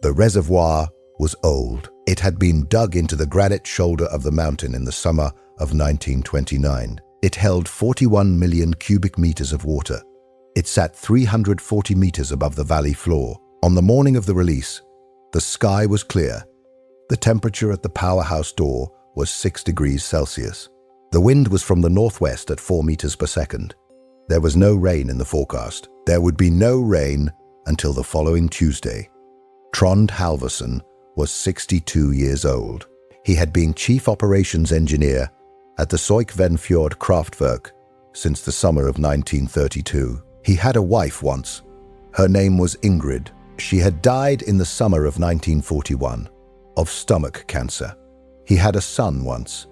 The reservoir was old. It had been dug into the granite shoulder of the mountain in the summer of 1929. It held 41 million cubic meters of water. It sat 340 meters above the valley floor. On the morning of the release, the sky was clear. The temperature at the powerhouse door was 6 degrees Celsius. The wind was from the northwest at 4 meters per second. There was no rain in the forecast. There would be no rain until the following Tuesday. Trond Halvorsen was 62 years old. He had been chief operations engineer at the Sørkvenn-fjord Kraftverk since the summer of 1932. He had a wife once. Her name was Ingrid. She had died in the summer of 1941 of stomach cancer. He had a son once.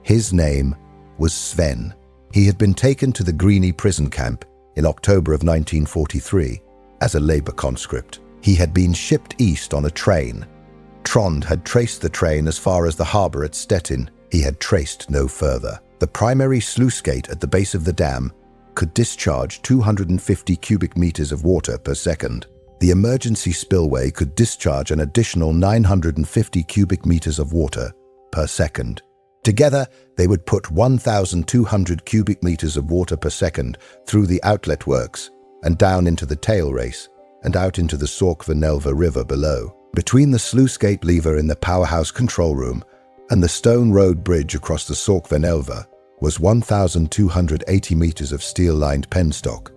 His name was Sven. He had been taken to the Greeny prison camp in October of 1943 as a labor conscript. He had been shipped east on a train. Trond had traced the train as far as the harbor at Stettin. He had traced no further. The primary sluice-gate at the base of the dam could discharge 250 cubic meters of water per second. The emergency spillway could discharge an additional 950 cubic meters of water per second. Together, they would put 1,200 cubic meters of water per second through the outlet works and down into the tail race and out into the Sørkvenn River below. Between the sluice-gate lever in the powerhouse control room and the stone road bridge across the Sørkvenn was 1,280 meters of steel-lined penstock,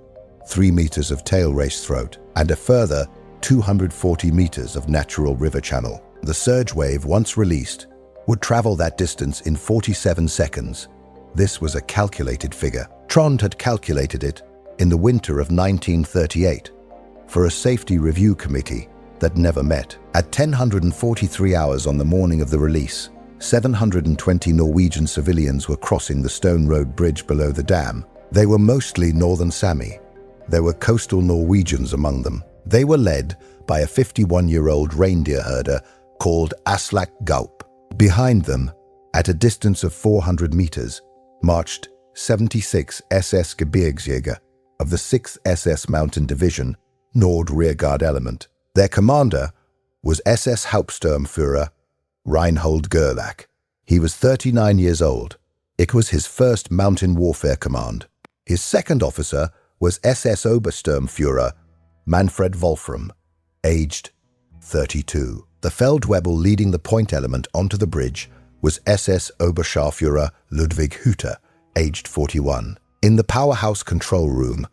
3 meters of tail race throat, and a further 240 meters of natural river channel. The surge wave, once released, would travel that distance in 47 seconds. This was a calculated figure. Trond had calculated it in the winter of 1938 for a safety review committee that never met. At 10:43 hours on the morning of the release, 720 Norwegian civilians were crossing the stone road bridge below the dam. They were mostly northern Sami. There were coastal Norwegians among them. They were led by a 51-year-old reindeer herder called Aslak Gaup. Behind them, at a distance of 400 meters, marched 76 SS Gebirgsjäger of the 6th SS Mountain Division, Nord Rearguard Element. Their commander was SS Hauptsturmführer Reinhold Gerlach. He was 39 years old. It was his first mountain warfare command. His second officer was SS Obersturmführer Manfred Wolfram, aged 32. The Feldwebel leading the point element onto the bridge was SS Oberscharführer Ludwig Hütter, aged 41. In the powerhouse control room,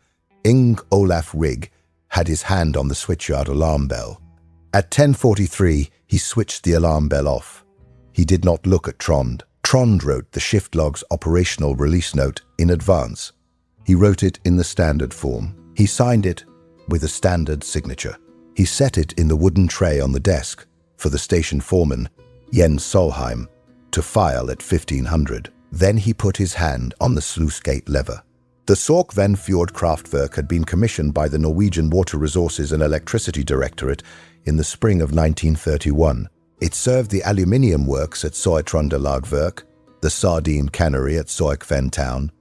Ing Olaf Rigg had his hand on the switchyard alarm bell. At 10:43, he switched the alarm bell off. He did not look at Trond. Trond wrote the shift log's operational release note in advance. He wrote it in the standard form. He signed it with a standard signature. He set it in the wooden tray on the desk for the station foreman, Jens Solheim, to file at 1500. Then he put his hand on the sluice-gate lever. The Sørkvenn-fjord Kraftverk had been commissioned by the Norwegian Water Resources and Electricity Directorate in the spring of 1931. It served the aluminium works at Sør-Trøndelag, the sardine cannery at Sørkvenn town,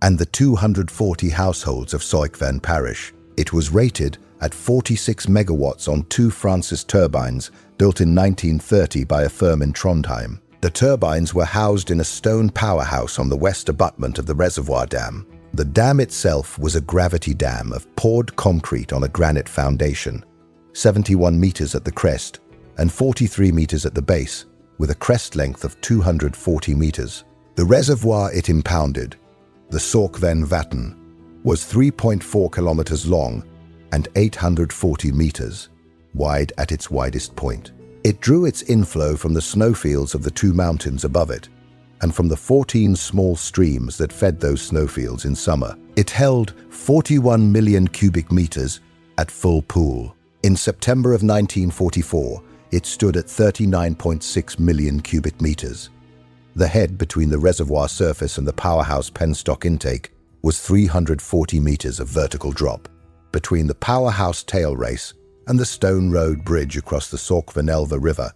and the 240 households of Sørkvenn parish. It was rated at 46 megawatts on 2 Francis turbines built in 1930 by a firm in Trondheim. The turbines were housed in a stone powerhouse on the west abutment of the reservoir dam. The dam itself was a gravity dam of poured concrete on a granite foundation, 71 meters at the crest and 43 meters at the base, with a crest length of 240 meters. The reservoir it impounded, the Sørkvenn-vatn, was 3.4 kilometers long and 840 meters wide at its widest point. It drew its inflow from the snowfields of the 2 mountains above it, and from the 14 small streams that fed those snowfields in summer. It held 41 million cubic meters at full pool. In September of 1944, it stood at 39.6 million cubic meters. The head between the reservoir surface and the powerhouse penstock intake was 340 meters of vertical drop. Between the powerhouse tail race and the stone road bridge across the Sørkvenn River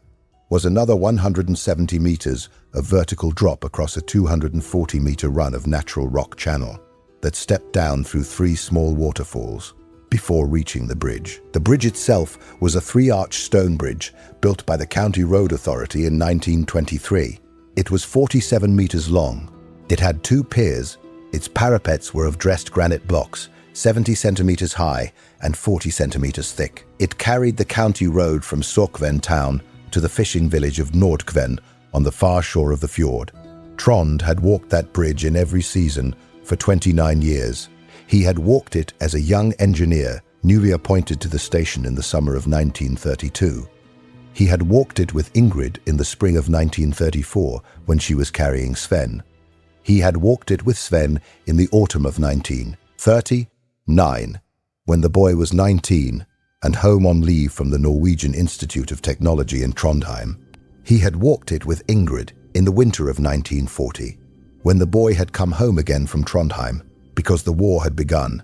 was another 170 meters of vertical drop across a 240-meter run of natural rock channel that stepped down through 3 small waterfalls. before reaching the bridge. The bridge itself was a 3-arch stone bridge built by the County Road Authority in 1923. It was 47 meters long. It had 2 piers. Its parapets were of dressed granite blocks, 70 centimeters high and 40 centimeters thick. It carried the county road from Sørkvenn town to the fishing village of Nordkven on the far shore of the fjord. Trond had walked that bridge in every season for 29 years. He had walked it as a young engineer, newly appointed to the station in the summer of 1932. He had walked it with Ingrid in the spring of 1934 when she was carrying Sven. He had walked it with Sven in the autumn of 1939, when the boy was 19 and home on leave from the Norwegian Institute of Technology in Trondheim. He had walked it with Ingrid in the winter of 1940, when the boy had come home again from Trondheim because the war had begun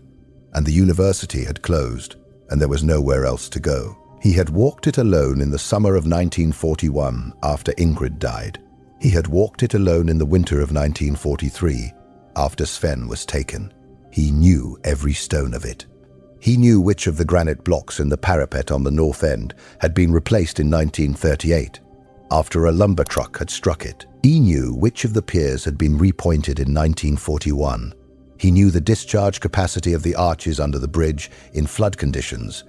and the university had closed and there was nowhere else to go. He had walked it alone in the summer of 1941 after Ingrid died. He had walked it alone in the winter of 1943 after Sven was taken. He knew every stone of it. He knew which of the granite blocks in the parapet on the north end had been replaced in 1938 after a lumber truck had struck it. He knew which of the piers had been repointed in 1941. He knew the discharge capacity of the arches under the bridge in flood conditions.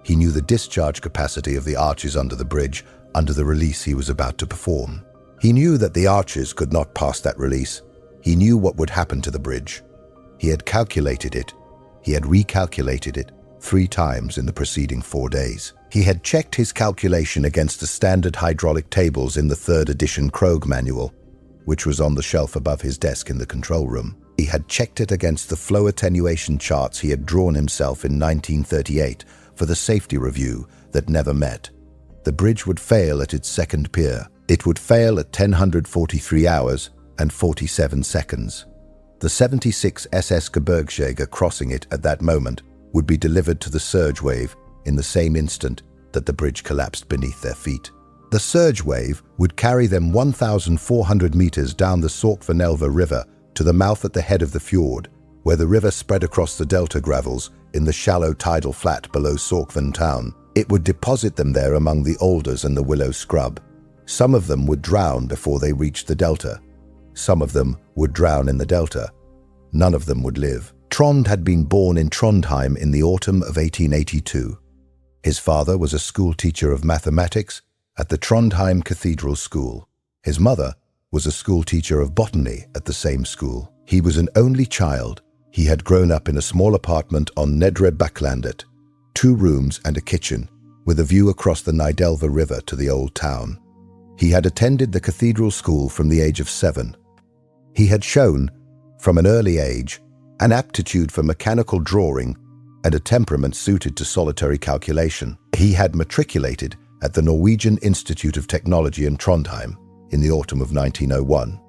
He knew the discharge capacity of the arches under the bridge under the release he was about to perform. He knew that the arches could not pass that release. He knew what would happen to the bridge. He had calculated it. He had recalculated it 3 times in the preceding 4 days. He had checked his calculation against the standard hydraulic tables in the 3rd edition Krog manual, which was on the shelf above his desk in the control room. He had checked it against the flow attenuation charts he had drawn himself in 1938 for the safety review that never met. The bridge would fail at its 2nd pier. It would fail at 1043 hours and 47 seconds. The 76 SS Gebirgsjäger crossing it at that moment would be delivered to the surge wave in the same instant that the bridge collapsed beneath their feet. The surge wave would carry them 1,400 meters down the Sørkvenn River to the mouth at the head of the fjord, where the river spread across the delta gravels in the shallow tidal flat below Sørkvenn town. It would deposit them there among the alders and the willow scrub. Some of them would drown before they reached the delta. Some of them would drown in the delta. None of them would live. Trond had been born in Trondheim in the autumn of 1882. His father was a school teacher of mathematics at the Trondheim Cathedral School. His mother was a school teacher of botany at the same school. He was an only child. He had grown up in a small apartment on Nedre Backlandet, 2 rooms and a kitchen, with a view across the Nidelva River to the old town. He had attended the cathedral school from the age of 7. He had shown, from an early age, an aptitude for mechanical drawing and a temperament suited to solitary calculation. He had matriculated at the Norwegian Institute of Technology in Trondheim in the autumn of 1901.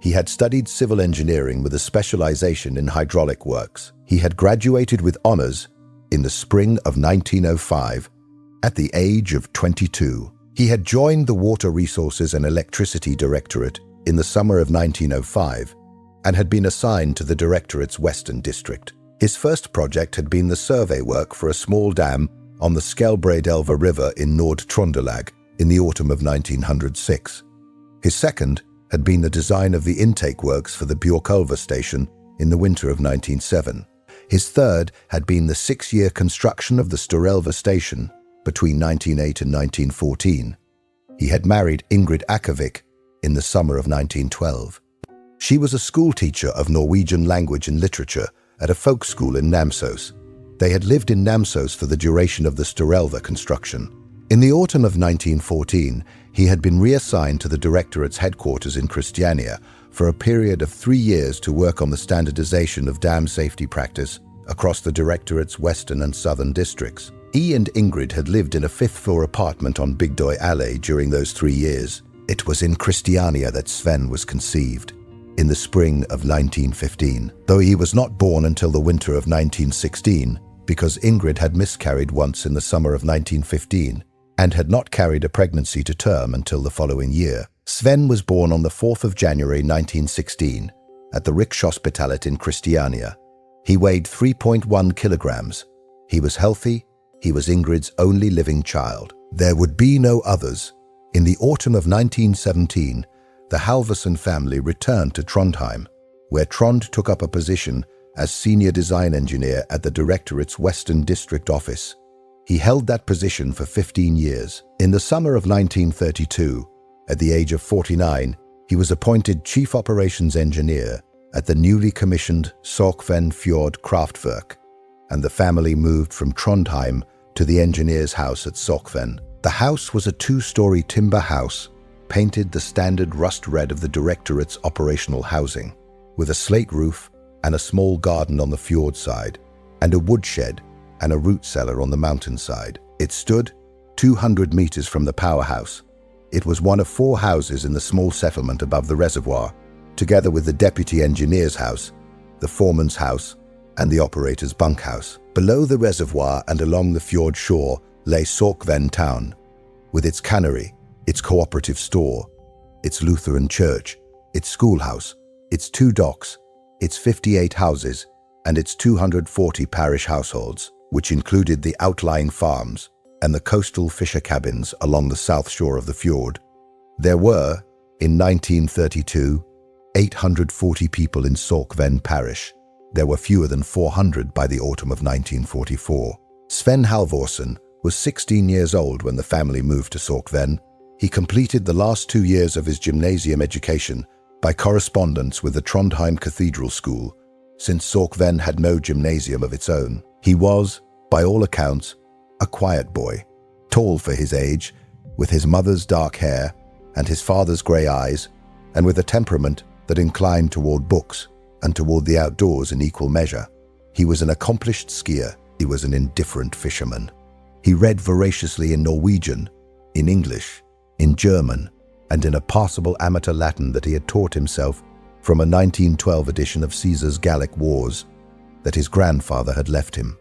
He had studied civil engineering with a specialization in hydraulic works. He had graduated with honors in the spring of 1905 at the age of 22. He had joined the Water Resources and Electricity Directorate in the summer of 1905 and had been assigned to the Directorate's Western District. His first project had been the survey work for a small dam on the Skelbreidelva River in Nord-Trøndelag in the autumn of 1906. His second had been the design of the intake works for the Bjørkulva station in the winter of 1907. His third had been the 6-year construction of the Storelva station between 1908 and 1914. He had married Ingrid Akavik in the summer of 1912. She was a school teacher of Norwegian language and literature at a folk school in Namsos. They had lived in Namsos for the duration of the Storelva construction. In the autumn of 1914, he had been reassigned to the Directorate's headquarters in Christiania for a period of 3 years to work on the standardization of dam safety practice across the Directorate's western and southern districts. He and Ingrid had lived in a 5th-floor apartment on Bygdøy Alley during those 3 years. It was in Christiania that Sven was conceived, in the spring of 1915, though he was not born until the winter of 1916, because Ingrid had miscarried once in the summer of 1915 and had not carried a pregnancy to term until the following year. Sven was born on the 4th of January 1916 at the Rikshospitalet in Christiania. He weighed 3.1 kilograms. He was healthy. He was Ingrid's only living child. There would be no others. In the autumn of 1917, the Halvorsen family returned to Trondheim, where Trond took up a position as senior design engineer at the Directorate's Western District office. He held that position for 15 years. In the summer of 1932, at the age of 49, he was appointed Chief Operations Engineer at the newly commissioned Sørkvenn-fjord Kraftverk, and the family moved from Trondheim to the engineer's house at Sørkvenn. The house was a two-story timber house, painted the standard rust red of the Directorate's operational housing, with a slate roof and a small garden on the fjord side, and a woodshed and a root cellar on the mountainside. It stood 200 meters from the powerhouse. It was one of 4 houses in the small settlement above the reservoir, together with the deputy engineer's house, the foreman's house, and the operator's bunkhouse. Below the reservoir and along the fjord shore lay Sørkvenn town, with its cannery, its cooperative store, its Lutheran church, its schoolhouse, its 2 docks, its 58 houses, and its 240 parish households, which included the outlying farms and the coastal fisher cabins along the south shore of the fjord. There were, in 1932, 840 people in Sørkvenn parish. There were fewer than 400 by the autumn of 1944. Trond Halvorsen was 16 years old when the family moved to Sørkvenn. He completed the last 2 years of his gymnasium education by correspondence with the Trondheim Cathedral School, since Sørkvenn had no gymnasium of its own. He was, by all accounts, a quiet boy, tall for his age, with his mother's dark hair and his father's grey eyes, and with a temperament that inclined toward books and toward the outdoors in equal measure. He was an accomplished skier. He was an indifferent fisherman. He read voraciously in Norwegian, in English, in German, and in a passable amateur Latin that he had taught himself from a 1912 edition of Caesar's Gallic Wars that his grandfather had left him.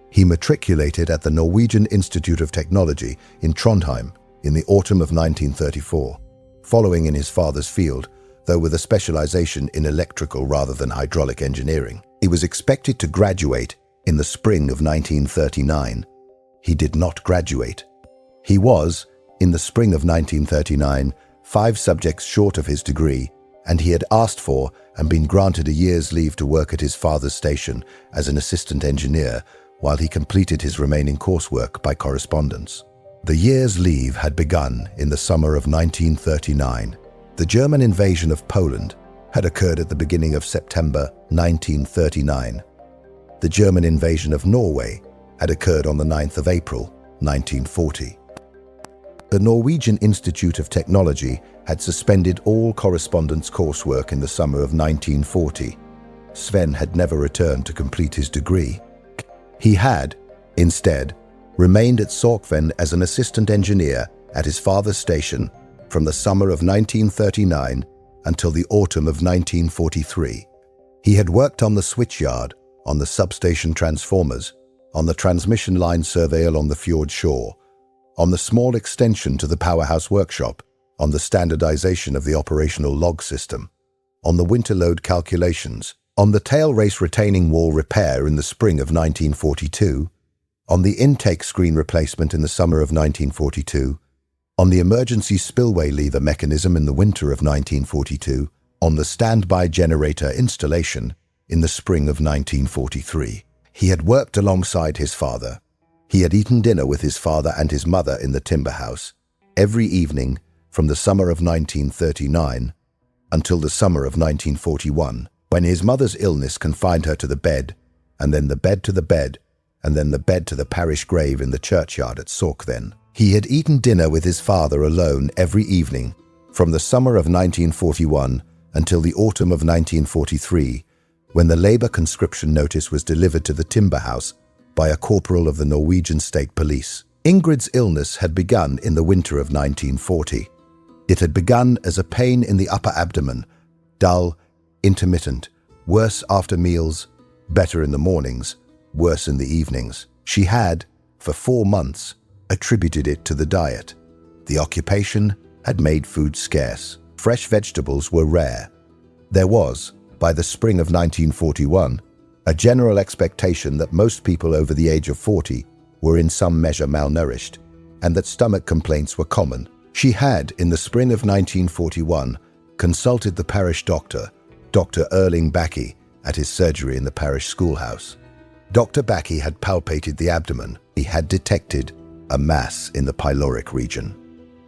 He matriculated at the Norwegian Institute of Technology in Trondheim in the autumn of 1934, following in his father's field, though with a specialization in electrical rather than hydraulic engineering. He was expected to graduate in the spring of 1939. He did not graduate. He was, in the spring of 1939, 5 subjects short of his degree, and he had asked for and been granted a year's leave to work at his father's station as an assistant engineer while he completed his remaining coursework by correspondence. The year's leave had begun in the summer of 1939. The German invasion of Poland had occurred at the beginning of September 1939. The German invasion of Norway had occurred on the 9th of April 1940. The Norwegian Institute of Technology had suspended all correspondence coursework in the summer of 1940. Sven had never returned to complete his degree. He had, instead, remained at Sørkvenn as an assistant engineer at his father's station from the summer of 1939 until the autumn of 1943. He had worked on the switchyard, on the substation transformers, on the transmission line survey along the fjord shore, on the small extension to the powerhouse workshop, on the standardization of the operational log system, on the winter load calculations, on the tail race retaining wall repair in the spring of 1942, on the intake screen replacement in the summer of 1942, on the emergency spillway lever mechanism in the winter of 1942, on the standby generator installation in the spring of 1943. He had worked alongside his father. He had eaten dinner with his father and his mother in the timber house every evening from the summer of 1939 until the summer of 1941, when his mother's illness confined her to the bed, and then the bed to the bed, and then the bed to the parish grave in the churchyard at Sørkvenn. He had eaten dinner with his father alone every evening from the summer of 1941 until the autumn of 1943, when the labor conscription notice was delivered to the timber house by a corporal of the Norwegian State Police. Ingrid's illness had begun in the winter of 1940. It had begun as a pain in the upper abdomen, dull, intermittent, worse after meals, better in the mornings, worse in the evenings. She had, for 4 months, attributed it to the diet. The occupation had made food scarce. Fresh vegetables were rare. There was, by the spring of 1941, a general expectation that most people over the age of 40 were in some measure malnourished, and that stomach complaints were common. She had, in the spring of 1941, consulted the parish doctor, Dr. Erling Bakke, at his surgery in the parish schoolhouse. Dr. Bakke had palpated the abdomen. He had detected a mass in the pyloric region.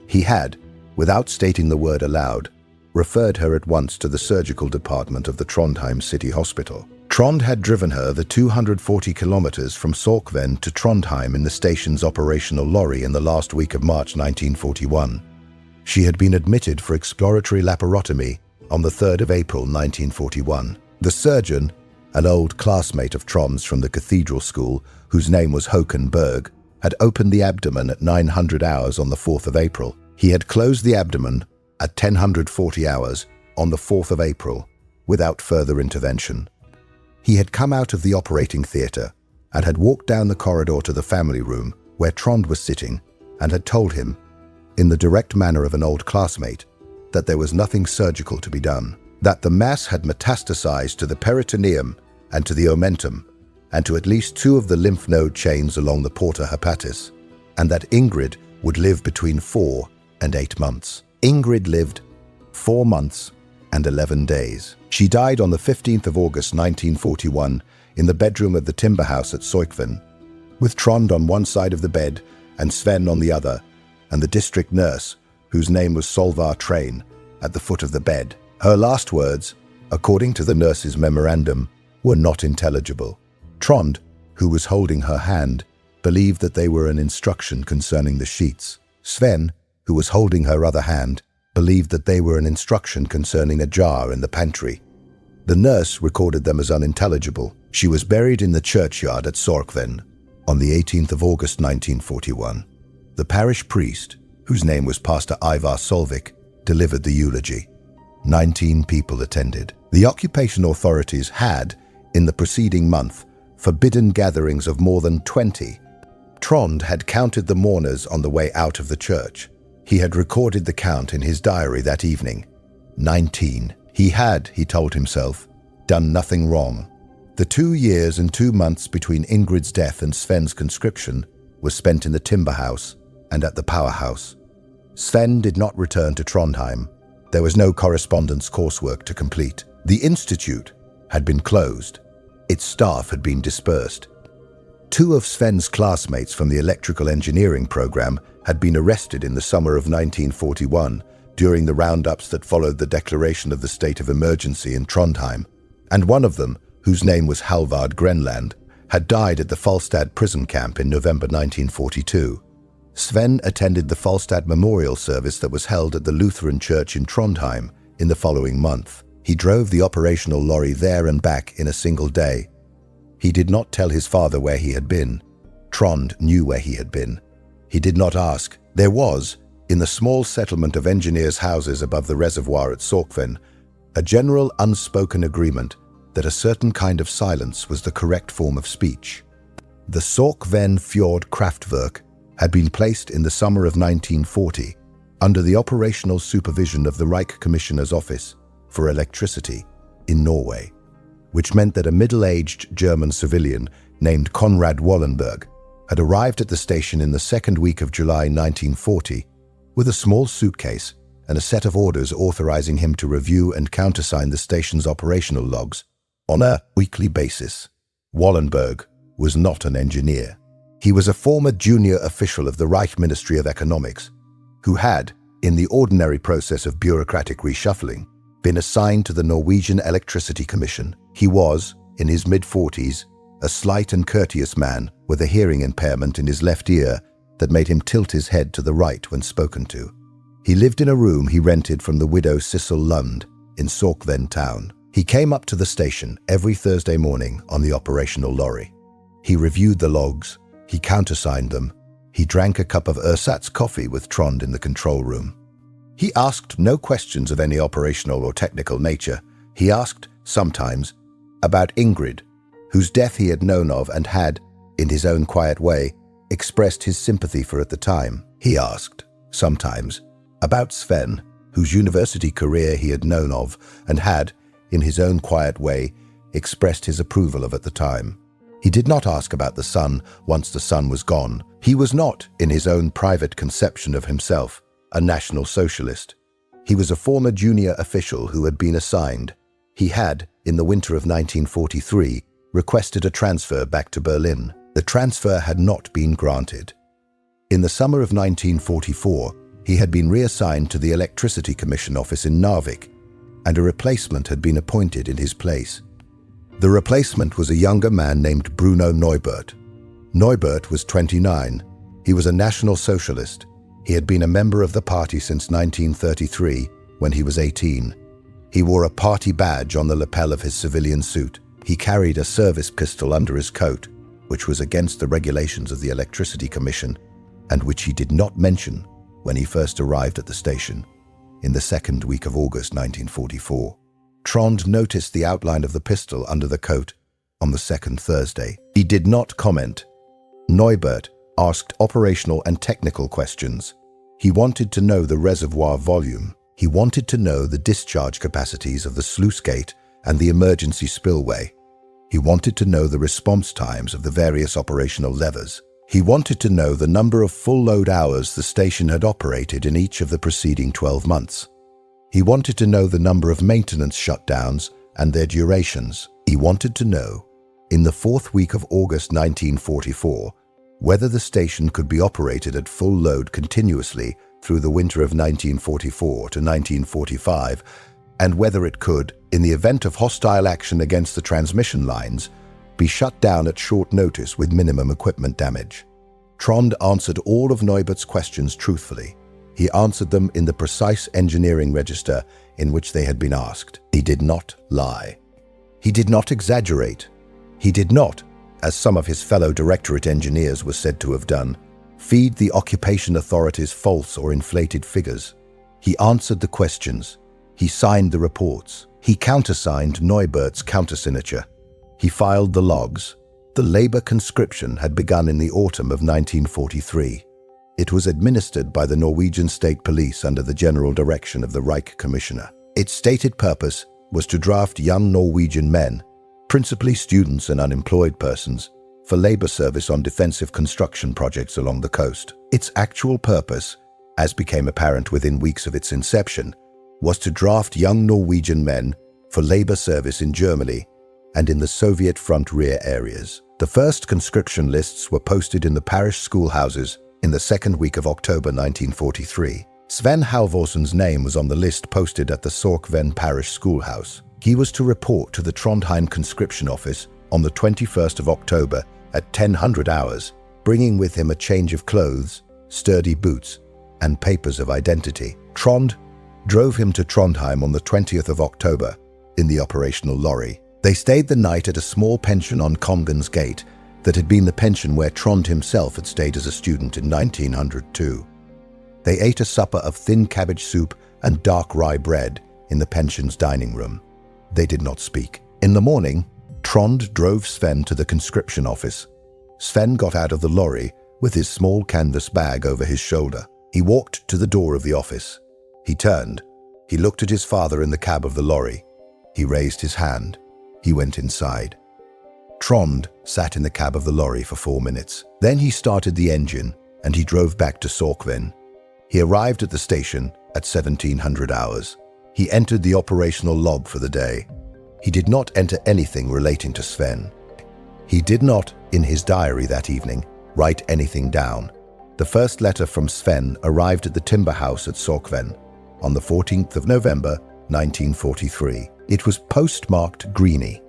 He had, without stating the word aloud, referred her at once to the surgical department of the Trondheim City Hospital. Trond had driven her the 240 kilometers from Sørkvenn to Trondheim in the station's operational lorry in the last week of March 1941. She had been admitted for exploratory laparotomy on the 3rd of April 1941. The surgeon, an old classmate of Trond's from the cathedral school, whose name was Håkon Berg, had opened the abdomen at 900 hours on the 4th of April. He had closed the abdomen at 1040 hours on the 4th of April without further intervention. He had come out of the operating theatre and had walked down the corridor to the family room where Trond was sitting and had told him, in the direct manner of an old classmate, that there was nothing surgical to be done, that the mass had metastasized to the peritoneum and to the omentum and to at least 2 of the lymph node chains along the porta hepatis, and that Ingrid would live between 4 and 8 months. Ingrid lived 4 months and 11 days. She died on the 15th of August 1941 in the bedroom of the timber house at Sørkvenn, with Trond on one side of the bed and Sven on the other, and the district nurse, whose name was Solvar Train, at the foot of the bed. Her last words, according to the nurse's memorandum, were not intelligible. Trond, who was holding her hand, believed that they were an instruction concerning the sheets. Sven, who was holding her other hand, believed that they were an instruction concerning a jar in the pantry. The nurse recorded them as unintelligible. She was buried in the churchyard at Sørkvenn on the 18th of August 1941. The parish priest, whose name was Pastor Ivar Solvik, delivered the eulogy. 19 people attended. The occupation authorities had, in the preceding month, forbidden gatherings of more than 20. Trond had counted the mourners on the way out of the church. He had recorded the count in his diary that evening. 19. He had, he told himself, done nothing wrong. The 2 years and 2 months between Ingrid's death and Sven's conscription was spent in the timber house and at the powerhouse. Sven did not return to Trondheim. There was no correspondence coursework to complete. The institute had been closed. Its staff had been dispersed. 2 of Sven's classmates from the electrical engineering program had been arrested in the summer of 1941 during the roundups that followed the declaration of the state of emergency in Trondheim, and one of them, whose name was Halvard Grenland, had died at the Falstad prison camp in November 1942. Sven attended the Falstad memorial service that was held at the Lutheran church in Trondheim in the following month. He drove the operational lorry there and back in a single day. He did not tell his father where he had been. Trond knew where he had been. He did not ask. There was, in the small settlement of engineers' houses above the reservoir at Sørkvenn, a general unspoken agreement that a certain kind of silence was the correct form of speech. The Sørkvenn-fjord Kraftverk had been placed in the summer of 1940 under the operational supervision of the Reich Commissioner's Office for Electricity in Norway, which meant that a middle-aged German civilian named Konrad Wallenberg had arrived at the station in the second week of July 1940 with a small suitcase and a set of orders authorizing him to review and countersign the station's operational logs on a weekly basis. Wallenberg was not an engineer. He was a former junior official of the Reich Ministry of Economics who had, in the ordinary process of bureaucratic reshuffling, been assigned to the Norwegian Electricity Commission. He was, in his mid-40s, a slight and courteous man with a hearing impairment in his left ear that made him tilt his head to the right when spoken to. He lived in a room he rented from the widow Sissel Lund in Sørkvenn town. He came up to the station every Thursday morning on the operational lorry. He reviewed the logs, he countersigned them, he drank a cup of ersatz coffee with Trond in the control room. He asked no questions of any operational or technical nature. He asked, sometimes, about Ingrid, whose death he had known of and had, in his own quiet way, expressed his sympathy for at the time. He asked, sometimes, about Sven, whose university career he had known of and had, in his own quiet way, expressed his approval of at the time. He did not ask about the sun once the sun was gone. He was not, in his own private conception of himself, a National Socialist. He was a former junior official who had been assigned. He had, in the winter of 1943, requested a transfer back to Berlin. The transfer had not been granted. In the summer of 1944, he had been reassigned to the Electricity Commission office in Narvik, and a replacement had been appointed in his place. The replacement was a younger man named Bruno Neubert. Neubert was 29. He was a National Socialist. He had been a member of the party since 1933, when he was 18. He wore a party badge on the lapel of his civilian suit. He carried a service pistol under his coat, which was against the regulations of the Electricity Commission, and which he did not mention when he first arrived at the station in the second week of August 1944. Trond noticed the outline of the pistol under the coat on the second Thursday. He did not comment. Neubert asked operational and technical questions. He wanted to know the reservoir volume. He wanted to know the discharge capacities of the sluice-gate and the emergency spillway. He wanted to know the response times of the various operational levers. He wanted to know the number of full load hours the station had operated in each of the preceding 12 months. He wanted to know the number of maintenance shutdowns and their durations. He wanted to know, in the fourth week of August 1944, whether the station could be operated at full load continuously through the winter of 1944 to 1945, and whether it could, in the event of hostile action against the transmission lines, be shut down at short notice with minimum equipment damage. Trond answered all of Neubert's questions truthfully. He answered them in the precise engineering register in which they had been asked. He did not lie. He did not exaggerate. He did not, as some of his fellow directorate engineers were said to have done, feed the occupation authorities false or inflated figures. He answered the questions. He signed the reports. He countersigned Neubert's countersignature. He filed the logs. The labor conscription had begun in the autumn of 1943. It was administered by the Norwegian State Police under the general direction of the Reich Commissioner. Its stated purpose was to draft young Norwegian men, principally students and unemployed persons, for labor service on defensive construction projects along the coast. Its actual purpose, as became apparent within weeks of its inception, was to draft young Norwegian men for labor service in Germany and in the Soviet front rear areas. The first conscription lists were posted in the parish schoolhouses in the second week of October 1943. Trond Halvorsen's name was on the list posted at the Sørkvenn parish schoolhouse. He was to report to the Trondheim conscription office on the 21st of October at 1000 hours, bringing with him a change of clothes, sturdy boots, and papers of identity. Trond drove him to Trondheim on the 20th of October in the operational lorry. They stayed the night at a small pension on Kongens Gate that had been the pension where Trond himself had stayed as a student in 1902. They ate a supper of thin cabbage soup and dark rye bread in the pension's dining room. They did not speak. In the morning, Trond drove Sven to the conscription office. Sven got out of the lorry with his small canvas bag over his shoulder. He walked to the door of the office. He turned. He looked at his father in the cab of the lorry. He raised his hand. He went inside. Trond sat in the cab of the lorry for 4 minutes. Then he started the engine and he drove back to Sørkvenn. He arrived at the station at 1700 hours. He entered the operational log for the day. He did not enter anything relating to Sven. He did not, in his diary that evening, write anything down. The first letter from Sven arrived at the timber house at Sørkvenn on the 14th of November, 1943. It was postmarked Greeny.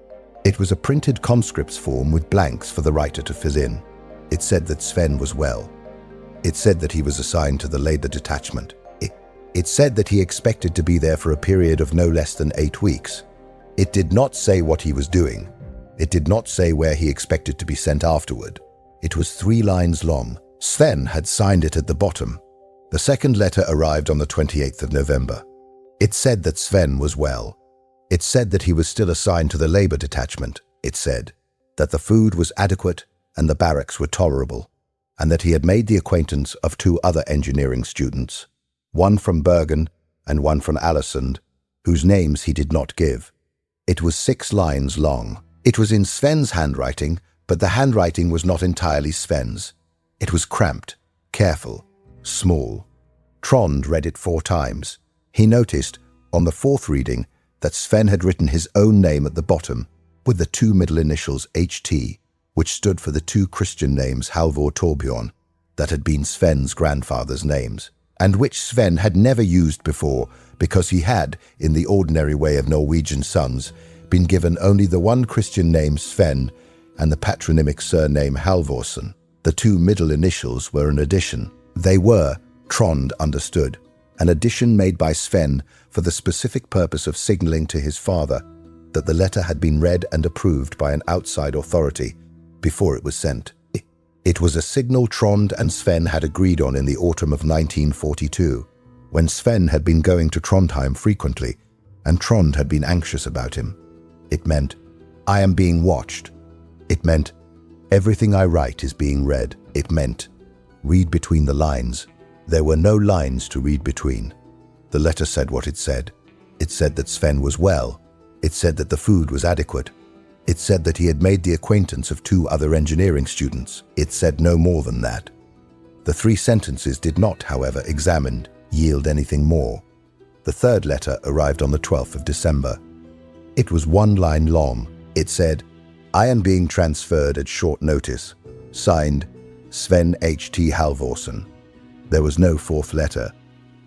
It was a printed conscript's form with blanks for the writer to fill in. It said that Sven was well. It said that he was assigned to the labor detachment. It said that he expected to be there for a period of no less than 8 weeks. It did not say what he was doing. It did not say where he expected to be sent afterward. It was 3 lines long. Sven had signed it at the bottom. The second letter arrived on the 28th of November. It said that Sven was well. It said that he was still assigned to the labor detachment. It said that the food was adequate and the barracks were tolerable, and that he had made the acquaintance of 2 other engineering students, one from Bergen and one from Ålesund, whose names he did not give. It was 6 lines long. It was in Sven's handwriting, but the handwriting was not entirely Sven's. It was cramped, careful, small. Trond read it 4 times. He noticed, on the 4th reading, that Sven had written his own name at the bottom, with the 2 middle initials HT, which stood for the 2 Christian names Halvor Torbjorn, that had been Sven's grandfather's names, and which Sven had never used before because he had, in the ordinary way of Norwegian sons, been given only the 1 Christian name Sven and the patronymic surname Halvorsen. The 2 middle initials were an addition. They were, Trond understood, an addition made by Sven for the specific purpose of signaling to his father that the letter had been read and approved by an outside authority before it was sent. It was a signal Trond and Sven had agreed on in the autumn of 1942, when Sven had been going to Trondheim frequently, and Trond had been anxious about him. It meant, I am being watched. It meant, everything I write is being read. It meant, read between the lines. There were no lines to read between. The letter said what it said. It said that Sven was well. It said that the food was adequate. It said that he had made the acquaintance of 2 other engineering students. It said no more than that. The 3 sentences did not, however, examined, yield anything more. The 3rd letter arrived on the 12th of December. It was 1 line long. It said, I am being transferred at short notice. Signed, Sven H.T. Halvorsen. There was no 4th letter.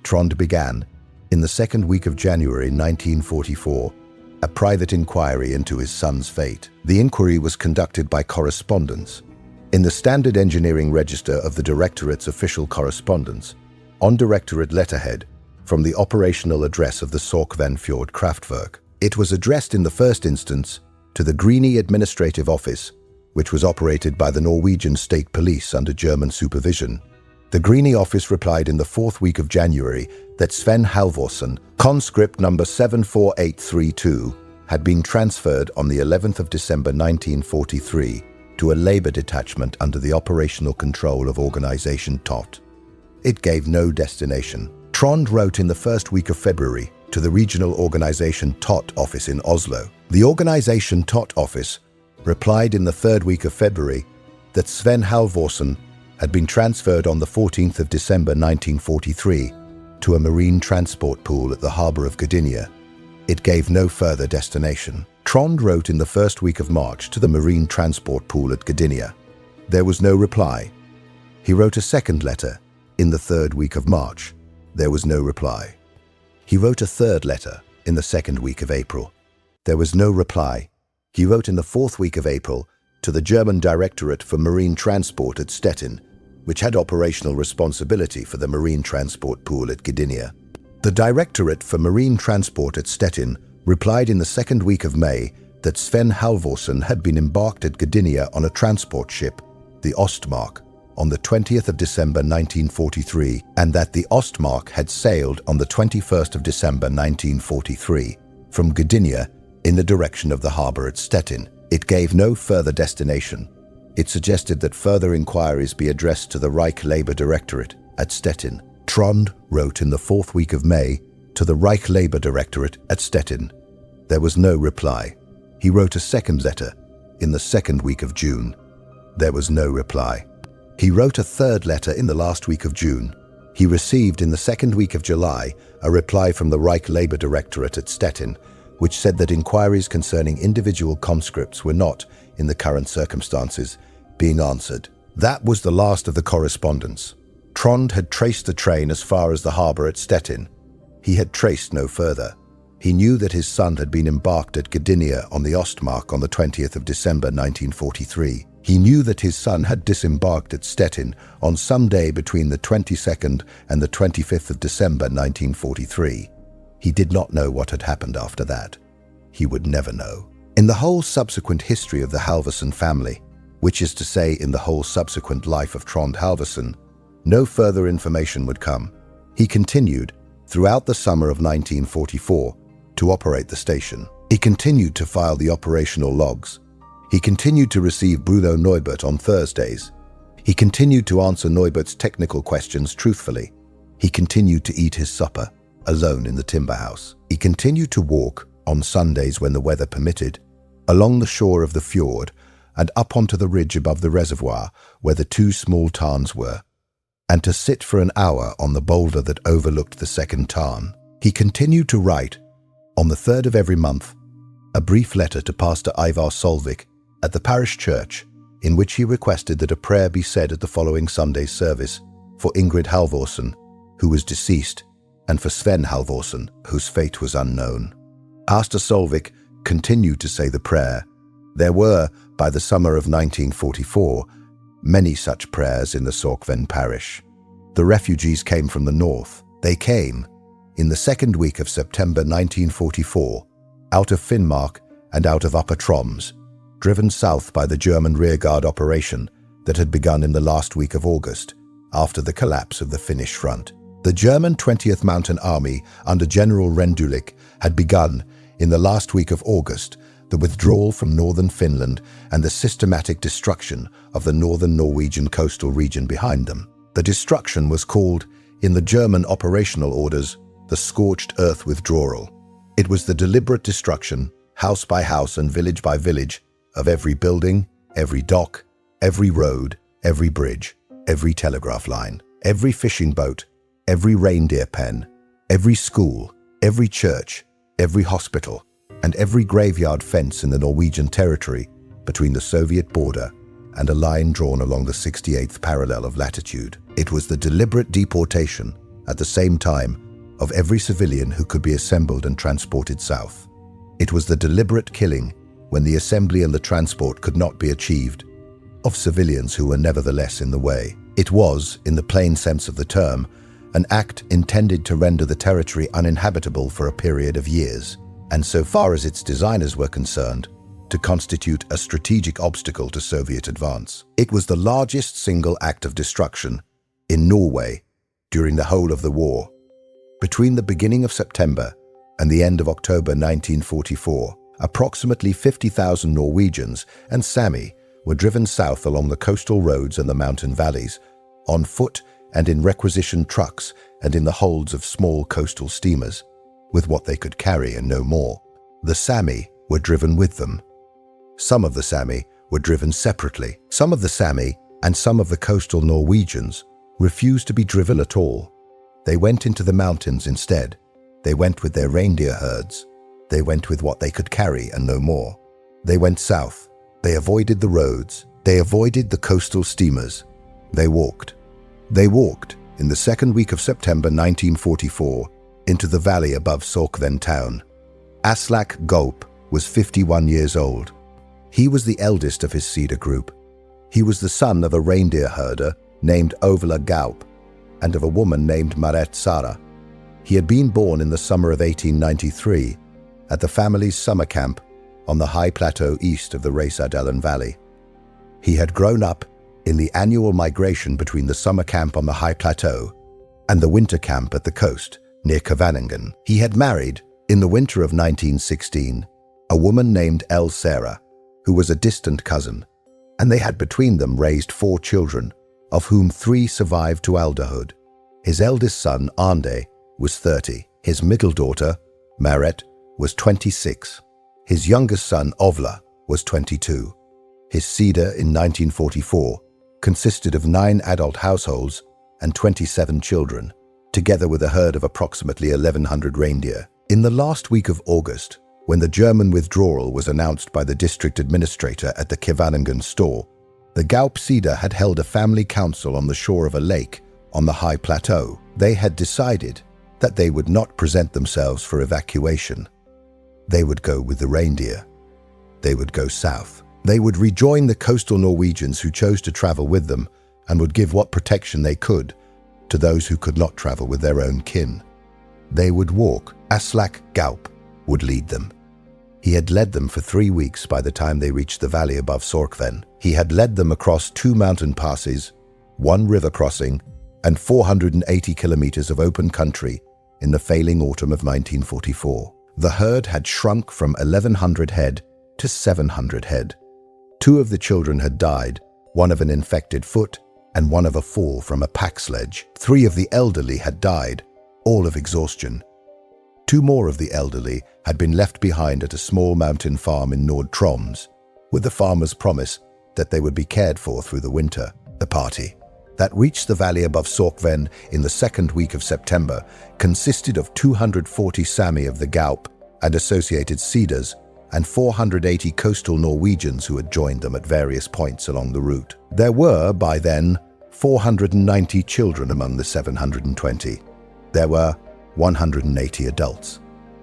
Trond began, in the 2nd week of January 1944, a private inquiry into his son's fate. The inquiry was conducted by correspondence. In the Standard Engineering Register of the Directorate's official correspondence, on Directorate letterhead, from the operational address of the Sørkvenn-fjord Kraftverk. It was addressed in the first instance to the Greenie Administrative Office, which was operated by the Norwegian State Police under German supervision. The Greenie office replied in the 4th week of January that Sven Halvorsen, conscript number 74832, had been transferred on the 11th of December 1943 to a labor detachment under the operational control of Organization TOT. It gave no destination. Trond wrote in the 1st week of February to the regional Organization TOT office in Oslo. The Organization TOT office replied in the 3rd week of February that Sven Halvorsen had been transferred on the 14th of December 1943 to a marine transport pool at the harbour of Gdynia. It gave no further destination. Trond wrote in the 1st week of March to the marine transport pool at Gdynia. There was no reply. He wrote a 2nd letter in the 3rd week of March. There was no reply. He wrote a 3rd letter in the 2nd week of April. There was no reply. He wrote in the 4th week of April to the German Directorate for Marine Transport at Stettin, which had operational responsibility for the marine transport pool at Gdynia. The Directorate for Marine Transport at Stettin replied in the 2nd week of May that Sven Halvorsen had been embarked at Gdynia on a transport ship, the Ostmark, on the 20th of December 1943, and that the Ostmark had sailed on the 21st of December 1943 from Gdynia in the direction of the harbour at Stettin. It gave no further destination. It suggested that further inquiries be addressed to the Reich Labour Directorate at Stettin. Trond wrote in the 4th week of May to the Reich Labour Directorate at Stettin. There was no reply. He wrote a 2nd letter in the 2nd week of June. There was no reply. He wrote a 3rd letter in the last week of June. He received in the 2nd week of July a reply from the Reich Labour Directorate at Stettin, which said that inquiries concerning individual conscripts were not, in the current circumstances, being answered. That was the last of the correspondence. Trond had traced the train as far as the harbour at Stettin. He had traced no further. He knew that his son had been embarked at Gdynia on the Ostmark on the 20th of December 1943. He knew that his son had disembarked at Stettin on some day between the 22nd and the 25th of December 1943. He did not know what had happened after that. He would never know. In the whole subsequent history of the Halvorsen family, which is to say in the whole subsequent life of Trond Halvorsen, no further information would come. He continued, throughout the summer of 1944, to operate the station. He continued to file the operational logs. He continued to receive Bruno Neubert on Thursdays. He continued to answer Neubert's technical questions truthfully. He continued to eat his supper, alone in the timber house. He continued to walk, on Sundays when the weather permitted, along the shore of the fjord and up onto the ridge above the reservoir where the two small tarns were, and to sit for an hour on the boulder that overlooked the second tarn. He continued to write, on the 3rd of every month, a brief letter to Pastor Ivar Solvik at the parish church, in which he requested that a prayer be said at the following Sunday's service for Trond Halvorsen, who was deceased, and for Sørkvenn Halvorsen, whose fate was unknown. Pastor Solvik continued to say the prayer. There were, by the summer of 1944, many such prayers in the Sørkvenn parish. The refugees came from the north. They came, in the second week of September 1944, out of Finnmark and out of Upper Troms, driven south by the German rearguard operation that had begun in the last week of August, after the collapse of the Finnish front. The German 20th Mountain Army under General Rendulic had begun, in the last week of August, the withdrawal from northern Finland and the systematic destruction of the northern Norwegian coastal region behind them. The destruction was called, in the German operational orders, the scorched earth withdrawal. It was the deliberate destruction, house by house and village by village, of every building, every dock, every road, every bridge, every telegraph line, every fishing boat, every reindeer pen, every school, every church, every hospital, and every graveyard fence in the Norwegian territory between the Soviet border and a line drawn along the 68th parallel of latitude. It was the deliberate deportation, at the same time, of every civilian who could be assembled and transported south. It was the deliberate killing, when the assembly and the transport could not be achieved, of civilians who were nevertheless in the way. It was, in the plain sense of the term, an act intended to render the territory uninhabitable for a period of years, and so far as its designers were concerned, to constitute a strategic obstacle to Soviet advance. It was the largest single act of destruction in Norway during the whole of the war. Between the beginning of September and the end of October 1944, approximately 50,000 Norwegians and Sami were driven south along the coastal roads and the mountain valleys, on foot and in requisitioned trucks and in the holds of small coastal steamers, with what they could carry and no more. The Sami were driven with them. Some of the Sami were driven separately. Some of the Sami and some of the coastal Norwegians refused to be driven at all. They went into the mountains instead. They went with their reindeer herds. They went with what they could carry and no more. They went south. They avoided the roads. They avoided the coastal steamers. They walked. They walked, in the second week of September 1944, into the valley above Sørkvenn town. Aslak Gaup was 51 years old. He was the eldest of his Cedar group. He was the son of a reindeer herder named Ovala Gaup and of a woman named Maret Sara. He had been born in the summer of 1893 at the family's summer camp on the high plateau east of the Reisadalen Valley. He had grown up in the annual migration between the summer camp on the high plateau and the winter camp at the coast near Kvænangen. He had married, in the winter of 1916, a woman named El Sarah, who was a distant cousin, and they had between them raised 4 children, of whom 3 survived to alderhood. His eldest son, Ande, was 30. His middle daughter, Maret, was 26. His youngest son, Ovla, was 22. His Cedar in 1944 consisted of 9 adult households and 27 children, together with a herd of approximately 1,100 reindeer. In the last week of August, when the German withdrawal was announced by the district administrator at the Kvænangen store, the Gaup Cedar had held a family council on the shore of a lake on the high plateau. They had decided that they would not present themselves for evacuation. They would go with the reindeer. They would go south. They would rejoin the coastal Norwegians who chose to travel with them and would give what protection they could to those who could not travel with their own kin. They would walk. Aslak Gaup would lead them. He had led them for 3 weeks by the time they reached the valley above Sørkvenn. He had led them across 2 mountain passes, 1 river crossing, and 480 kilometers of open country in the failing autumn of 1944. The herd had shrunk from 1,100 head to 700 head. 2 of the children had died, 1 of an infected foot and 1 of a fall from a pack sledge. 3 of the elderly had died, all of exhaustion. Two more of the elderly had been left behind at a small mountain farm in Nord-Troms, with the farmer's promise that they would be cared for through the winter. The party, that reached the valley above Sørkvenn in the second week of September, consisted of 240 Sami of the Gaup and associated Cedars and 480 coastal Norwegians who had joined them at various points along the route. There were, by then, 490 children among the 720. There were 180 adults.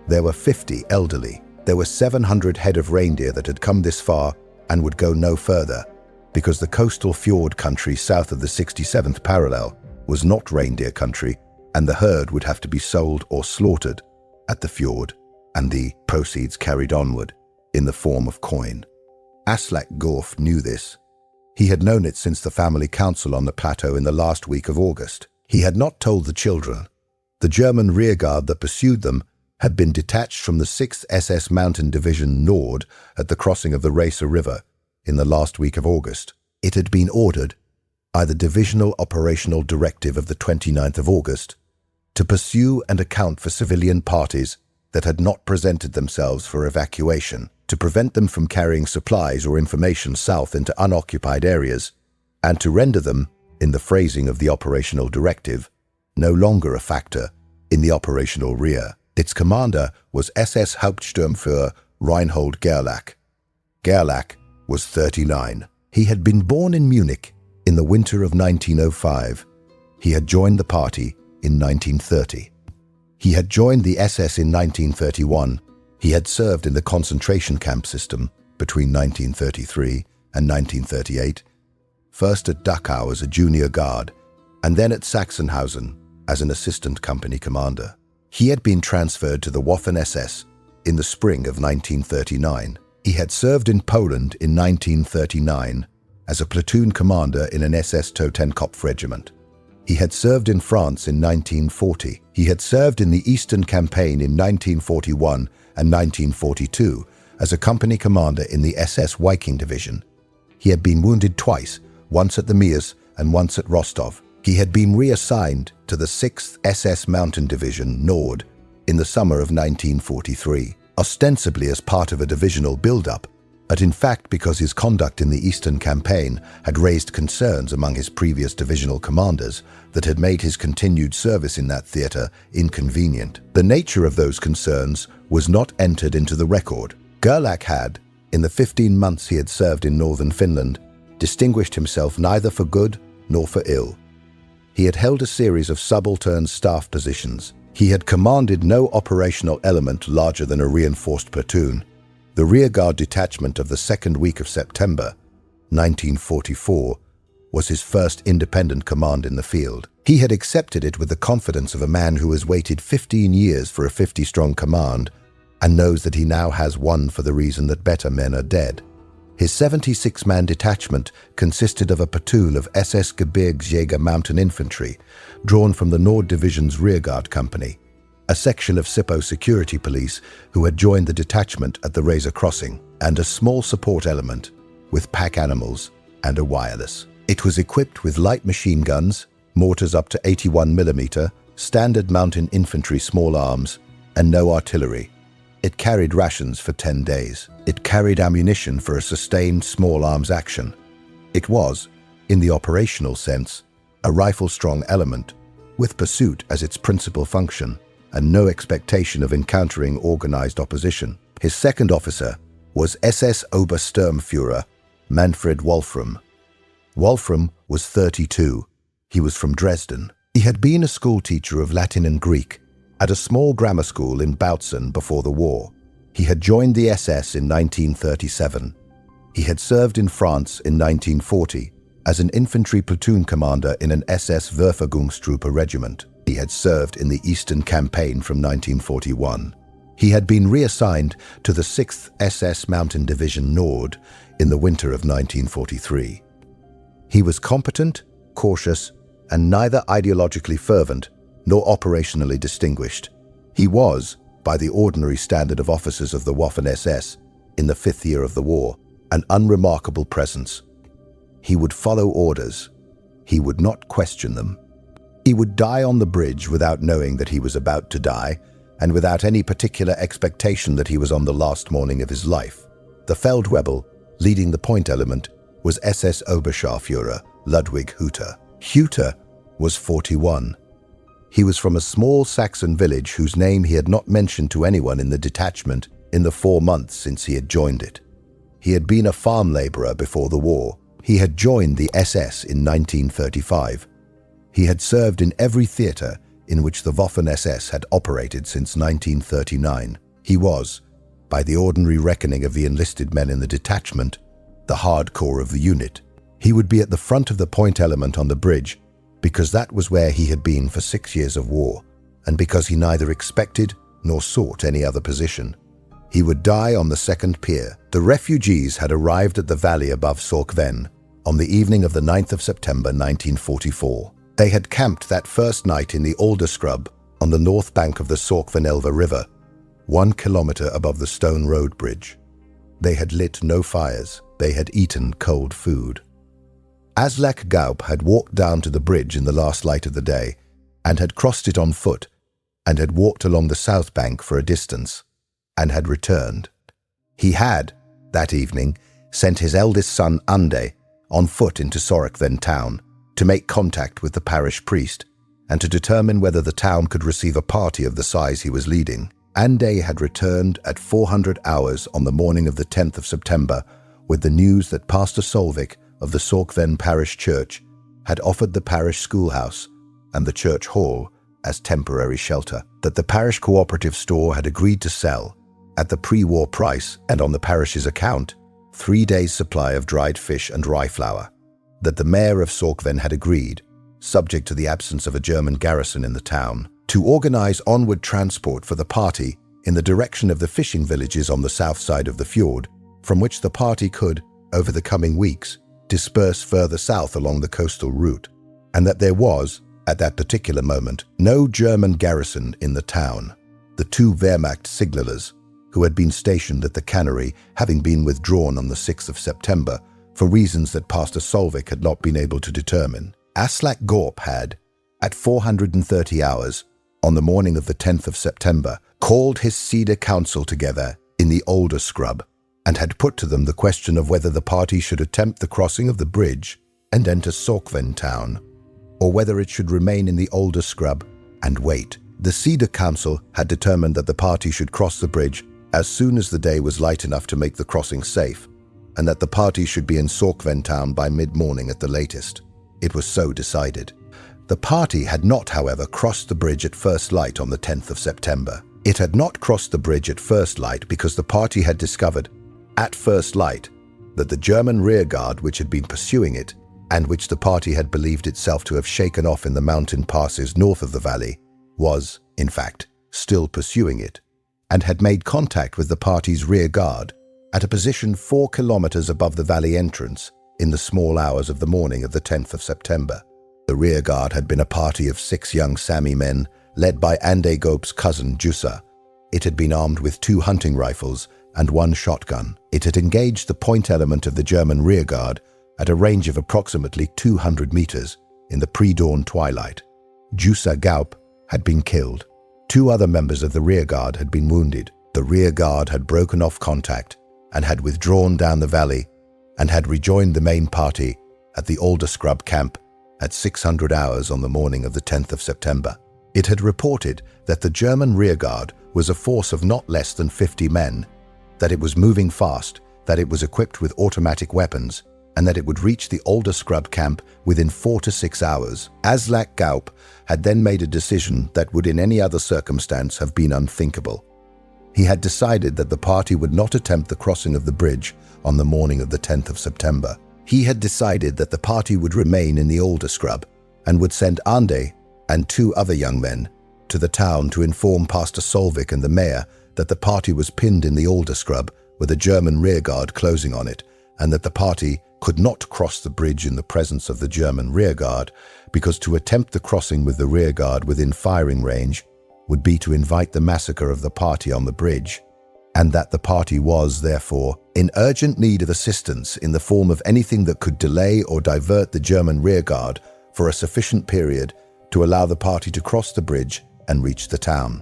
There were 50 elderly. There were 700 head of reindeer that had come this far and would go no further, because the coastal fjord country south of the 67th parallel was not reindeer country, and the herd would have to be sold or slaughtered at the fjord, and the proceeds carried onward in the form of coin. Aslak Gorf knew this. He had known it since the family council on the plateau in the last week of August. He had not told the children. The German rearguard that pursued them had been detached from the 6th SS Mountain Division Nord at the crossing of the Racer River in the last week of August. It had been ordered, by the Divisional Operational Directive of the 29th of August, to pursue and account for civilian parties that had not presented themselves for evacuation, to prevent them from carrying supplies or information south into unoccupied areas, and to render them, in the phrasing of the operational directive, no longer a factor in the operational rear. Its commander was SS Hauptsturmführer Reinhold Gerlach. Gerlach was 39. He had been born in Munich in the winter of 1905. He had joined the party in 1930. He had joined the SS in 1931. He had served in the concentration camp system between 1933 and 1938, first at Dachau as a junior guard, and then at Sachsenhausen as an assistant company commander. He had been transferred to the Waffen-SS in the spring of 1939. He had served in Poland in 1939 as a platoon commander in an SS Totenkopf regiment. He had served in France in 1940. He had served in the Eastern Campaign in 1941 and 1942 as a company commander in the SS Viking Division. He had been wounded twice, once at the Meuse and once at Rostov. He had been reassigned to the 6th SS Mountain Division Nord in the summer of 1943, ostensibly as part of a divisional build-up, but in fact because his conduct in the Eastern Campaign had raised concerns among his previous divisional commanders that had made his continued service in that theatre inconvenient. The nature of those concerns was not entered into the record. Gerlach had, in the 15 months he had served in northern Finland, distinguished himself neither for good nor for ill. He had held a series of subaltern staff positions. He had commanded no operational element larger than a reinforced platoon. The rearguard detachment of the second week of September, 1944, was his first independent command in the field. He had accepted it with the confidence of a man who has waited 15 years for a 50-strong command and knows that he now has one for the reason that better men are dead. His 76-man detachment consisted of a platoon of SS Gebirgsjäger mountain infantry drawn from the Nord Division's rearguard company, a section of SIPO security police who had joined the detachment at the Razor Crossing, and a small support element with pack animals and a wireless. It was equipped with light machine guns, mortars up to 81mm, standard mountain infantry small arms, and no artillery. It carried rations for 10 days. It carried ammunition for a sustained small arms action. It was, in the operational sense, a rifle-strong element, with pursuit as its principal function, and no expectation of encountering organized opposition. His second officer was SS Obersturmführer Manfred Wolfram. Wolfram was 32. He was from Dresden. He had been a schoolteacher of Latin and Greek at a small grammar school in Bautzen before the war. He had joined the SS in 1937. He had served in France in 1940 as an infantry platoon commander in an SS Verfügungstruppe regiment. He had served in the Eastern Campaign from 1941. He had been reassigned to the 6th SS Mountain Division Nord in the winter of 1943. He was competent, cautious, and neither ideologically fervent nor operationally distinguished. He was, by the ordinary standard of officers of the Waffen-SS in the 5th year of the war, an unremarkable presence. He would follow orders. He would not question them. He would die on the bridge without knowing that he was about to die, and without any particular expectation that he was on the last morning of his life. The Feldwebel, leading the point element, was SS Oberscharführer Ludwig Hutter. Hutter was 41. He was from a small Saxon village whose name he had not mentioned to anyone in the detachment in the 4 months since he had joined it. He had been a farm laborer before the war. He had joined the SS in 1935. He had served in every theatre in which the Waffen-SS had operated since 1939. He was, by the ordinary reckoning of the enlisted men in the detachment, the hardcore of the unit. He would be at the front of the point element on the bridge because that was where he had been for 6 years of war, and because he neither expected nor sought any other position. He would die on the second pier. The refugees had arrived at the valley above Sørkvenn on the evening of the 9th of September 1944. They had camped that first night in the alder scrub on the north bank of the Sørkvenn River, 1 kilometer above the stone road bridge. They had lit no fires. They had eaten cold food. Aslak Gaup had walked down to the bridge in the last light of the day and had crossed it on foot and had walked along the south bank for a distance and had returned. He had, that evening, sent his eldest son Ande on foot into Sørkvenn town to make contact with the parish priest and to determine whether the town could receive a party of the size he was leading. Ande had returned at 400 hours on the morning of the 10th of September with the news that Pastor Solvik of the Sørkvenn parish church had offered the parish schoolhouse and the church hall as temporary shelter, that the parish cooperative store had agreed to sell, at the pre-war price and on the parish's account, 3 days' supply of dried fish and rye flour, that the mayor of Sørkvenn had agreed, subject to the absence of a German garrison in the town, to organize onward transport for the party in the direction of the fishing villages on the south side of the fjord, from which the party could, over the coming weeks, disperse further south along the coastal route, and that there was, at that particular moment, no German garrison in the town. The 2 Wehrmacht signalers, who had been stationed at the cannery, having been withdrawn on the 6th of September for reasons that Pastor Solvik had not been able to determine. Aslak Gaup had, at 430 hours, on the morning of the 10th of September, called his cedar council together in the Older Scrub, and had put to them the question of whether the party should attempt the crossing of the bridge and enter Sørkvenn town, or whether it should remain in the Older Scrub and wait. The Cedar Council had determined that the party should cross the bridge as soon as the day was light enough to make the crossing safe, and that the party should be in Sørkvenn town by mid-morning at the latest. It was so decided. The party had not, however, crossed the bridge at first light on the 10th of September. It had not crossed the bridge at first light because the party had discovered, at first light, that the German rearguard which had been pursuing it, and which the party had believed itself to have shaken off in the mountain passes north of the valley, was, in fact, still pursuing it, and had made contact with the party's rearguard at a position 4 kilometers above the valley entrance in the small hours of the morning of the 10th of September. The rearguard had been a party of 6 young Sami men, led by Ande Gaup's cousin Jussa. It had been armed with 2 hunting rifles and 1 shotgun. It had engaged the point element of the German rearguard at a range of approximately 200 meters in the pre-dawn twilight. Jussa Gaup had been killed. 2 other members of the rearguard had been wounded. The rearguard had broken off contact and had withdrawn down the valley and had rejoined the main party at the Alder Scrub camp at 600 hours on the morning of the 10th of September. It had reported that the German rearguard was a force of not less than 50 men, that it was moving fast, that it was equipped with automatic weapons, and that it would reach the Alder Scrub camp within 4 to 6 hours. Aslak Gaup had then made a decision that would in any other circumstance have been unthinkable. He had decided that the party would not attempt the crossing of the bridge on the morning of the 10th of September. He had decided that the party would remain in the Alder Scrub and would send Ande and 2 other young men to the town to inform Pastor Solvik and the mayor that the party was pinned in the Alder Scrub with a German rearguard closing on it, and that the party could not cross the bridge in the presence of the German rearguard, because to attempt the crossing with the rearguard within firing range would be to invite the massacre of the party on the bridge, and that the party was, therefore, in urgent need of assistance in the form of anything that could delay or divert the German rearguard for a sufficient period to allow the party to cross the bridge and reach the town.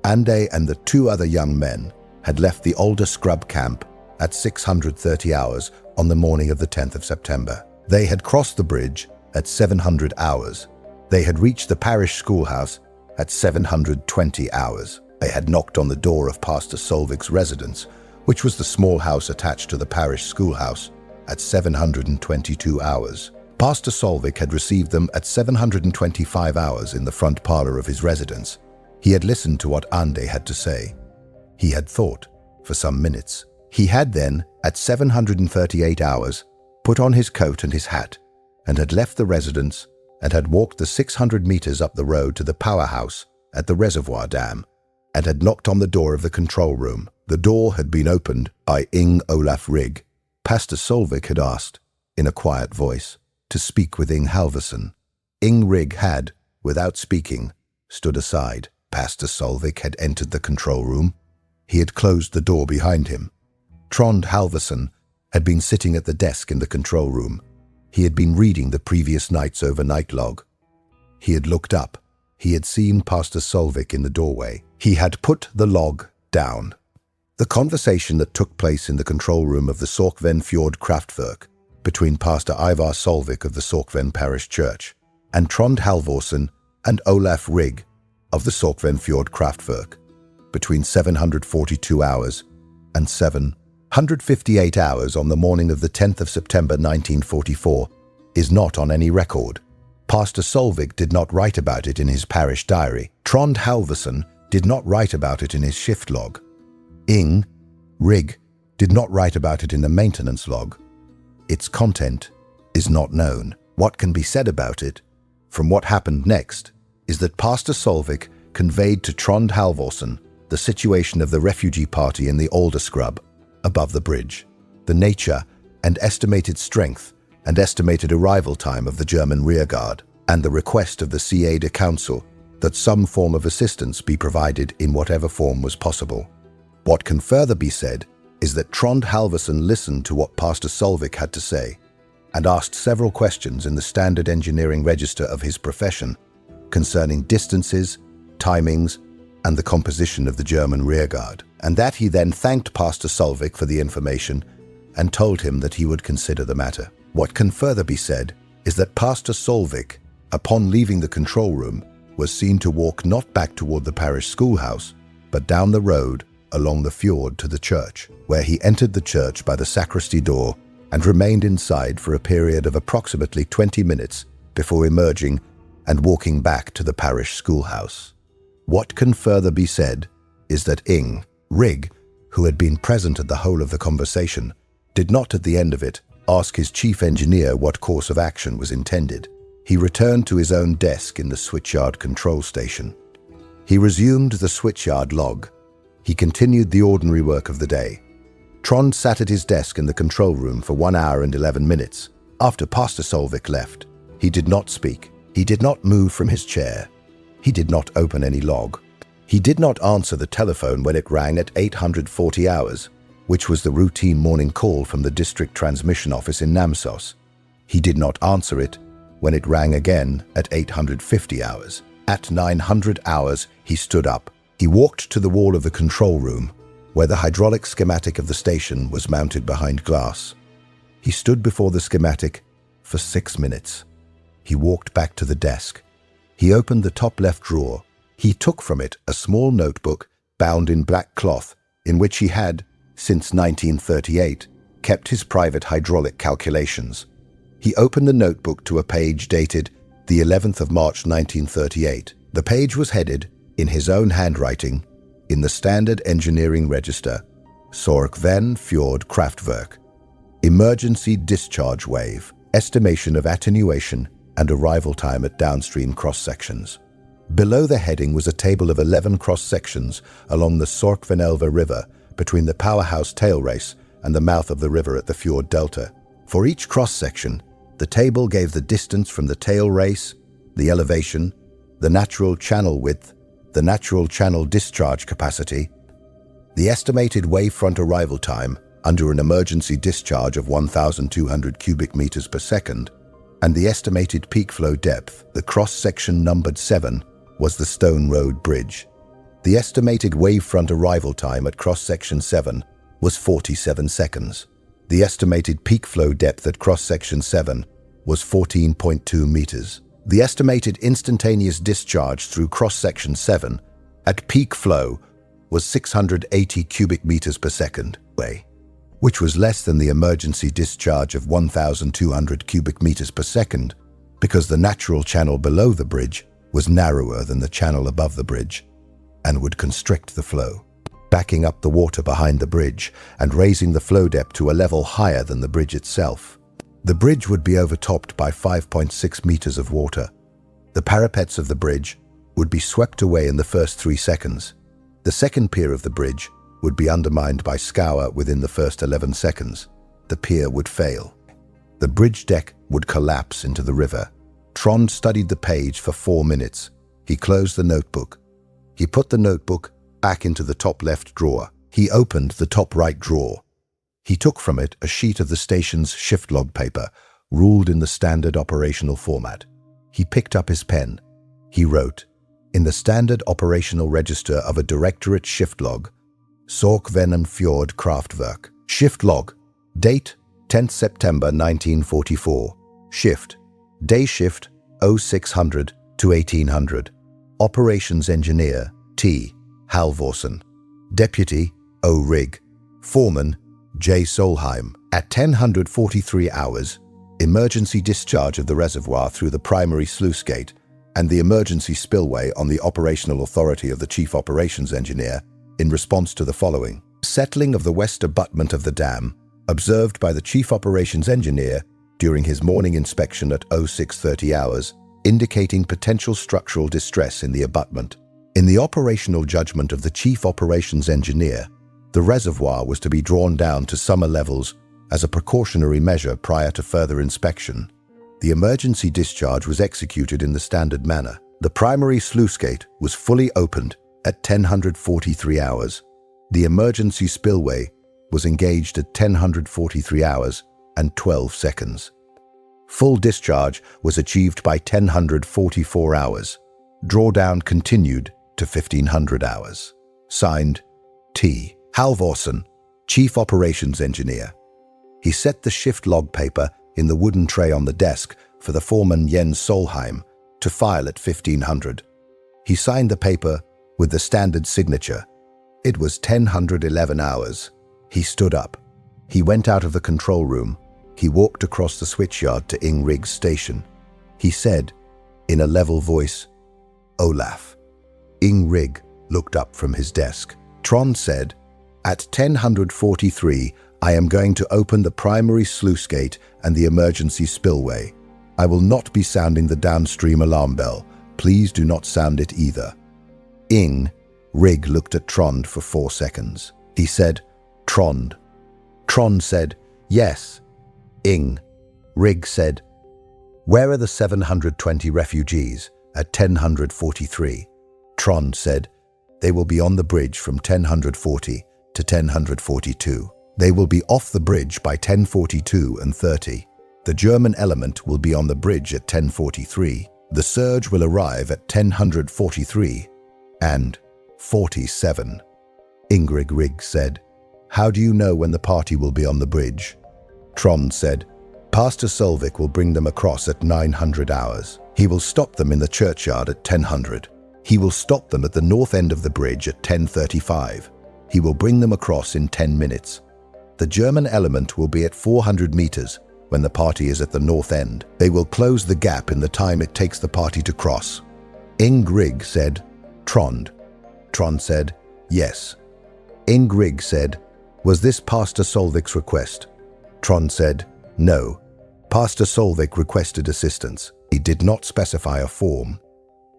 Ande and the two other young men had left the older scrub camp at 630 hours on the morning of the 10th of September. They had crossed the bridge at 700 hours. They had reached the parish schoolhouse at 720 hours. They had knocked on the door of Pastor Solvik's residence, which was the small house attached to the parish schoolhouse, at 722 hours. Pastor Solvik had received them at 725 hours in the front parlor of his residence. He had listened to what Ande had to say. He had thought for some minutes. He had then, at 738 hours, put on his coat and his hat, and had left the residence and had walked the 600 meters up the road to the powerhouse at the reservoir dam, and had knocked on the door of the control room. The door had been opened by Ing Olaf Rigg. Pastor Solvik had asked, in a quiet voice, to speak with Ing Halvorsen. Ing Rigg had, without speaking, stood aside. Pastor Solvik had entered the control room. He had closed the door behind him. Trond Halvorsen had been sitting at the desk in the control room. He had been reading the previous night's overnight log. He had looked up. He had seen Pastor Solvik in the doorway. He had put the log down. The conversation that took place in the control room of the Sørkvenn-fjord Kraftverk between Pastor Ivar Solvik of the Sørkvenn Parish Church and Trond Halvorsen and Olaf Rigg of the Sørkvenn-fjord Kraftverk between 742 hours and 758 hours on the morning of the 10th of September 1944 is not on any record. Pastor Solvik did not write about it in his parish diary. Trond Halvorsen did not write about it in his shift log. Ing Rigg did not write about it in the maintenance log. Its content is not known. What can be said about it, from what happened next, is that Pastor Solvik conveyed to Trond Halvorsen the situation of the refugee party in the Alder Scrub above the bridge, the nature and estimated strength and estimated arrival time of the German rearguard, and the request of the CA Council that some form of assistance be provided in whatever form was possible. What can further be said is that Trond Halvorsen listened to what Pastor Solvik had to say and asked several questions in the standard engineering register of his profession concerning distances, timings, and the composition of the German rearguard, and that he then thanked Pastor Solvik for the information and told him that he would consider the matter. What can further be said is that Pastor Solvik, upon leaving the control room, was seen to walk not back toward the parish schoolhouse, but down the road along the fjord to the church, where he entered the church by the sacristy door and remained inside for a period of approximately 20 minutes before emerging and walking back to the parish schoolhouse. What can further be said is that Ing Rigg, who had been present at the whole of the conversation, did not at the end of it ask his chief engineer what course of action was intended. He returned to his own desk in the switchyard control station. He resumed the switchyard log. He continued the ordinary work of the day. Trond sat at his desk in the control room for 1 hour and 11 minutes. After Pastor Solvik left, he did not speak. He did not move from his chair. He did not open any log. He did not answer the telephone when it rang at 840 hours, which was the routine morning call from the district transmission office in Namsos. He did not answer it when it rang again at 850 hours. At 900 hours, he stood up. He walked to the wall of the control room, where the hydraulic schematic of the station was mounted behind glass. He stood before the schematic for 6 minutes. He walked back to the desk. He opened the top left drawer. He took from it a small notebook bound in black cloth in which he had, since 1938, kept his private hydraulic calculations. He opened the notebook to a page dated the 11th of March 1938. The page was headed, in his own handwriting, in the standard engineering register, Sørkvenn-fjord Kraftverk, emergency discharge wave, estimation of attenuation and arrival time at downstream cross-sections. Below the heading was a table of 11 cross-sections along the Sørkvenn-elva River between the powerhouse tail race and the mouth of the river at the fjord delta. For each cross-section, the table gave the distance from the tail race, the elevation, the natural channel width, the natural channel discharge capacity, the estimated wavefront arrival time under an emergency discharge of 1,200 cubic meters per second, and the estimated peak flow depth. The cross-section numbered 7 was the Stone Road Bridge. The estimated wavefront arrival time at cross-section 7 was 47 seconds. The estimated peak flow depth at cross-section 7 was 14.2 meters. The estimated instantaneous discharge through cross-section 7 at peak flow was 680 cubic meters per second, which was less than the emergency discharge of 1,200 cubic meters per second because the natural channel below the bridge was narrower than the channel above the bridge and would constrict the flow, backing up the water behind the bridge and raising the flow depth to a level higher than the bridge itself. The bridge would be overtopped by 5.6 meters of water. The parapets of the bridge would be swept away in the first 3 seconds. The second pier of the bridge would be undermined by scour within the first 11 seconds. The pier would fail. The bridge deck would collapse into the river. Trond studied the page for 4 minutes. He closed the notebook. He put the notebook back into the top left drawer. He opened the top right drawer. He took from it a sheet of the station's shift log paper, ruled in the standard operational format. He picked up his pen. He wrote, "In the standard operational register of a directorate shift log, Sørkvenn-fjord Kraftverk. Shift log. Date, 10th September 1944. Shift. Day shift, 0600 to 1800. Operations Engineer, T. Halvorsen. Deputy, O. Rigg. Foreman, J. Solheim. At 10:43 hours, emergency discharge of the reservoir through the primary sluice-gate and the emergency spillway on the operational authority of the Chief Operations Engineer in response to the following. Settling of the west abutment of the dam, observed by the Chief Operations Engineer during his morning inspection at 0630 hours, indicating potential structural distress in the abutment. In the operational judgment of the Chief Operations Engineer, the reservoir was to be drawn down to summer levels as a precautionary measure prior to further inspection. The emergency discharge was executed in the standard manner. The primary sluice-gate was fully opened at 10:43 hours. The emergency spillway was engaged at 10:43 hours and 12 seconds. Full discharge was achieved by 10:44 hours. Drawdown continued to 1500 hours. Signed, T. Halvorsen, Chief Operations Engineer. He set the shift log paper in the wooden tray on the desk for the foreman Jens Solheim to file at 1500. He signed the paper with the standard signature. It was 10:11 hours. He stood up. He went out of the control room. He walked across the switchyard to Ing Rigg's station. He said, in a level voice, "Olaf." Ing Rigg looked up from his desk. Trond said, "At 10:43, I am going to open the primary sluice gate and the emergency spillway. I will not be sounding the downstream alarm bell. Please do not sound it either." Ing Rigg looked at Trond for 4 seconds. He said, "Trond." Trond said, "Yes." Ing Rigg said, "Where are the 720 refugees at 10:43? Trond said, "They will be on the bridge from 10:40 to 10:42. They will be off the bridge by 10:42 and 30. The German element will be on the bridge at 10:43. The surge will arrive at 10:43 and 47. Ingrid Rigg said, "How do you know when the party will be on the bridge?" Trond said, "Pastor Solvik will bring them across at 900 hours. He will stop them in the churchyard at 1000. He will stop them at the north end of the bridge at 10:35. He will bring them across in 10 minutes. The German element will be at 400 meters when the party is at the north end. They will close the gap in the time it takes the party to cross." Ingrid said, "Trond." Trond said, "Yes." Ingrid said, "Was this Pastor Solvik's request?" Trond said, "No. Pastor Solvik requested assistance. He did not specify a form.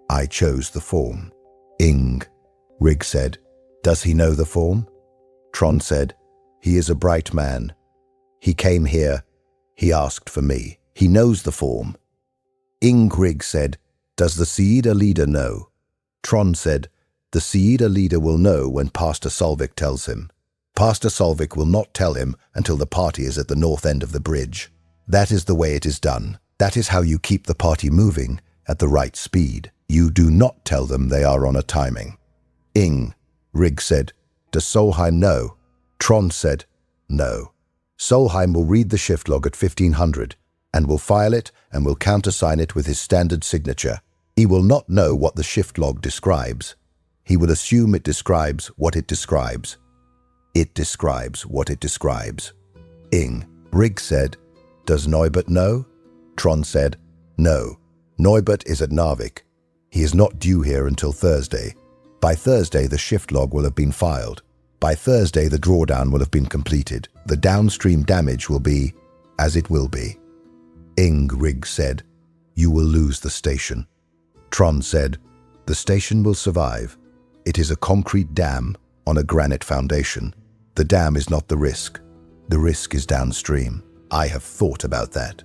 I chose the form." Ingrid said, "Does he know the form?" Trond said, "He is a bright man. He came here. He asked for me. He knows the form." Ingrid said, "Does the Siida leader know?" Trond said, "The Siida leader will know when Pastor Solvik tells him. Pastor Solvik will not tell him until the party is at the north end of the bridge. That is the way it is done. That is how you keep the party moving at the right speed. You do not tell them they are on a timing." Ing, Rig said. Does Solheim know? Trond said, no. Solheim will read the shift log at 1500 and will file it and will countersign it with his standard signature. He will not know what the shift log describes. He will assume it describes what it describes. It describes what it describes. Ing, Rig said, does Neubert know? Trond said, no. Neubert is at Narvik. He is not due here until Thursday. By Thursday, the shift log will have been filed. By Thursday, the drawdown will have been completed. The downstream damage will be as it will be. Ing, Rig said, you will lose the station. Trond said, the station will survive. It is a concrete dam on a granite foundation. The dam is not the risk. The risk is downstream. I have thought about that.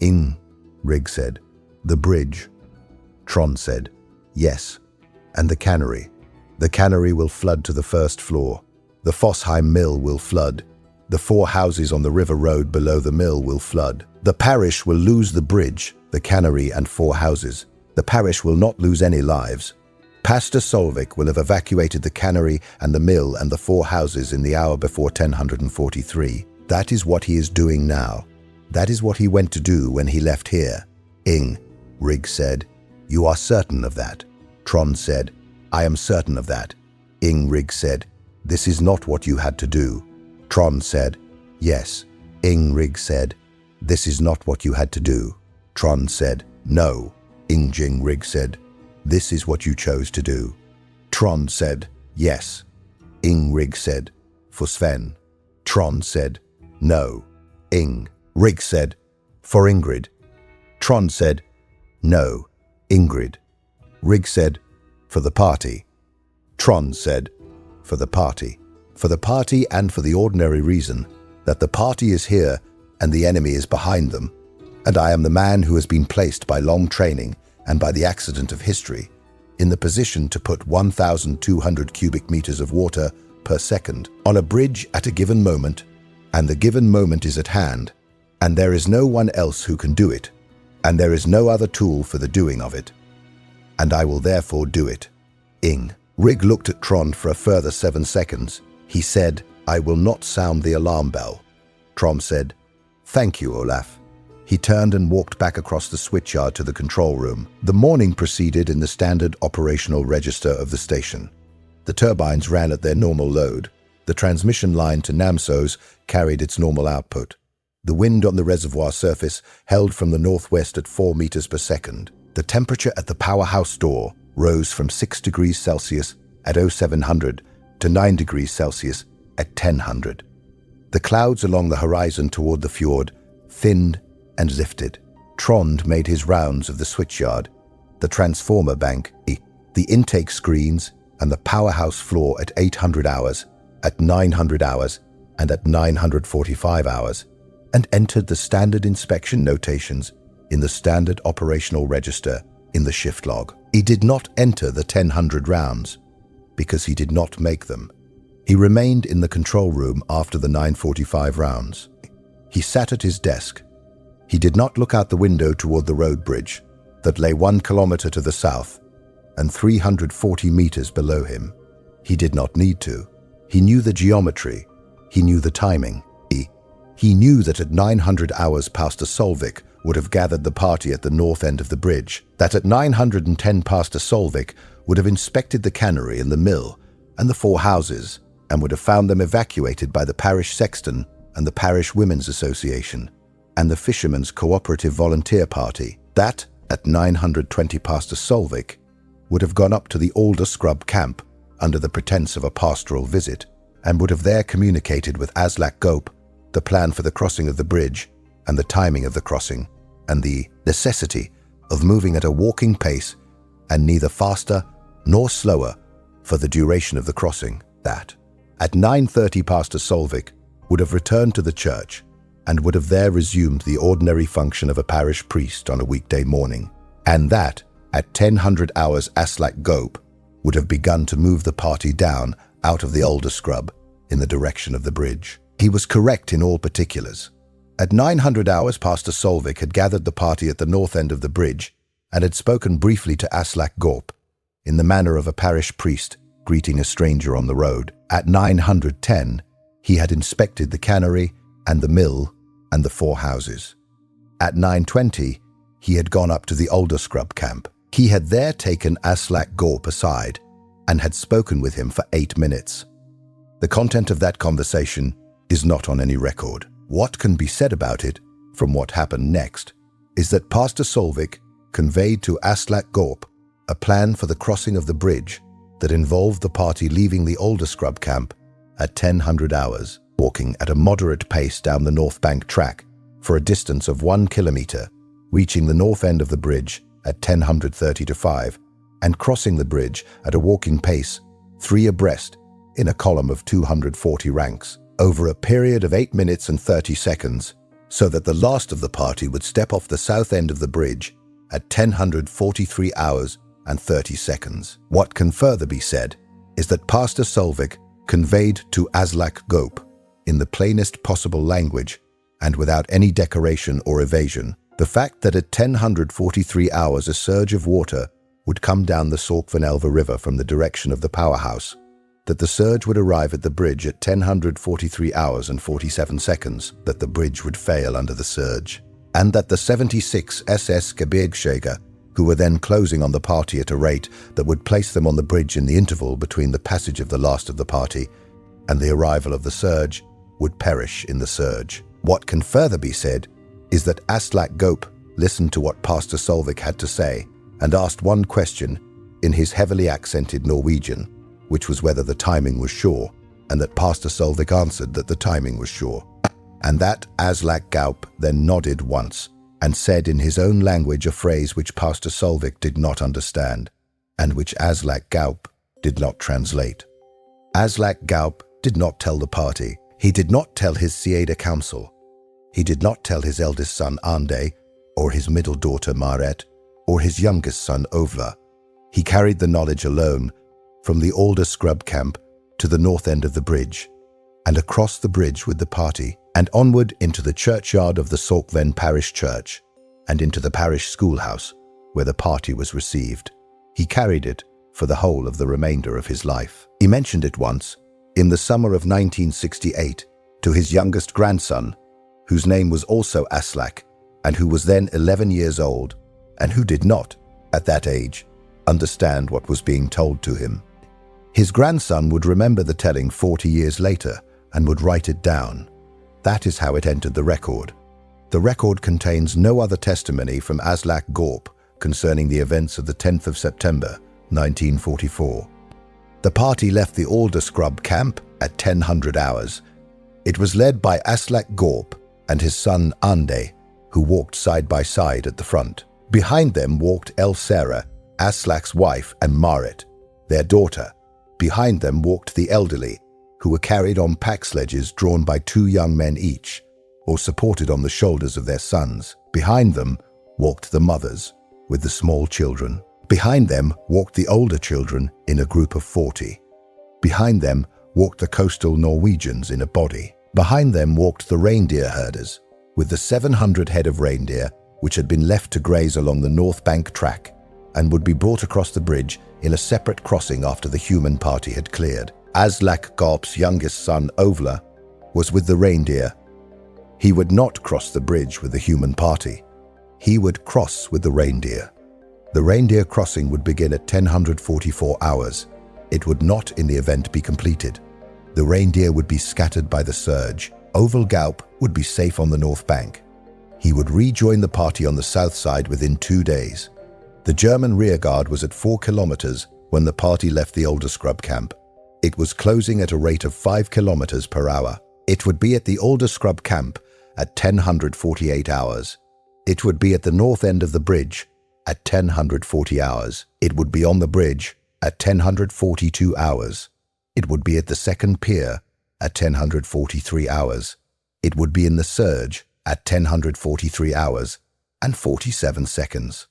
Ing, Rig said, the bridge. Trond said, yes. And the cannery. The cannery will flood to the first floor. The Fossheim mill will flood. The 4 houses on the river road below the mill will flood. The parish will lose the bridge, the cannery and 4 houses. The parish will not lose any lives. Pastor Solvik will have evacuated the cannery and the mill and the 4 houses in the hour before 1043. That is what he is doing now. That is what he went to do when he left here. Ing, Rig said, you are certain of that? Trond said, I am certain of that. Ing, Rig said, this is not what you had to do. Trond said, yes. Ing, Rig said, this is not what you had to do. Trond said, no. Ing, Rig said, this is what you chose to do. Trond said, yes. Ing, Rig said, for Sven. Trond said, no. Ing, Rig said, for Ingrid. Trond said, no. Ingrid. Rig said, for the party. Trond said, for the party. For the party and for the ordinary reason that the party is here and the enemy is behind them, and I am the man who has been placed by long training and by the accident of history in the position to put 1,200 cubic meters of water per second on a bridge at a given moment, and the given moment is at hand, and there is no one else who can do it, and there is no other tool for the doing of it, and I will therefore do it. Ing. Rig looked at Trond for a further 7 seconds. He said, I will not sound the alarm bell. Trond said, thank you, Olaf. He turned and walked back across the switchyard to the control room. The morning proceeded in the standard operational register of the station. The turbines ran at their normal load. The transmission line to Namsos carried its normal output. The wind on the reservoir surface held from the northwest at 4 meters per second. The temperature at the powerhouse door rose from 6 degrees Celsius at 0700 to 9 degrees Celsius at 1000. The clouds along the horizon toward the fjord thinned and lifted. Trond made his rounds of the switchyard, the transformer bank, the intake screens, and the powerhouse floor at 800 hours, at 900 hours, and at 945 hours, and entered the standard inspection notations in the standard operational register in the shift log. He did not enter the 1000 rounds because he did not make them. He remained in the control room after the 945 rounds. He sat at his desk. He did not look out the window toward the road bridge that lay 1 kilometer to the south and 340 meters below him. He did not need to. He knew the geometry. He knew the timing. He knew that at 900 hours Pastor Solvik would have gathered the party at the north end of the bridge, that at 910 Pastor Solvik would have inspected the cannery and the mill and the 4 houses and would have found them evacuated by the parish sexton and the parish women's association and the fishermen's cooperative volunteer party, that at 920 Pastor Solvik would have gone up to the Alder Scrub camp under the pretense of a pastoral visit and would have there communicated with Aslak Gope the plan for the crossing of the bridge and the timing of the crossing and the necessity of moving at a walking pace and neither faster nor slower for the duration of the crossing. That at 9:30 Pastor Solvik would have returned to the church and would have there resumed the ordinary function of a parish priest on a weekday morning, and that at 1000 hours Aslak Gope would have begun to move the party down out of the Alder Scrub in the direction of the bridge. He was correct in all particulars. At 900 hours Pastor Solvik had gathered the party at the north end of the bridge and had spoken briefly to Aslak Gope in the manner of a parish priest greeting a stranger on the road. At 910, he had inspected the cannery and the mill and the 4 houses. At 9:20, he had gone up to the older scrub camp. He had there taken Aslak Gorp aside and had spoken with him for 8 minutes. The content of that conversation is not on any record. What can be said about it from what happened next is that Pastor Solvik conveyed to Aslak Gorp a plan for the crossing of the bridge that involved the party leaving the older scrub camp at 1000 hours, walking at a moderate pace down the North Bank track for a distance of 1 kilometer, reaching the north end of the bridge at 10:30 to 5, and crossing the bridge at a walking pace 3 abreast in a column of 240 ranks over a period of 8 minutes and 30 seconds, so that the last of the party would step off the south end of the bridge at 10:43 hours and 30 seconds. What can further be said is that Pastor Solvik conveyed to Aslak Gorp, in the plainest possible language and without any decoration or evasion, the fact that at 10:43 hours a surge of water would come down the Sørkvenn-fjord River from the direction of the powerhouse, that the surge would arrive at the bridge at 10:43 hours and 47 seconds, that the bridge would fail under the surge, and that the 76 SS Gebirgsjäger, who were then closing on the party at a rate that would place them on the bridge in the interval between the passage of the last of the party and the arrival of the surge, would perish in the surge. What can further be said is that Aslak Gorp listened to what Pastor Solvik had to say and asked one question in his heavily accented Norwegian, which was whether the timing was sure, and that Pastor Solvik answered that the timing was sure, and that Aslak Gorp then nodded once and said in his own language a phrase which Pastor Solvik did not understand, and which Aslak Gorp did not translate. Aslak Gorp did not tell the party. He did not tell his Sieda council. He did not tell his eldest son Ande, or his middle daughter Maret, or his youngest son Ovla. He carried the knowledge alone from the older scrub camp to the north end of the bridge, and across the bridge with the party, and onward into the churchyard of the Sørkvenn parish church, and into the parish schoolhouse, where the party was received. He carried it for the whole of the remainder of his life. He mentioned it once, in the summer of 1968, to his youngest grandson, whose name was also Aslak, and who was then 11 years old, and who did not, at that age, understand what was being told to him. His grandson would remember the telling 40 years later and would write it down. That is how it entered the record. The record contains no other testimony from Aslak Gorp concerning the events of the 10th of September, 1944. The party left the older scrub camp at 1000 hours. It was led by Aslak Gorp and his son Ande, who walked side by side at the front. Behind them walked El Sarah, Aslak's wife, and Marit, their daughter. Behind them walked the elderly, who were carried on pack sledges drawn by 2 young men each, or supported on the shoulders of their sons. Behind them walked the mothers, with the small children. Behind them walked the older children in a group of 40. Behind them walked the coastal Norwegians in a body. Behind them walked the reindeer herders, with the 700 head of reindeer which had been left to graze along the North Bank track and would be brought across the bridge in a separate crossing after the human party had cleared. Aslak Gorp's youngest son, Ovla, was with the reindeer. He would not cross the bridge with the human party. He would cross with the reindeer. The reindeer crossing would begin at 10:44 hours. It would not, in the event, be completed. The reindeer would be scattered by the surge. Oval Gorp would be safe on the North Bank. He would rejoin the party on the south side within 2 days. The German rearguard was at 4 kilometers when the party left the older scrub camp. It was closing at a rate of 5 kilometers per hour. It would be at the older scrub camp at 10:48 hours. It would be at the north end of the bridge at 10:40 hours. It would be on the bridge at 10:42 hours. It would be at the second pier at 10:43 hours. It would be in the surge at 10:43 hours and 47 seconds.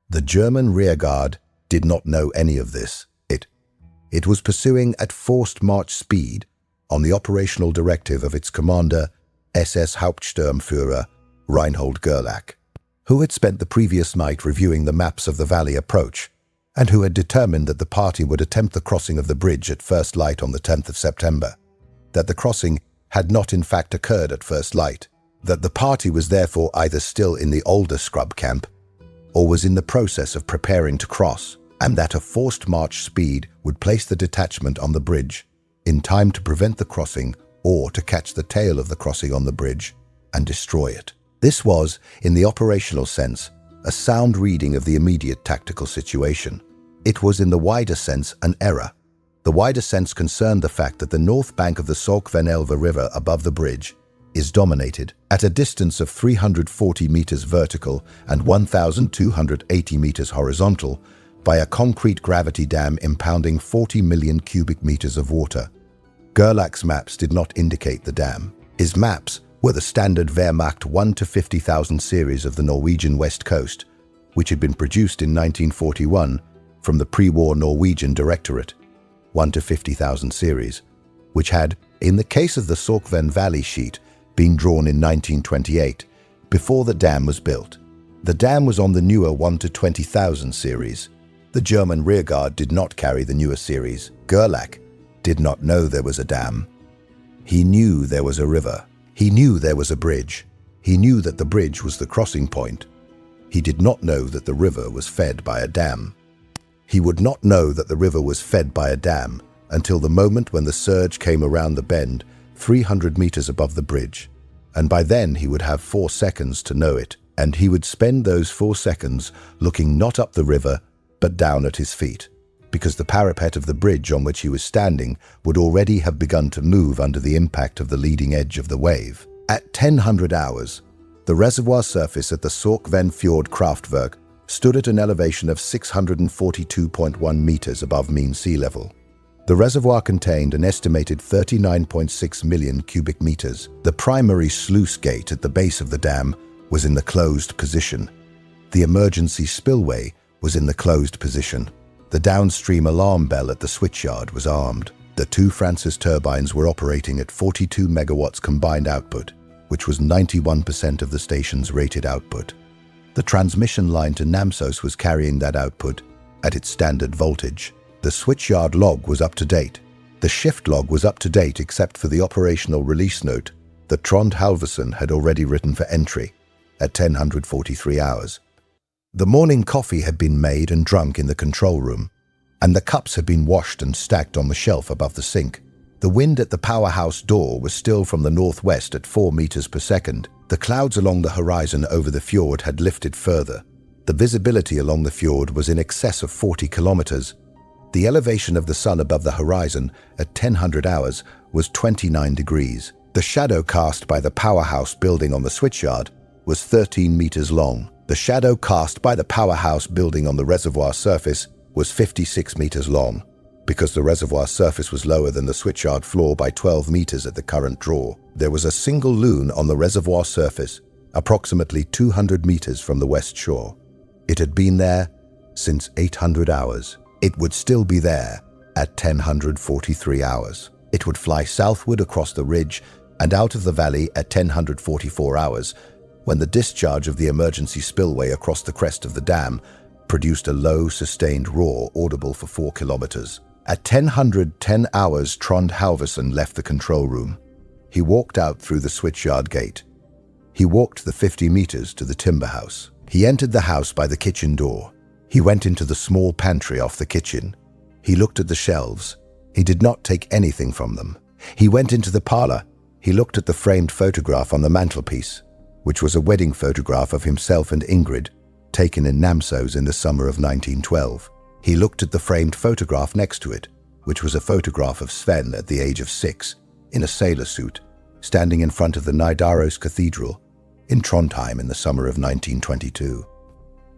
The German rearguard did not know any of this. It was pursuing at forced march speed on the operational directive of its commander, SS Hauptsturmführer Reinhold Gerlach, who had spent the previous night reviewing the maps of the valley approach and who had determined that the party would attempt the crossing of the bridge at first light on the 10th of September, that the crossing had not in fact occurred at first light, that the party was therefore either still in the older scrub camp or was in the process of preparing to cross, and that a forced march speed would place the detachment on the bridge in time to prevent the crossing or to catch the tail of the crossing on the bridge and destroy it. This was, in the operational sense, a sound reading of the immediate tactical situation. It was in the wider sense an error. The wider sense concerned the fact that the north bank of the Sørkvenn-fjord River above the bridge is dominated, at a distance of 340 meters vertical and 1,280 meters horizontal, by a concrete gravity dam impounding 40 million cubic meters of water. Gerlach's maps did not indicate the dam. His maps were the standard Wehrmacht 1 to 50,000 series of the Norwegian west coast, which had been produced in 1941 from the pre-war Norwegian Directorate, 1 to 50,000 series, which had, in the case of the Sørkvenn Valley sheet, been drawn in 1928, before the dam was built. The dam was on the newer 1 to 20,000 series. The German rearguard did not carry the newer series. Gerlach did not know there was a dam. He knew there was a river. He knew there was a bridge. He knew that the bridge was the crossing point. He did not know that the river was fed by a dam. He would not know that the river was fed by a dam until the moment when the surge came around the bend 300 meters above the bridge, and by then he would have 4 seconds to know it, and he would spend those 4 seconds looking not up the river but down at his feet, because the parapet of the bridge on which he was standing would already have begun to move under the impact of the leading edge of the wave. At 1000 hours, the reservoir surface at the Sørkvenn-fjord Kraftverk stood at an elevation of 642.1 meters above mean sea level. The reservoir contained an estimated 39.6 million cubic meters. The primary sluice-gate at the base of the dam was in the closed position. The emergency spillway was in the closed position. The downstream alarm bell at the switchyard was armed. The 2 Francis turbines were operating at 42 megawatts combined output, which was 91% of the station's rated output. The transmission line to Namsos was carrying that output at its standard voltage. The switchyard log was up to date. The shift log was up to date except for the operational release note that Trond Halvorsen had already written for entry at 10:43 hours. The morning coffee had been made and drunk in the control room, and the cups had been washed and stacked on the shelf above the sink. The wind at the powerhouse door was still from the northwest at 4 meters per second. The clouds along the horizon over the fjord had lifted further. The visibility along the fjord was in excess of 40 kilometers. The elevation of the sun above the horizon at 1000 hours was 29 degrees. The shadow cast by the powerhouse building on the switchyard was 13 meters long. The shadow cast by the powerhouse building on the reservoir surface was 56 meters long, because the reservoir surface was lower than the switchyard floor by 12 meters at the current draw. There was a single loon on the reservoir surface, approximately 200 meters from the west shore. It had been there since 800 hours. It would still be there at 10:43 hours. It would fly southward across the ridge and out of the valley at 10:44 hours, when the discharge of the emergency spillway across the crest of the dam produced a low, sustained roar audible for 4 kilometers. At 10:10 hours, Trond Halvorsen left the control room. He walked out through the switchyard gate. He walked the 50 meters to the timber house. He entered the house by the kitchen door. He went into the small pantry off the kitchen. He looked at the shelves. He did not take anything from them. He went into the parlor. He looked at the framed photograph on the mantelpiece, which was a wedding photograph of himself and Ingrid, taken in Namsos in the summer of 1912. He looked at the framed photograph next to it, which was a photograph of Sven at the age of 6, in a sailor suit, standing in front of the Nidaros Cathedral in Trondheim in the summer of 1922.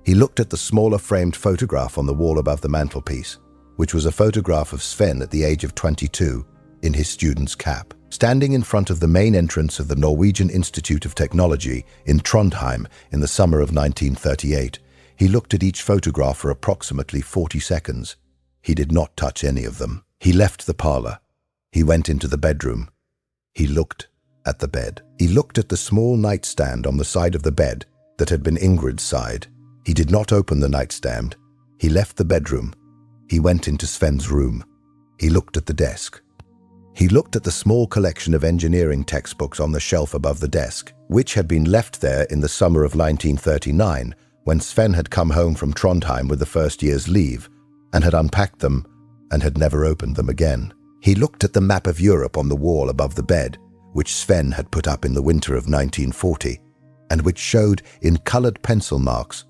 He looked at the smaller framed photograph on the wall above the mantelpiece, which was a photograph of Sven at the age of 22, in his student's cap, standing in front of the main entrance of the Norwegian Institute of Technology in Trondheim in the summer of 1938. He looked at each photograph for approximately 40 seconds. He did not touch any of them. He left the parlor. He went into the bedroom. He looked at the bed. He looked at the small nightstand on the side of the bed that had been Ingrid's side. He did not open the nightstand. He left the bedroom. He went into Sven's room. He looked at the desk. He looked at the small collection of engineering textbooks on the shelf above the desk, which had been left there in the summer of 1939, when Sven had come home from Trondheim with the first year's leave, and had unpacked them and had never opened them again. He looked at the map of Europe on the wall above the bed, which Sven had put up in the winter of 1940, and which showed in coloured pencil marks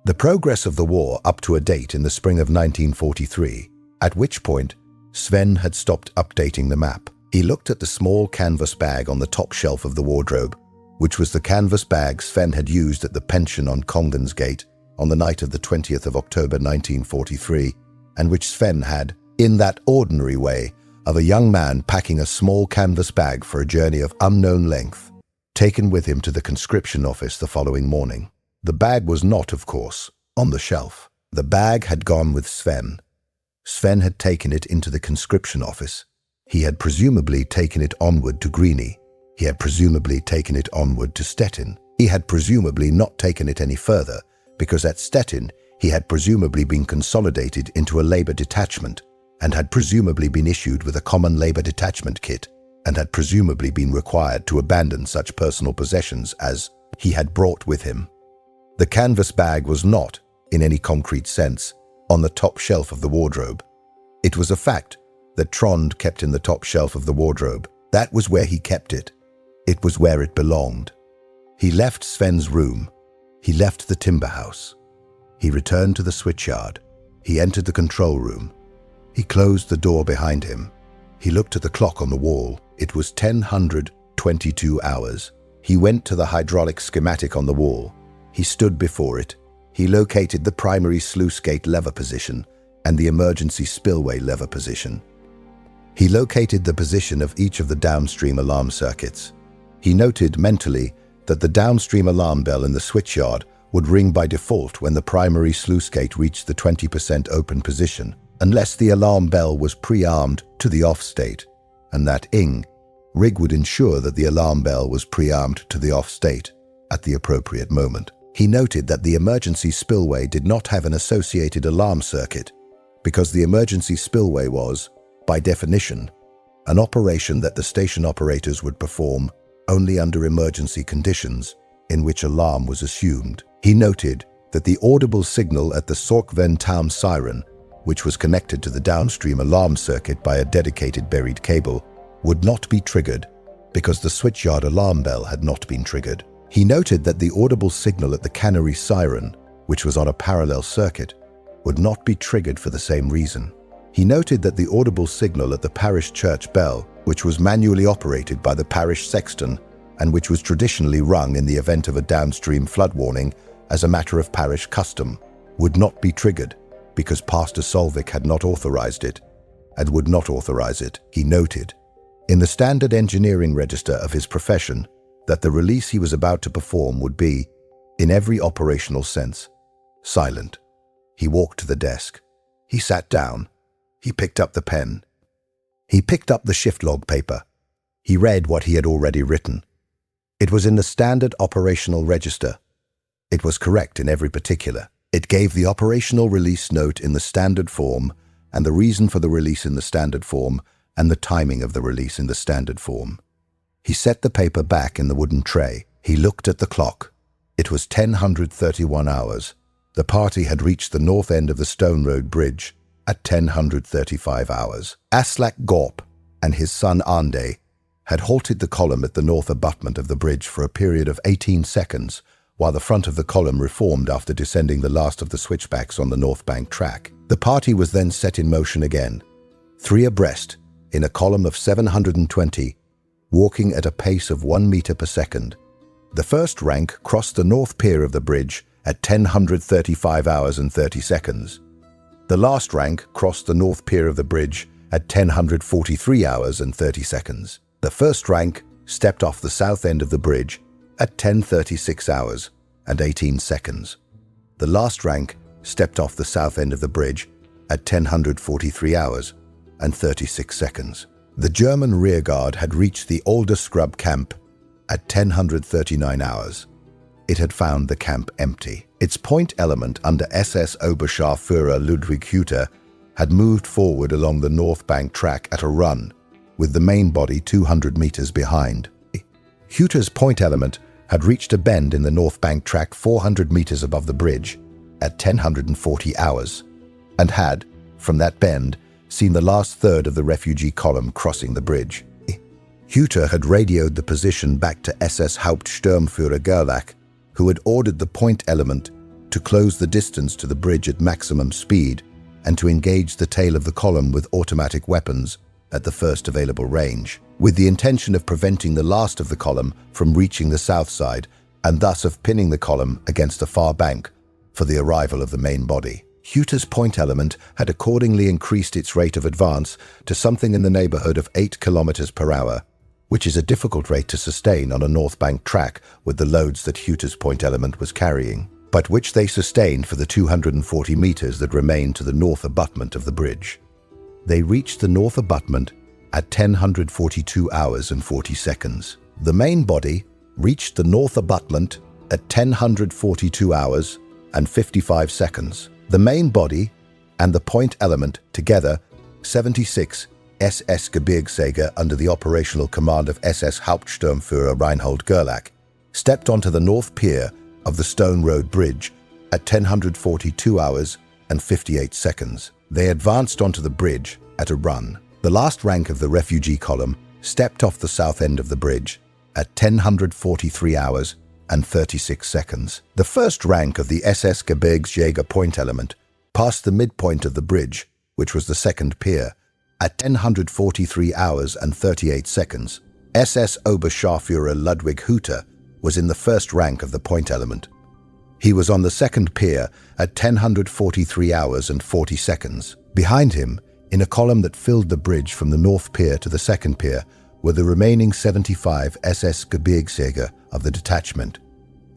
the progress of the war up to a date in the spring of 1943, at which point Sven had stopped updating the map. He looked at the small canvas bag on the top shelf of the wardrobe, which was the canvas bag Sven had used at the pension on Kongens on the night of the 20th of October 1943, and which Sven had, in that ordinary way of a young man packing a small canvas bag for a journey of unknown length, taken with him to the conscription office the following morning. The bag was not, of course, on the shelf. The bag had gone with Sven. Sven had taken it into the conscription office. He had presumably taken it onward to Greenie. He had presumably taken it onward to Stettin. He had presumably not taken it any further, because at Stettin he had presumably been consolidated into a labour detachment, and had presumably been issued with a common labour detachment kit, and had presumably been required to abandon such personal possessions as he had brought with him. The canvas bag was not, in any concrete sense, on the top shelf of the wardrobe. It was a fact that Trond kept in the top shelf of the wardrobe. That was where he kept it. It was where it belonged. He left Sven's room. He left the timber house. He returned to the switchyard. He entered the control room. He closed the door behind him. He looked at the clock on the wall. It was 10:22 hours. He went to the hydraulic schematic on the wall. He stood before it. He located the primary sluice-gate lever position and the emergency spillway lever position. He located the position of each of the downstream alarm circuits. He noted mentally that the downstream alarm bell in the switchyard would ring by default when the primary sluice-gate reached the 20% open position, unless the alarm bell was pre-armed to the off state, and that rig would ensure that the alarm bell was pre-armed to the off state at the appropriate moment. He noted that the emergency spillway did not have an associated alarm circuit, because the emergency spillway was, by definition, an operation that the station operators would perform only under emergency conditions in which alarm was assumed. He noted that the audible signal at the Sørkvenn town siren, which was connected to the downstream alarm circuit by a dedicated buried cable, would not be triggered because the switchyard alarm bell had not been triggered. He noted that the audible signal at the cannery siren, which was on a parallel circuit, would not be triggered for the same reason. He noted that the audible signal at the parish church bell, which was manually operated by the parish sexton and which was traditionally rung in the event of a downstream flood warning as a matter of parish custom, would not be triggered because Pastor Solvik had not authorized it and would not authorize it. He noted, in the standard engineering register of his profession, that the release he was about to perform would be, in every operational sense, silent. He walked to the desk. He sat down. He picked up the pen. He picked up the shift log paper. He read what he had already written. It was in the standard operational register. It was correct in every particular. It gave the operational release note in the standard form and the reason for the release in the standard form and the timing of the release in the standard form. He set the paper back in the wooden tray. He looked at the clock. It was 10:31 hours. The party had reached the north end of the Stone Road Bridge at 10:35 hours. Aslak Gorp and his son Ande had halted the column at the north abutment of the bridge for a period of 18 seconds while the front of the column reformed after descending the last of the switchbacks on the North Bank track. The party was then set in motion again, 3 abreast, in a column of 720, walking at a pace of 1 meter per second. The first rank crossed the north pier of the bridge at 10:35 hours and 30 seconds. The last rank crossed the north pier of the bridge at 10:43 hours and 30 seconds. The first rank stepped off the south end of the bridge at 10:36 hours and 18 seconds. The last rank stepped off the south end of the bridge at 10:43 hours and 36 seconds. The German rearguard had reached the Alder Scrub camp at 10:39 hours. it had found the camp empty. Its point element under SS Oberscharführer Ludwig Hütter had moved forward along the North Bank track at a run, with the main body 200 meters behind. Hütter's point element had reached a bend in the North Bank track 400 meters above the bridge at 1040 hours, and had, from that bend, seen the last third of the refugee column crossing the bridge. Hütter had radioed the position back to SS Hauptsturmführer Gerlach, who had ordered the point element to close the distance to the bridge at maximum speed and to engage the tail of the column with automatic weapons at the first available range, with the intention of preventing the last of the column from reaching the south side and thus of pinning the column against the far bank for the arrival of the main body. Hütter's point element had accordingly increased its rate of advance to something in the neighborhood of 8 kilometers per hour, which is a difficult rate to sustain on a North Bank track with the loads that Hütter's point element was carrying, but which they sustained for the 240 meters that remained to the north abutment of the bridge. They reached the north abutment at 1042 hours and 40 seconds. The main body reached the north abutment at 1042 hours and 55 seconds. The main body and the point element together, 76 SS Gebirgsjäger under the operational command of SS Hauptsturmführer Reinhold Gerlach, stepped onto the north pier of the Stone Road Bridge at 1042 hours and 58 seconds. They advanced onto the bridge at a run. The last rank of the refugee column stepped off the south end of the bridge at 1043 hours and 36 seconds. The first rank of the SS Gebirgsjäger point element passed the midpoint of the bridge, which was the second pier, at 1043 hours and 38 seconds. SS Oberscharführer Ludwig Hütter was in the first rank of the point element. He was on the second pier at 1043 hours and 40 seconds. Behind him, in a column that filled the bridge from the north pier to the second pier, were the remaining 75 SS Gebirgsjäger of the detachment.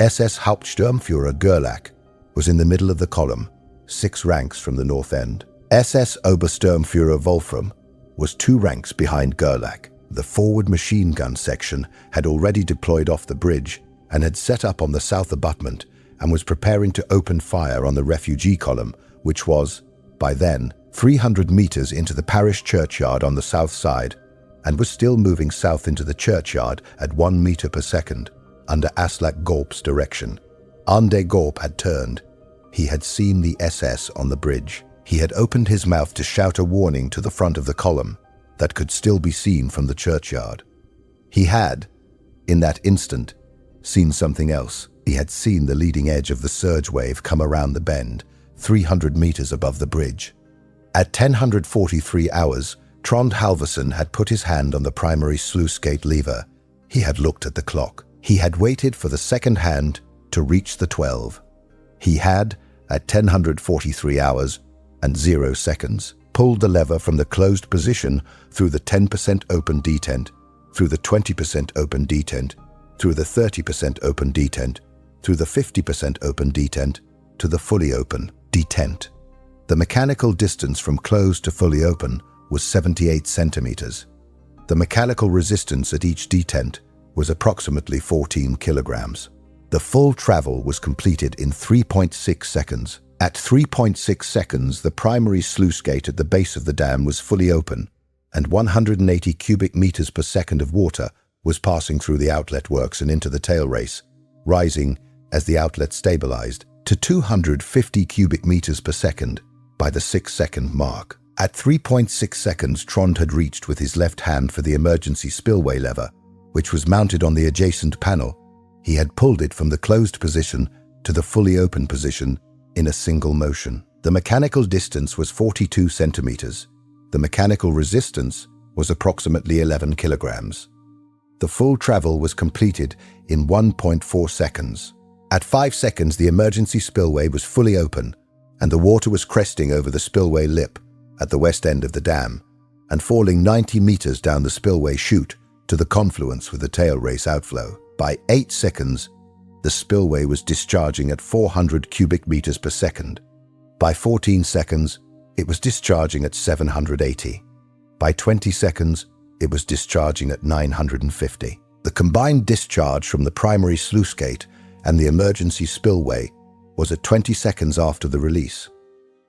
SS Hauptsturmführer Gerlach was in the middle of the column, 6 ranks from the north end. SS Obersturmführer Wolfram was 2 ranks behind Gerlach. The forward machine gun section had already deployed off the bridge and had set up on the south abutment and was preparing to open fire on the refugee column, which was, by then, 300 meters into the parish churchyard on the south side and was still moving south into the churchyard at 1 meter per second under Aslak Gorp's direction. Ande Gorp had turned. He had seen the SS on the bridge. He had opened his mouth to shout a warning to the front of the column that could still be seen from the churchyard. He had, in that instant, seen something else. He had seen the leading edge of the surge wave come around the bend, 300 meters above the bridge. At 1043 hours, Trond Halvorsen had put his hand on the primary sluice-gate lever. He had looked at the clock. He had waited for the second hand to reach the 12. He had, at 1043 hours and 0 seconds, pulled the lever from the closed position through the 10% open detent, through the 20% open detent, through the 30% open detent, through the 50% open detent, to the fully open detent. The mechanical distance from closed to fully open was 78 centimeters. The mechanical resistance at each detent was approximately 14 kilograms. The full travel was completed in 3.6 seconds. At 3.6 seconds, the primary sluice gate at the base of the dam was fully open, and 180 cubic meters per second of water was passing through the outlet works and into the tail race, rising, as the outlet stabilized, to 250 cubic meters per second by the 6-second mark. At 3.6 seconds, Trond had reached with his left hand for the emergency spillway lever, which was mounted on the adjacent panel. He had pulled it from the closed position to the fully open position in a single motion. The mechanical distance was 42 centimeters. The mechanical resistance was approximately 11 kilograms. The full travel was completed in 1.4 seconds. At 5 seconds, the emergency spillway was fully open, and the water was cresting over the spillway lip at the west end of the dam and falling 90 meters down the spillway chute to the confluence with the tail race outflow. By 8 seconds, the spillway was discharging at 400 cubic meters per second. By 14 seconds, it was discharging at 780. By 20 seconds, it was discharging at 950. The combined discharge from the primary sluice gate and the emergency spillway was at 20 seconds after the release,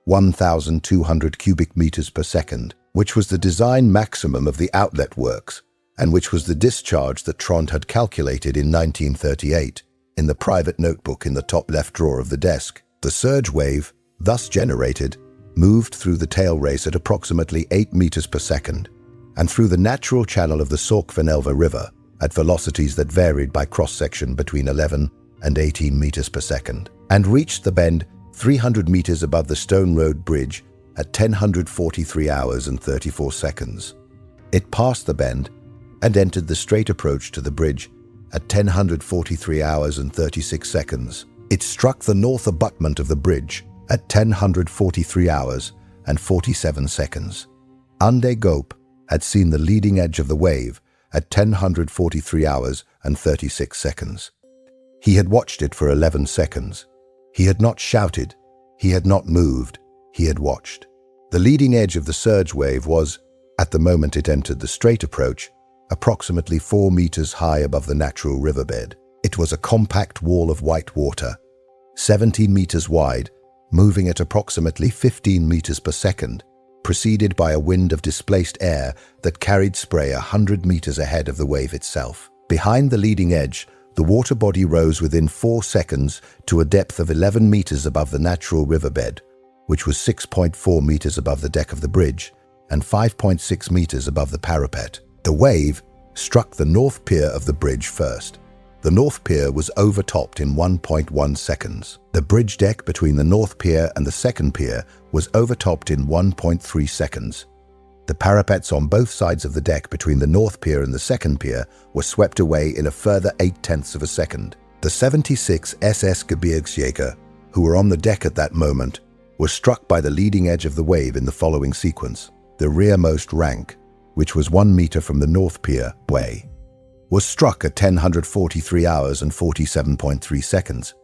1,200 cubic meters per second, which was the design maximum of the outlet works, and which was the discharge that Trond had calculated in 1938 in the private notebook in the top left drawer of the desk. The surge wave, thus generated, moved through the tail race at approximately 8 meters per second, and through the natural channel of the Sørkvenn-fjord River at velocities that varied by cross-section between 11 and 18 meters per second, and reached the bend 300 meters above the Stone Road Bridge at 10:43 hours and 34 seconds. It passed the bend and entered the straight approach to the bridge at 10:43 hours and 36 seconds. It struck the north abutment of the bridge at 10:43 hours and 47 seconds. Ande Gope had seen the leading edge of the wave at 10:43 hours and 36 seconds. He had watched it for 11 seconds. He had not shouted, he had not moved, he had watched. The leading edge of the surge wave was, at the moment it entered the straight approach, approximately 4 meters high above the natural riverbed. It was a compact wall of white water, 17 meters wide, moving at approximately 15 meters per second, preceded by a wind of displaced air that carried spray 100 meters ahead of the wave itself. Behind the leading edge, the water body rose within 4 seconds to a depth of 11 meters above the natural riverbed, which was 6.4 meters above the deck of the bridge and 5.6 meters above the parapet. The wave struck the north pier of the bridge first. The north pier was overtopped in 1.1 seconds. The bridge deck between the north pier and the second pier was overtopped in 1.3 seconds. The parapets on both sides of the deck between the north pier and the second pier were swept away in a further 0.8 of a second. The 76 SS Gebirgsjäger, who were on the deck at that moment, were struck by the leading edge of the wave in the following sequence. The rearmost rank, which was 1 meter from the north pier way, was struck at 10:43 hours and 47.3 seconds.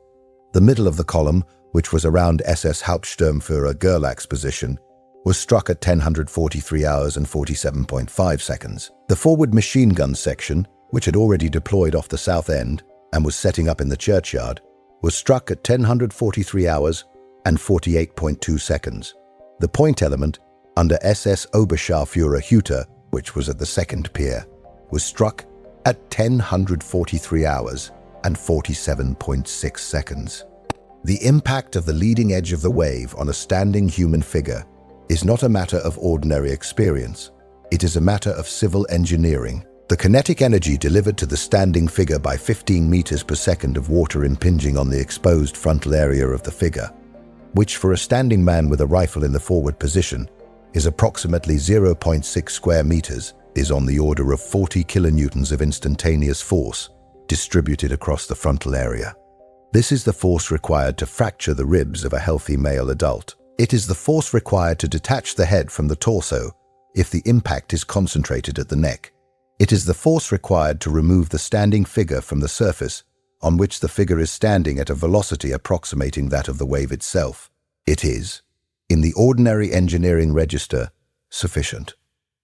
The middle of the column, which was around SS Hauptsturmführer Gerlach's position, was struck at 10:43 hours and 47.5 seconds. The forward machine gun section, which had already deployed off the south end and was setting up in the churchyard, was struck at 10:43 hours and 48.2 seconds. The point element, under SS Oberscharführer Hüter, which was at the second pier, was struck at 10:43 hours and 47.6 seconds. The impact of the leading edge of the wave on a standing human figure is not a matter of ordinary experience. It is a matter of civil engineering. The kinetic energy delivered to the standing figure by 15 meters per second of water impinging on the exposed frontal area of the figure, which for a standing man with a rifle in the forward position is approximately 0.6 square meters, is on the order of 40 kilonewtons of instantaneous force distributed across the frontal area. This is the force required to fracture the ribs of a healthy male adult. It is the force required to detach the head from the torso if the impact is concentrated at the neck. It is the force required to remove the standing figure from the surface on which the figure is standing at a velocity approximating that of the wave itself. It is, in the ordinary engineering register, sufficient.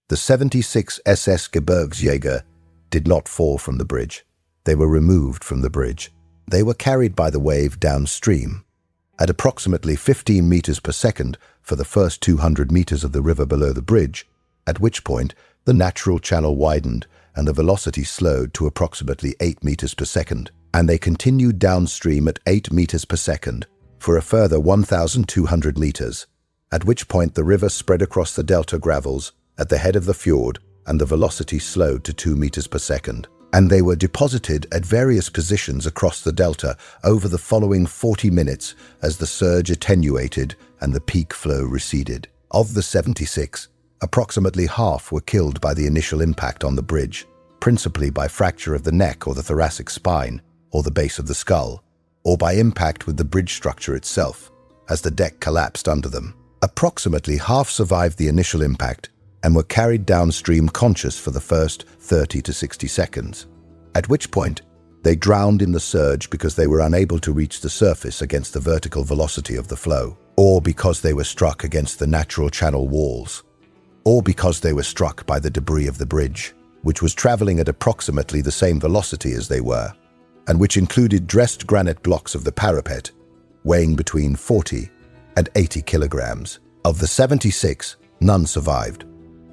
The 76 SS Gebirgsjäger did not fall from the bridge. They were removed from the bridge. They were carried by the wave downstream at approximately 15 meters per second for the first 200 meters of the river below the bridge, at which point the natural channel widened and the velocity slowed to approximately 8 meters per second, and they continued downstream at 8 meters per second for a further 1,200 meters, at which point the river spread across the delta gravels at the head of the fjord and the velocity slowed to 2 meters per second, and they were deposited at various positions across the delta over the following 40 minutes as the surge attenuated and the peak flow receded. Of the 76, approximately half were killed by the initial impact on the bridge, principally by fracture of the neck or the thoracic spine or the base of the skull, or by impact with the bridge structure itself as the deck collapsed under them. Approximately half survived the initial impact and were carried downstream conscious for the first 30 to 60 seconds, at which point they drowned in the surge because they were unable to reach the surface against the vertical velocity of the flow, or because they were struck against the natural channel walls, or because they were struck by the debris of the bridge, which was traveling at approximately the same velocity as they were. and which included dressed granite blocks of the parapet, weighing between 40 and 80 kilograms. Of the 76, none survived.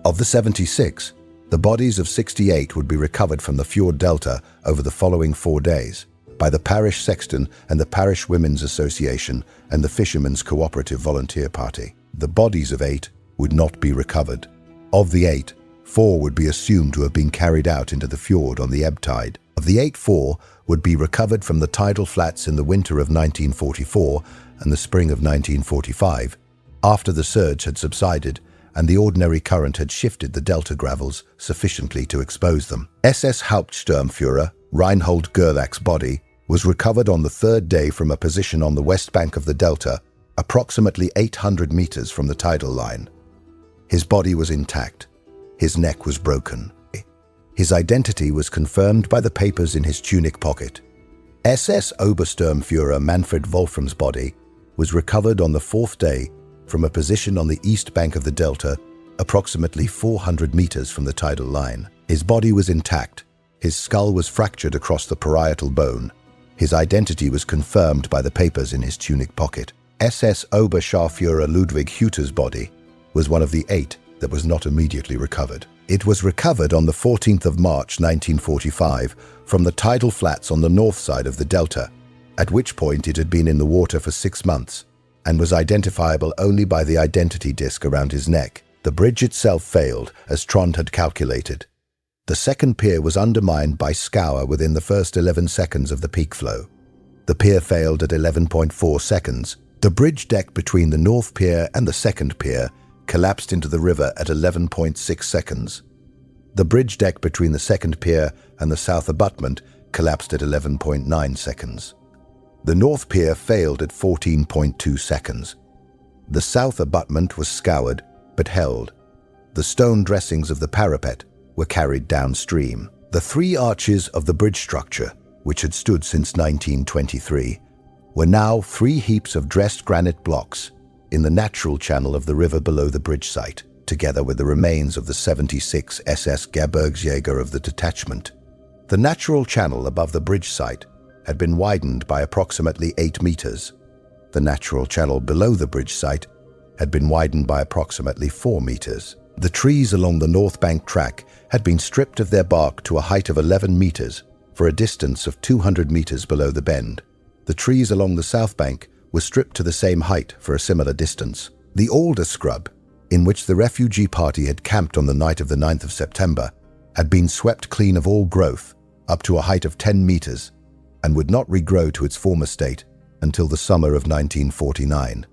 Of the 76, the bodies of 68 would be recovered from the fjord delta over the following 4 days by the parish sexton and the Parish Women's Association and the Fishermen's Cooperative Volunteer Party. The bodies of 8 would not be recovered. Of the 8, 4 would be assumed to have been carried out into the fjord on the ebb tide. Of the 8, 4 would be recovered from the tidal flats in the winter of 1944 and the spring of 1945, after the surge had subsided and the ordinary current had shifted the delta gravels sufficiently to expose them. SS Hauptsturmführer Reinhold Gerlach's body was recovered on the 3rd day from a position on the west bank of the delta, approximately 800 meters from the tidal line. His body was intact. His neck was broken. His identity was confirmed by the papers in his tunic pocket. SS Obersturmführer Manfred Wolfram's body was recovered on the 4th day from a position on the east bank of the delta, approximately 400 meters from the tidal line. His body was intact. His skull was fractured across the parietal bone. His identity was confirmed by the papers in his tunic pocket. SS Oberscharführer Ludwig Hüter's body was one of the 8 that was not immediately recovered. It was recovered on the 14th of March 1945 from the tidal flats on the north side of the delta, at which point it had been in the water for 6 months and was identifiable only by the identity disc around his neck. The bridge itself failed, as Trond had calculated. The second pier was undermined by scour within the first 11 seconds of the peak flow. The pier failed at 11.4 seconds. The bridge deck between the north pier and the second pier collapsed into the river at 11.6 seconds. The bridge deck between the second pier and the south abutment collapsed at 11.9 seconds. The north pier failed at 14.2 seconds. The south abutment was scoured but held. The stone dressings of the parapet were carried downstream. The 3 arches of the bridge structure, which had stood since 1923, were now 3 heaps of dressed granite blocks in the natural channel of the river below the bridge site, together with the remains of the 76 SS Gebirgsjäger of the detachment. The natural channel above the bridge site had been widened by approximately 8 meters. The natural channel below the bridge site had been widened by approximately 4 meters. The trees along the north bank track had been stripped of their bark to a height of 11 meters for a distance of 200 meters below the bend. The trees along the south bank were stripped to the same height for a similar distance. The alder scrub, in which the refugee party had camped on the night of the 9th of September, had been swept clean of all growth up to a height of 10 meters and would not regrow to its former state until the summer of 1949.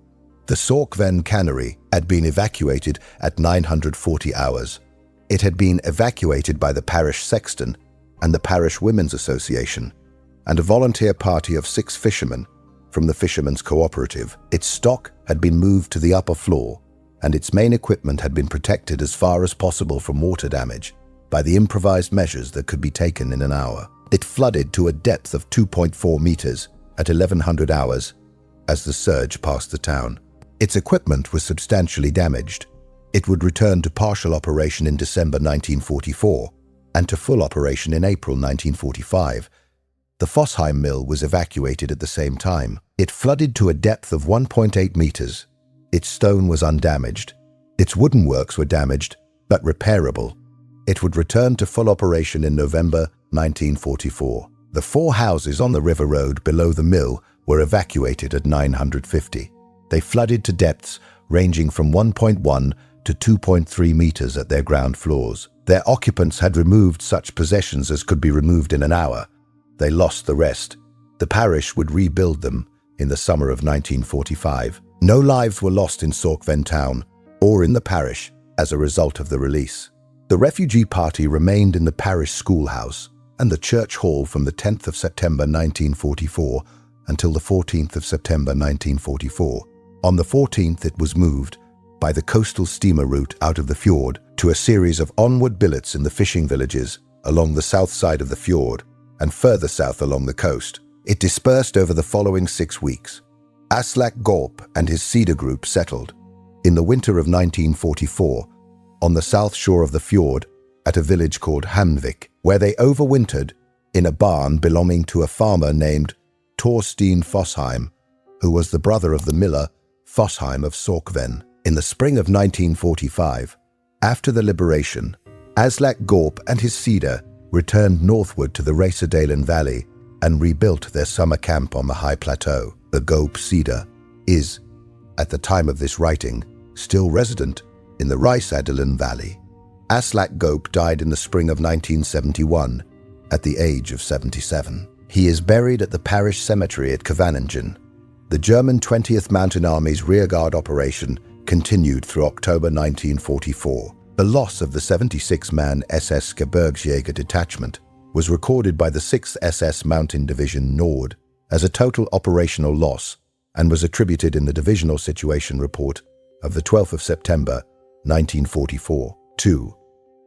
The Sørkvenn cannery had been evacuated at 940 hours. It had been evacuated by the parish sexton and the Parish Women's Association and a volunteer party of 6 fishermen from the Fishermen's Cooperative. Its stock had been moved to the upper floor and its main equipment had been protected as far as possible from water damage by the improvised measures that could be taken in an hour. It flooded to a depth of 2.4 meters at 1100 hours as the surge passed the town. Its equipment was substantially damaged. It would return to partial operation in December 1944 and to full operation in April 1945. The Fossheim mill was evacuated at the same time. It flooded to a depth of 1.8 meters. Its stone was undamaged. Its wooden works were damaged, but repairable. It would return to full operation in November 1944. The 4 houses on the river road below the mill were evacuated at 950. They flooded to depths ranging from 1.1 to 2.3 meters at their ground floors. Their occupants had removed such possessions as could be removed in an hour. They lost the rest. The parish would rebuild them in the summer of 1945. No lives were lost in Sørkvenn town or in the parish as a result of the release. The refugee party remained in the parish schoolhouse and the church hall from the 10th of September 1944 until the 14th of September 1944. On the 14th, it was moved by the coastal steamer route out of the fjord to a series of onward billets in the fishing villages along the south side of the fjord and further south along the coast. It dispersed over the following 6 weeks. Aslak Gorp and his cedar group settled in the winter of 1944 on the south shore of the fjord at a village called Hamnvik, where they overwintered in a barn belonging to a farmer named Torstein Fossheim, who was the brother of the miller Fossheim of Sørkvenn. In the spring of 1945, after the liberation, Aslak Gorp and his Cedar returned northward to the Reisadalen Valley and rebuilt their summer camp on the high plateau. The Gorp Cedar is, at the time of this writing, still resident in the Reisadalen Valley. Aslak Gorp died in the spring of 1971 at the age of 77. He is buried at the parish cemetery at Kvaningen. The German 20th Mountain Army's rearguard operation continued through October 1944. The loss of the 76-man SS Gebirgsjäger detachment was recorded by the 6th SS Mountain Division Nord as a total operational loss and was attributed in the Divisional Situation Report of the 12th of September 1944 to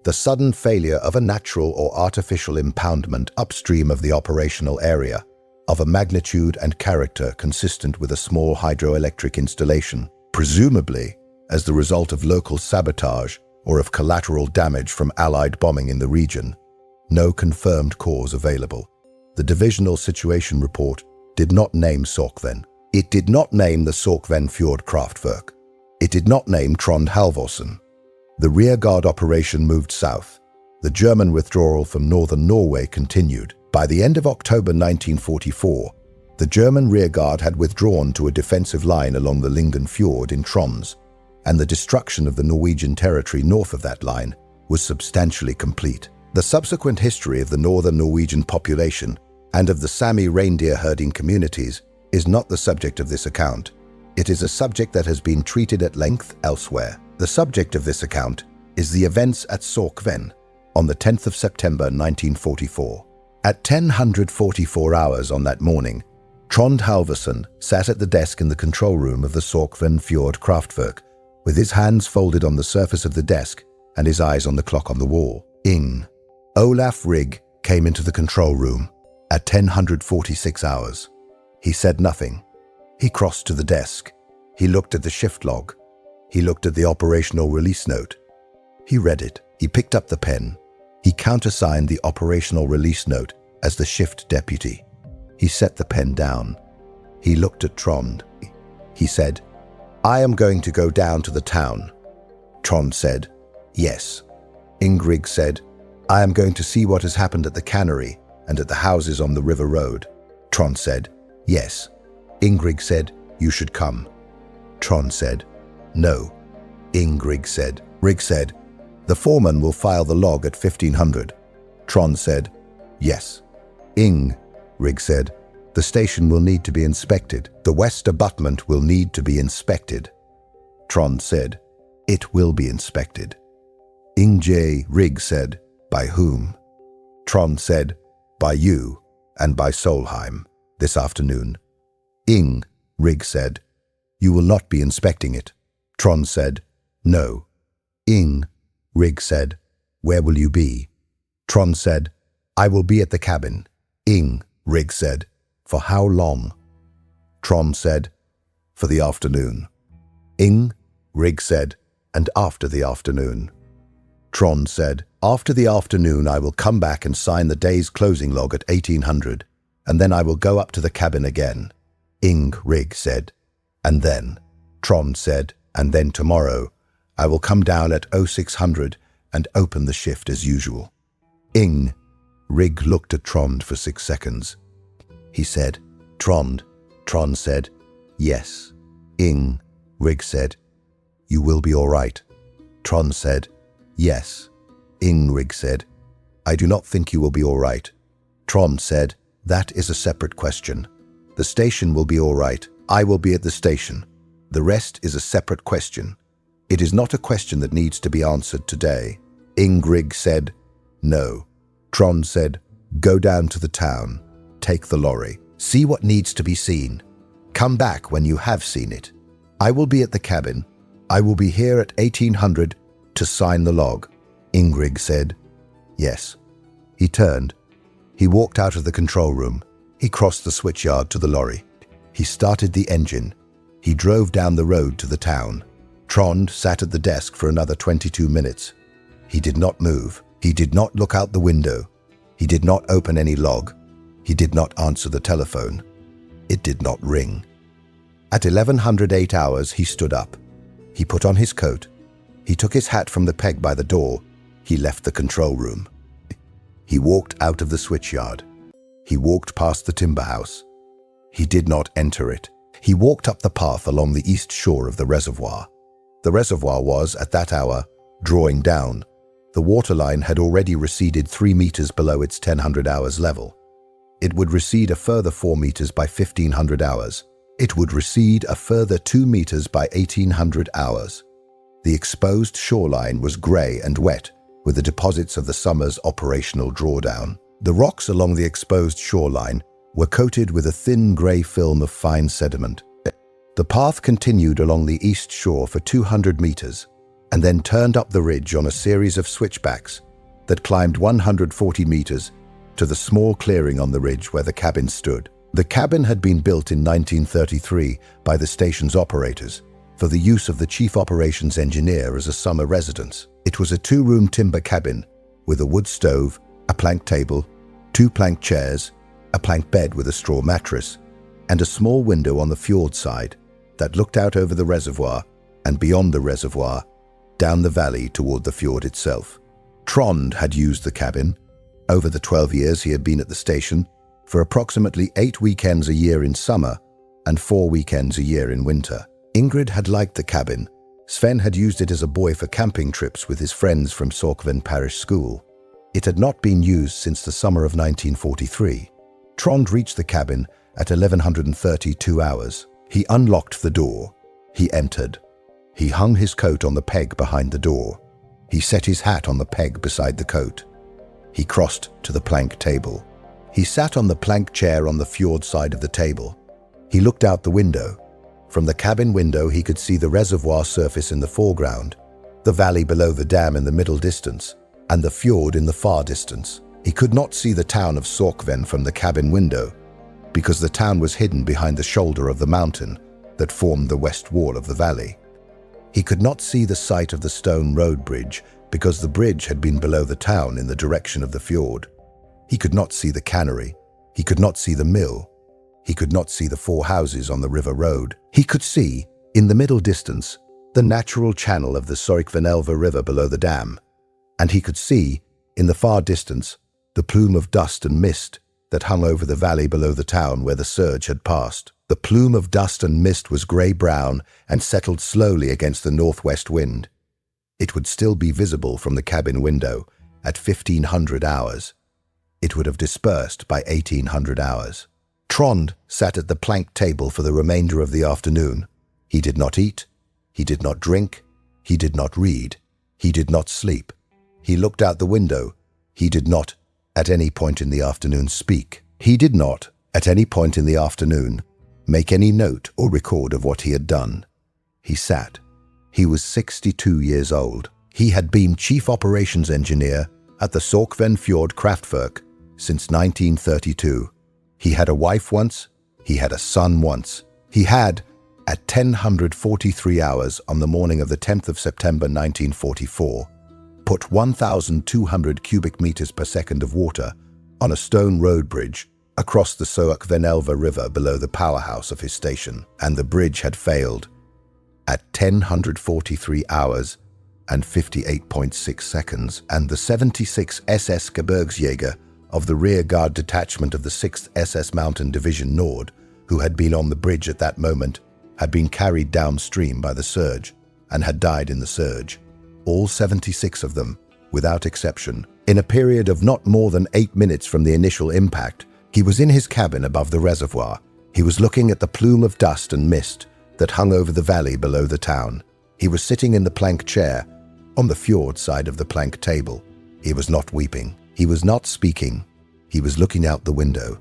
the sudden failure of a natural or artificial impoundment upstream of the operational area of a magnitude and character consistent with a small hydroelectric installation, presumably as the result of local sabotage or of collateral damage from Allied bombing in the region. No confirmed cause available. The Divisional Situation Report did not name Sørkvenn. It did not name the Sørkvenn-fjord Kraftverk. It did not name Trond Halvorsen. The rearguard operation moved south. The German withdrawal from northern Norway continued. By the end of October 1944, the German rearguard had withdrawn to a defensive line along the Lyngen Fjord in Troms, and the destruction of the Norwegian territory north of that line was substantially complete. The subsequent history of the northern Norwegian population and of the Sami reindeer herding communities is not the subject of this account. It is a subject that has been treated at length elsewhere. The subject of this account is the events at Sørkvenn on the 10th of September 1944. At 10:44 hours on that morning, Trond Halvorsen sat at the desk in the control room of the Sørkvenn-fjord Kraftverk, with his hands folded on the surface of the desk and his eyes on the clock on the wall. Olaf Rigg came into the control room at 10:46 hours. He said nothing. He crossed to the desk. He looked at the shift log. He looked at the operational release note. He read it. He picked up the pen. He countersigned the operational release note as the shift deputy. He set the pen down. He looked at Trond. He said, "I am going to go down to the town." Trond said, "Yes." Ingrid said, "I am going to see what has happened at the cannery and at the houses on the river road." Trond said, "Yes." Ingrid said, "You should come." Trond said, "No." Ingrid said, Rigg said, "The foreman will file the log at 1500. Trond said, "Yes." Rigg said, "The station will need to be inspected. The west abutment will need to be inspected." Trond said, "It will be inspected." Rigg said, "By whom?" Trond said, "By you and by Solheim this afternoon." Rigg said, "You will not be inspecting it." Trond said, "No." Rigg said, "Where will you be?" Trond said, "I will be at the cabin." Rigg said, "For how long?" Trond said, "For the afternoon." Rigg said, "And after the afternoon?" Trond said, "After the afternoon I will come back and sign the day's closing log at 1800, and then I will go up to the cabin again." Rigg said, "And then?" Trond said, "And then tomorrow I will come down at 0600 and open the shift as usual." Rigg looked at Trond for 6 seconds. He said, "Trond." Trond said, "Yes." Rigg said, "You will be all right." Trond said, "Yes." Rigg said, "I do not think you will be all right." Trond said, "That is a separate question. The station will be all right. I will be at the station. The rest is a separate question. It is not a question that needs to be answered today." Rigg said, "No." Trond said, "Go down to the town. Take the lorry. See what needs to be seen. Come back when you have seen it. I will be at the cabin. I will be here at 1800 to sign the log." Rigg said, "Yes." He turned. He walked out of the control room. He crossed the switchyard to the lorry. He started the engine. He drove down the road to the town. Trond sat at the desk for another 22 minutes. He did not move. He did not look out the window. He did not open any log. He did not answer the telephone. It did not ring. At 1108 hours, he stood up. He put on his coat. He took his hat from the peg by the door. He left the control room. He walked out of the switchyard. He walked past the timber house. He did not enter it. He walked up the path along the east shore of the reservoir. The reservoir was, at that hour, drawing down. The waterline had already receded 3 meters below its 1000 hours level. It would recede a further 4 meters by 1500 hours. It would recede a further 2 meters by 1800 hours. The exposed shoreline was grey and wet with the deposits of the summer's operational drawdown. The rocks along the exposed shoreline were coated with a thin grey film of fine sediment. The path continued along the east shore for 200 meters and then turned up the ridge on a series of switchbacks that climbed 140 meters to the small clearing on the ridge where the cabin stood. The cabin had been built in 1933 by the station's operators for the use of the chief operations engineer as a summer residence. It was a 2-room timber cabin with a wood stove, a plank table, 2 plank chairs, a plank bed with a straw mattress, and a small window on the fjord side that looked out over the reservoir and beyond the reservoir, down the valley toward the fjord itself. Trond had used the cabin, over the 12 years he had been at the station, for approximately 8 weekends a year in summer and 4 weekends a year in winter. Ingrid had liked the cabin. Sven had used it as a boy for camping trips with his friends from Sørkvenn Parish School. It had not been used since the summer of 1943. Trond reached the cabin at 1132 hours. He unlocked the door. He entered. He hung his coat on the peg behind the door. He set his hat on the peg beside the coat. He crossed to the plank table. He sat on the plank chair on the fjord side of the table. He looked out the window. From the cabin window he could see the reservoir surface in the foreground, the valley below the dam in the middle distance, and the fjord in the far distance. He could not see the town of Sørkvenn from the cabin window, because the town was hidden behind the shoulder of the mountain that formed the west wall of the valley. He could not see the site of the stone road bridge, because the bridge had been below the town in the direction of the fjord. He could not see the cannery. He could not see the mill. He could not see the 4 houses on the river road. He could see, in the middle distance, the natural channel of the Sørkvenn-fjord River below the dam, and he could see, in the far distance, the plume of dust and mist that hung over the valley below the town where the surge had passed. The plume of dust and mist was grey-brown and settled slowly against the northwest wind. It would still be visible from the cabin window at 1500 hours. It would have dispersed by 1800 hours. Trond sat at the plank table for the remainder of the afternoon. He did not eat. He did not drink. He did not read. He did not sleep. He looked out the window. He did not, at any point in the afternoon, speak. He did not, at any point in the afternoon, make any note or record of what he had done. He sat. He was 62 years old. He had been chief operations engineer at the Sørkvenn-fjord Kraftverk since 1932. He had a wife once. He had a son once. He had, at 1043 hours on the morning of the 10th of September 1944, put 1,200 cubic meters per second of water on a stone road bridge across the Sørkvenn-fjord River below the powerhouse of his station, and the bridge had failed. At 1043 hours and 58.6 seconds, and the 76 SS Gebirgsjäger of the rearguard detachment of the 6th SS Mountain Division Nord, who had been on the bridge at that moment, had been carried downstream by the surge and had died in the surge. All 76 of them, without exception. In a period of not more than 8 minutes from the initial impact, he was in his cabin above the reservoir. He was looking at the plume of dust and mist that hung over the valley below the town. He was sitting in the plank chair on the fjord side of the plank table. He was not weeping. He was not speaking. He was looking out the window.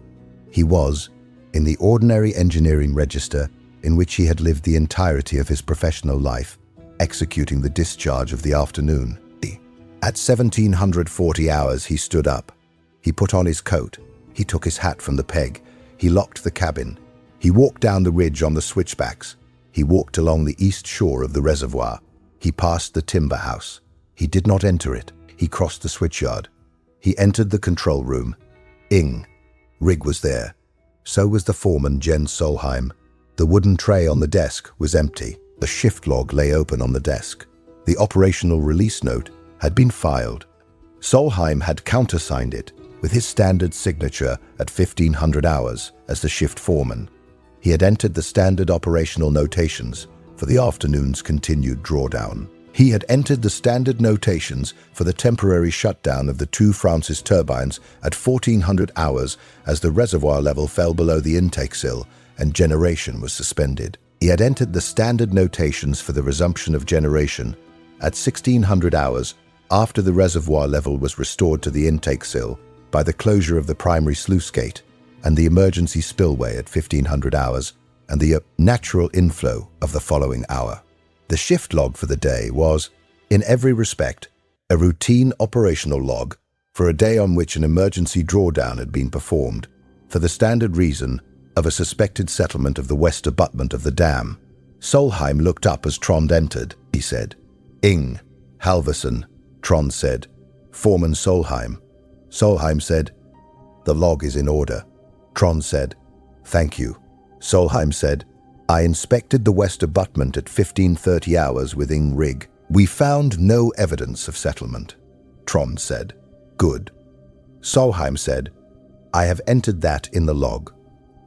He was, in the ordinary engineering register in which he had lived the entirety of his professional life, executing the discharge of the afternoon. At 1740 hours he stood up. He put on his coat. He took his hat from the peg. He locked the cabin. He walked down the ridge on the switchbacks. He walked along the east shore of the reservoir. He passed the timber house. He did not enter it. He crossed the switchyard. He entered the control room. Ing. Rig was there. So was the foreman, Jens Solheim. The wooden tray on the desk was empty. The shift log lay open on the desk. The operational release note had been filed. Solheim had countersigned it with his standard signature at 1500 hours as the shift foreman. He had entered the standard operational notations for the afternoon's continued drawdown. He had entered the standard notations for the temporary shutdown of the 2 Francis turbines at 1400 hours as the reservoir level fell below the intake sill and generation was suspended. He had entered the standard notations for the resumption of generation at 1600 hours after the reservoir level was restored to the intake sill by the closure of the primary sluice-gate and the emergency spillway at 1500 hours and the natural inflow of the following hour. The shift log for the day was, in every respect, a routine operational log for a day on which an emergency drawdown had been performed for the standard reason of a suspected settlement of the west abutment of the dam. Solheim looked up as Trond entered. He said, "Ing. Halvorsen." Trond said, "Foreman Solheim." Solheim said, "The log is in order." Trond said, "Thank you." Solheim said, "I inspected the west abutment at 1530 hours with Ing Rig. We found no evidence of settlement." Trond said, "Good." Solheim said, "I have entered that in the log."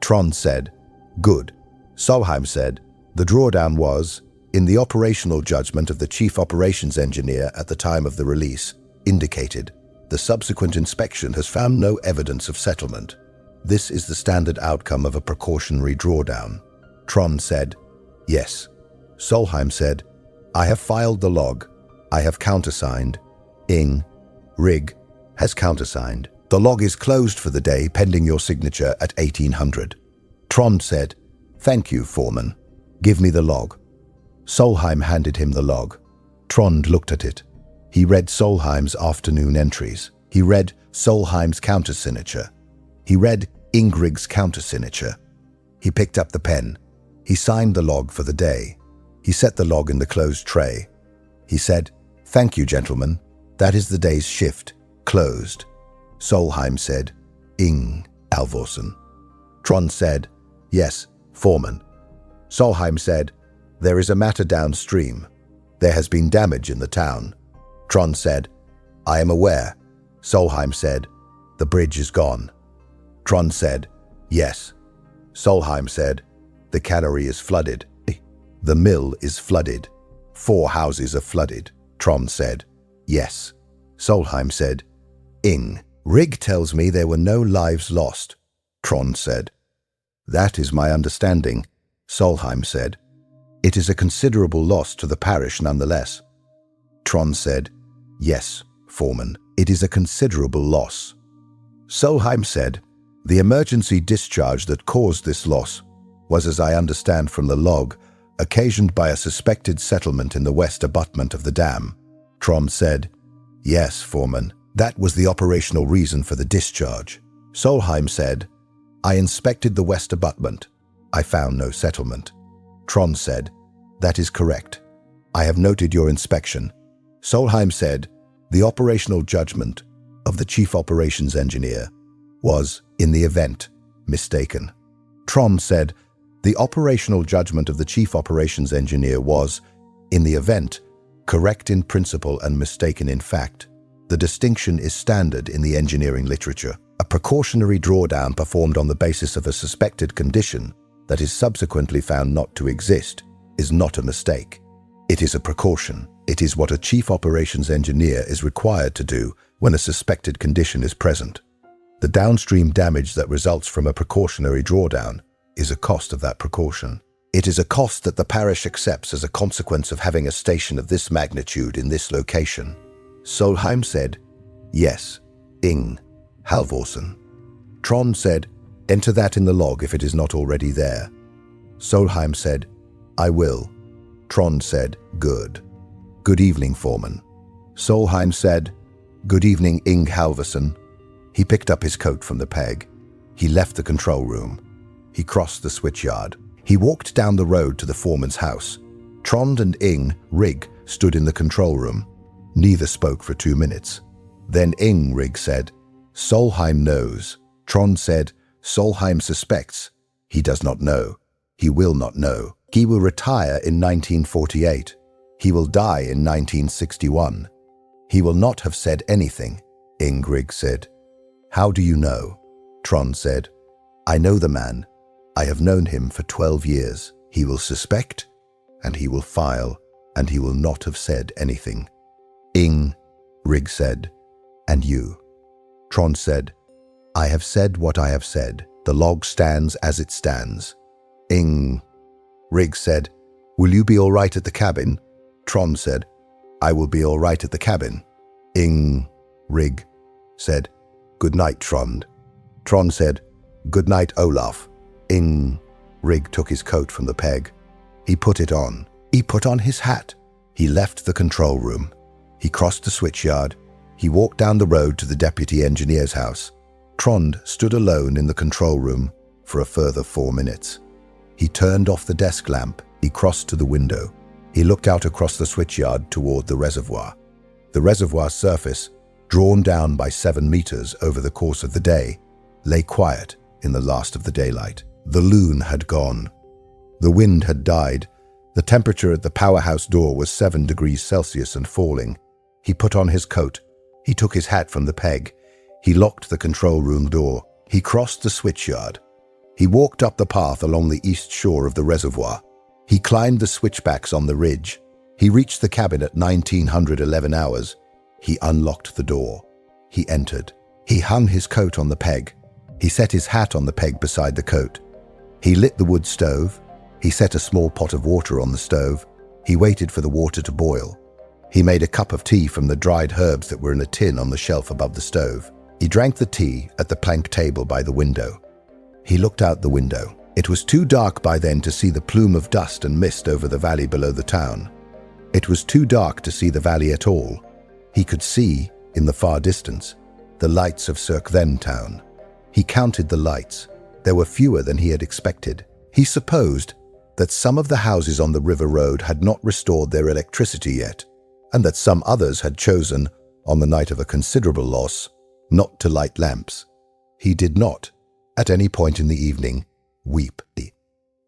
Trond said, "Good." Solheim said, "The drawdown was, in the operational judgment of the chief operations engineer at the time of the release, indicated. The subsequent inspection has found no evidence of settlement. This is the standard outcome of a precautionary drawdown." Trond said, "Yes." Solheim said, "I have filed the log. I have countersigned. Ing. Rig has countersigned. The log is closed for the day pending your signature at 1800. Trond said, "Thank you, foreman. Give me the log." Solheim handed him the log. Trond looked at it. He read Solheim's afternoon entries. He read Solheim's countersignature. He read Ingrig's countersignature. He picked up the pen. He signed the log for the day. He set the log in the closed tray. He said, "Thank you, gentlemen. That is the day's shift. Closed." Solheim said, "Ing. Halvorsen." Trond said, "Yes, foreman." Solheim said, "There is a matter downstream. There has been damage in the town." Trond said, "I am aware." Solheim said, "The bridge is gone." Trond said, "Yes." Solheim said, "The cannery is flooded. The mill is flooded. 4 houses are flooded." Trond said, "Yes." Solheim said, "Ing. Rig tells me there were no lives lost." Trond said, "That is my understanding." Solheim said, "It is a considerable loss to the parish nonetheless." Trond said, "Yes, foreman, it is a considerable loss." Solheim said, "The emergency discharge that caused this loss was, as I understand from the log, occasioned by a suspected settlement in the west abutment of the dam." Trond said, "Yes, foreman, that was the operational reason for the discharge." Solheim said, "I inspected the west abutment. I found no settlement." Trond said, "That is correct. I have noted your inspection." Solheim said, "The operational judgment of the chief operations engineer was, in the event, mistaken." Trond said, "The operational judgment of the chief operations engineer was, in the event, correct in principle and mistaken in fact. The distinction is standard in the engineering literature. A precautionary drawdown performed on the basis of a suspected condition that is subsequently found not to exist is not a mistake. It is a precaution. It is what a chief operations engineer is required to do when a suspected condition is present. The downstream damage that results from a precautionary drawdown is a cost of that precaution. It is a cost that the parish accepts as a consequence of having a station of this magnitude in this location." Solheim said, "Yes, Ing. Halvorsen." Trond said, "Enter that in the log if it is not already there." Solheim said, "I will." Trond said, "Good. Good evening, foreman." Solheim said, "Good evening, Ing. Halvorsen." He picked up his coat from the peg. He left the control room. He crossed the switchyard. He walked down the road to the foreman's house. Trond and Ing Rig stood in the control room. Neither spoke for 2 minutes. Then Rig said, Solheim knows. Trond said, Solheim suspects. He does not know. He will not know. He will retire in 1948. He will die in 1961. He will not have said anything, Rig said. How do you know? Trond said, I know the man. I have known him for 12 years. He will suspect, and he will file, and he will not have said anything. Rig said, and you? Trond said, I have said what I have said. The log stands as it stands. Rig said, will you be all right at the cabin? Trond said, I will be all right at the cabin. Rig said, good night, Trond. Trond said, good night, Olaf. Rig took his coat from the peg. He put it on. He put on his hat. He left the control room. He crossed the switchyard. He walked down the road to the deputy engineer's house. Trond stood alone in the control room for a further 4 minutes. He turned off the desk lamp. He crossed to the window. He looked out across the switchyard toward the reservoir. The reservoir surface, drawn down by 7 meters over the course of the day, lay quiet in the last of the daylight. The loon had gone. The wind had died. The temperature at the powerhouse door was 7 degrees Celsius and falling. He put on his coat. He took his hat from the peg. He locked the control room door. He crossed the switchyard. He walked up the path along the east shore of the reservoir. He climbed the switchbacks on the ridge. He reached the cabin at 1911 hours. He unlocked the door. He entered. He hung his coat on the peg. He set his hat on the peg beside the coat. He lit the wood stove. He set a small pot of water on the stove. He waited for the water to boil. He made a cup of tea from the dried herbs that were in a tin on the shelf above the stove. He drank the tea at the plank table by the window. He looked out the window. It was too dark by then to see the plume of dust and mist over the valley below the town. It was too dark to see the valley at all. He could see, in the far distance, the lights of Sørkvenn town. He counted the lights. There were fewer than he had expected. He supposed that some of the houses on the river road had not restored their electricity yet, and that some others had chosen, on the night of a considerable loss, not to light lamps. He did not, at any point in the evening, weep.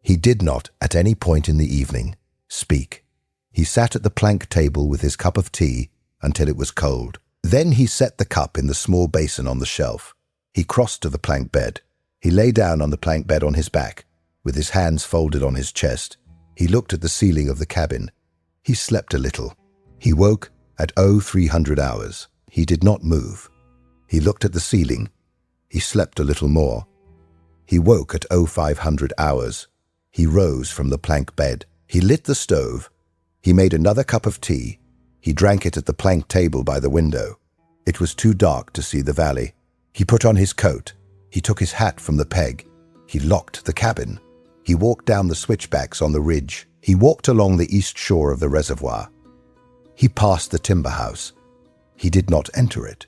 He did not, at any point in the evening, speak. He sat at the plank table with his cup of tea until it was cold. Then he set the cup in the small basin on the shelf. He crossed to the plank bed. He lay down on the plank bed on his back, with his hands folded on his chest. He looked at the ceiling of the cabin. He slept a little. He woke at 0300 hours. He did not move. He looked at the ceiling. He slept a little more. He woke at 0500 hours. He rose from the plank bed. He lit the stove. He made another cup of tea. He drank it at the plank table by the window. It was too dark to see the valley. He put on his coat. He took his hat from the peg. He locked the cabin. He walked down the switchbacks on the ridge. He walked along the east shore of the reservoir. He passed the timber house. He did not enter it.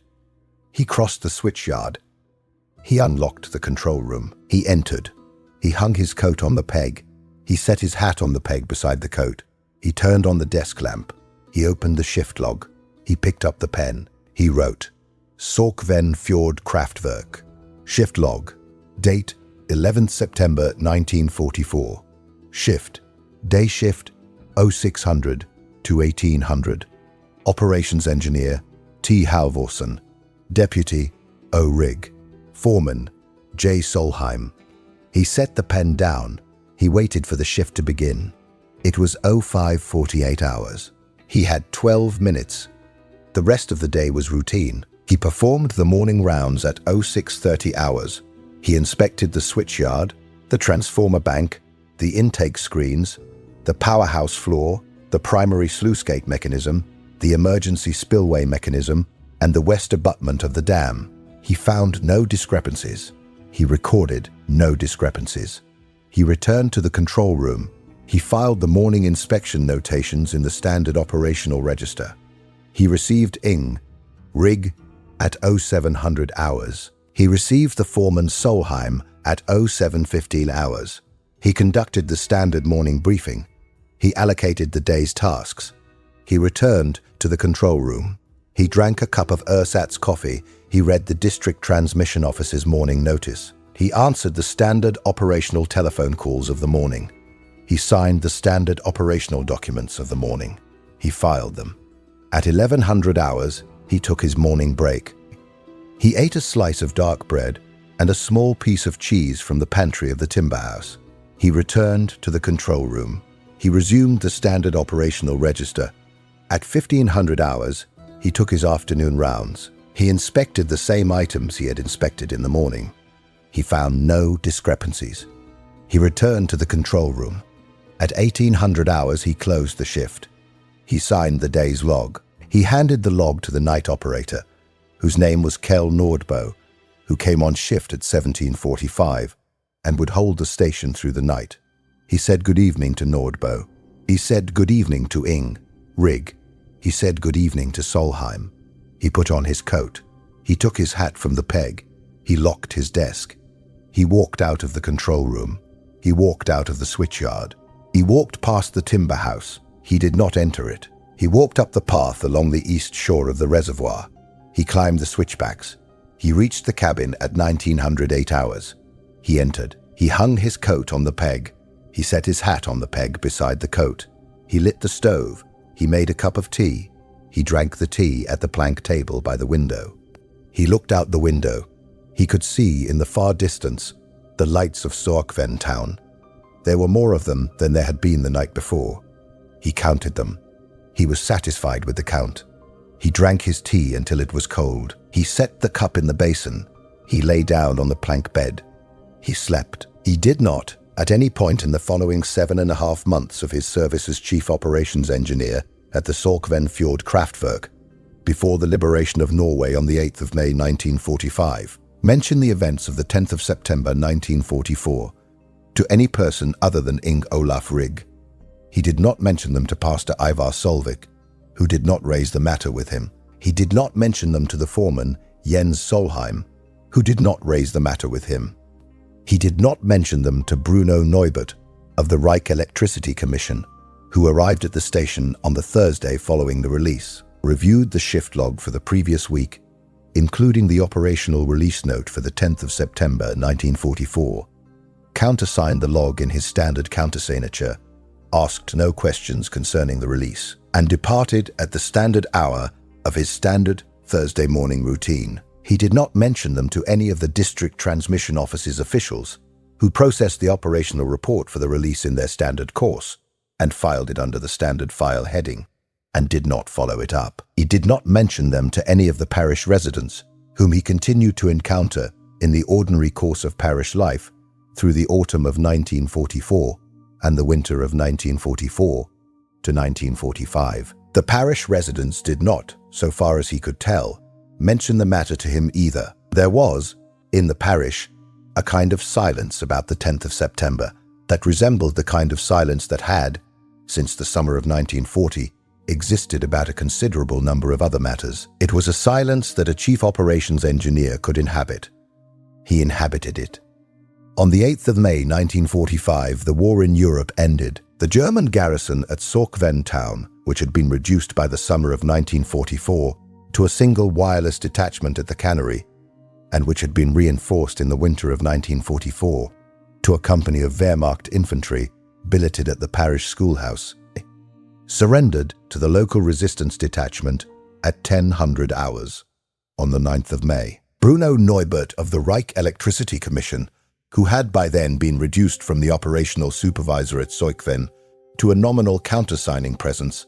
He crossed the switchyard. He unlocked the control room. He entered. He hung his coat on the peg. He set his hat on the peg beside the coat. He turned on the desk lamp. He opened the shift log. He picked up the pen. He wrote, Sørkvenn-fjord Kraftverk. Shift log. Date, 11th September 1944. Shift. Day shift, 0600 to 1800. Operations engineer, T. Halvorsen. Deputy, O. Rig. Foreman, J. Solheim. He set the pen down. He waited for the shift to begin. It was 0548 hours. He had 12 minutes. The rest of the day was routine. He performed the morning rounds at 0630 hours. He inspected the switchyard, the transformer bank, the intake screens, the powerhouse floor, the primary sluice-gate mechanism, the emergency spillway mechanism, and the west abutment of the dam. He found no discrepancies. He recorded no discrepancies. He returned to the control room. He filed the morning inspection notations in the standard operational register. He received Rig at 0700 hours. He received the foreman Solheim at 0715 hours. He conducted the standard morning briefing. He allocated the day's tasks. He returned to the control room. He drank a cup of ersatz coffee. He read the district transmission office's morning notice. He answered the standard operational telephone calls of the morning. He signed the standard operational documents of the morning. He filed them. At 1100 hours, he took his morning break. He ate a slice of dark bread and a small piece of cheese from the pantry of the timber house. He returned to the control room. He resumed the standard operational register. At 1500 hours, he took his afternoon rounds. He inspected the same items he had inspected in the morning. He found no discrepancies. He returned to the control room. At 1800 hours, he closed the shift. He signed the day's log. He handed the log to the night operator, whose name was Kjell Nordbo, who came on shift at 1745 and would hold the station through the night. He said good evening to Nordbo. He said good evening to Ing, Rig. He said good evening to Solheim. He put on his coat. He took his hat from the peg. He locked his desk. He walked out of the control room. He walked out of the switchyard. He walked past the timber house. He did not enter it. He walked up the path along the east shore of the reservoir. He climbed the switchbacks. He reached the cabin at 1908 hours. He entered. He hung his coat on the peg. He set his hat on the peg beside the coat. He lit the stove. He made a cup of tea. He drank the tea at the plank table by the window. He looked out the window. He could see in the far distance the lights of Sørkvenn town. There were more of them than there had been the night before. He counted them. He was satisfied with the count. He drank his tea until it was cold. He set the cup in the basin. He lay down on the plank bed. He slept. He did not, at any point in the following 7.5 months of his service as chief operations engineer at the Sørkvenn-fjord Kraftverk, before the liberation of Norway on the 8th of May 1945, mention the events of the 10th of September 1944 to any person other than Ing Olaf Rig. He did not mention them to Pastor Ivar Solvik, who did not raise the matter with him. He did not mention them to the foreman, Jens Solheim, who did not raise the matter with him. He did not mention them to Bruno Neubert of the Reich Electricity Commission, who arrived at the station on the Thursday following the release, reviewed the shift log for the previous week, including the operational release note for the 10th of September 1944, countersigned the log in his standard countersignature, asked no questions concerning the release, and departed at the standard hour of his standard Thursday morning routine. He did not mention them to any of the district transmission office's officials, who processed the operational report for the release in their standard course and filed it under the standard file heading, and did not follow it up. He did not mention them to any of the parish residents, whom he continued to encounter in the ordinary course of parish life through the autumn of 1944 and the winter of 1944 to 1945. The parish residents did not, so far as he could tell, mention the matter to him either. There was, in the parish, a kind of silence about the 10th of September that resembled the kind of silence that had, since the summer of 1940, existed about a considerable number of other matters. It was a silence that a chief operations engineer could inhabit. He inhabited it. On the 8th of May 1945, the war in Europe ended. The German garrison at Sørkvenn town, which had been reduced by the summer of 1944 to a single wireless detachment at the cannery, and which had been reinforced in the winter of 1944 to a company of Wehrmacht infantry billeted at the parish schoolhouse, surrendered to the local resistance detachment at 1000 hours on the 9th of May. Bruno Neubert of the Reich Electricity Commission, who had by then been reduced from the operational supervisor at Sørkvenn to a nominal countersigning presence,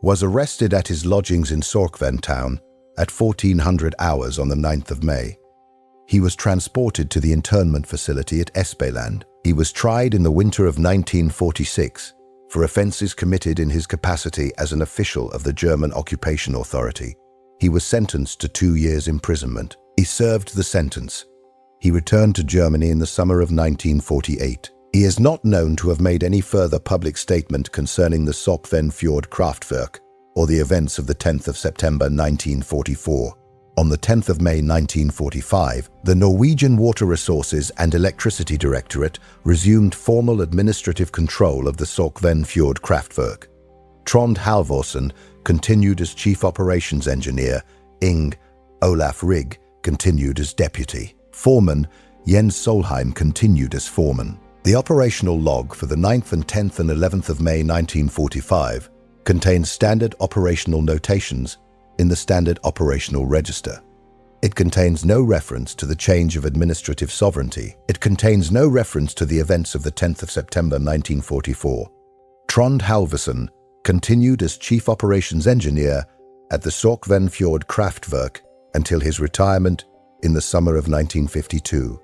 was arrested at his lodgings in Sørkvenn town at 1400 hours on the 9th of May. He was transported to the internment facility at Espeland. He was tried in the winter of 1946 for offences committed in his capacity as an official of the German Occupation Authority. He was sentenced to 2 years' imprisonment. He served the sentence. He returned to Germany in the summer of 1948. He is not known to have made any further public statement concerning the Sørkvenn-fjord Kraftverk or the events of the 10th of September 1944. On the 10th of May 1945, the Norwegian Water Resources and Electricity Directorate resumed formal administrative control of the Sørkvenn-fjord Kraftverk. Trond Halvorsen continued as Chief Operations Engineer. Ing. Olaf Rigg continued as Deputy. Foreman Jens Solheim continued as Foreman. The operational log for the 9th and 10th and 11th of May 1945 contains standard operational notations in the Standard Operational Register. It contains no reference to the change of administrative sovereignty. It contains no reference to the events of the 10th of September 1944. Trond Halvorsen continued as Chief Operations Engineer at the Sørkvenn-fjord Kraftverk until his retirement in the summer of 1952,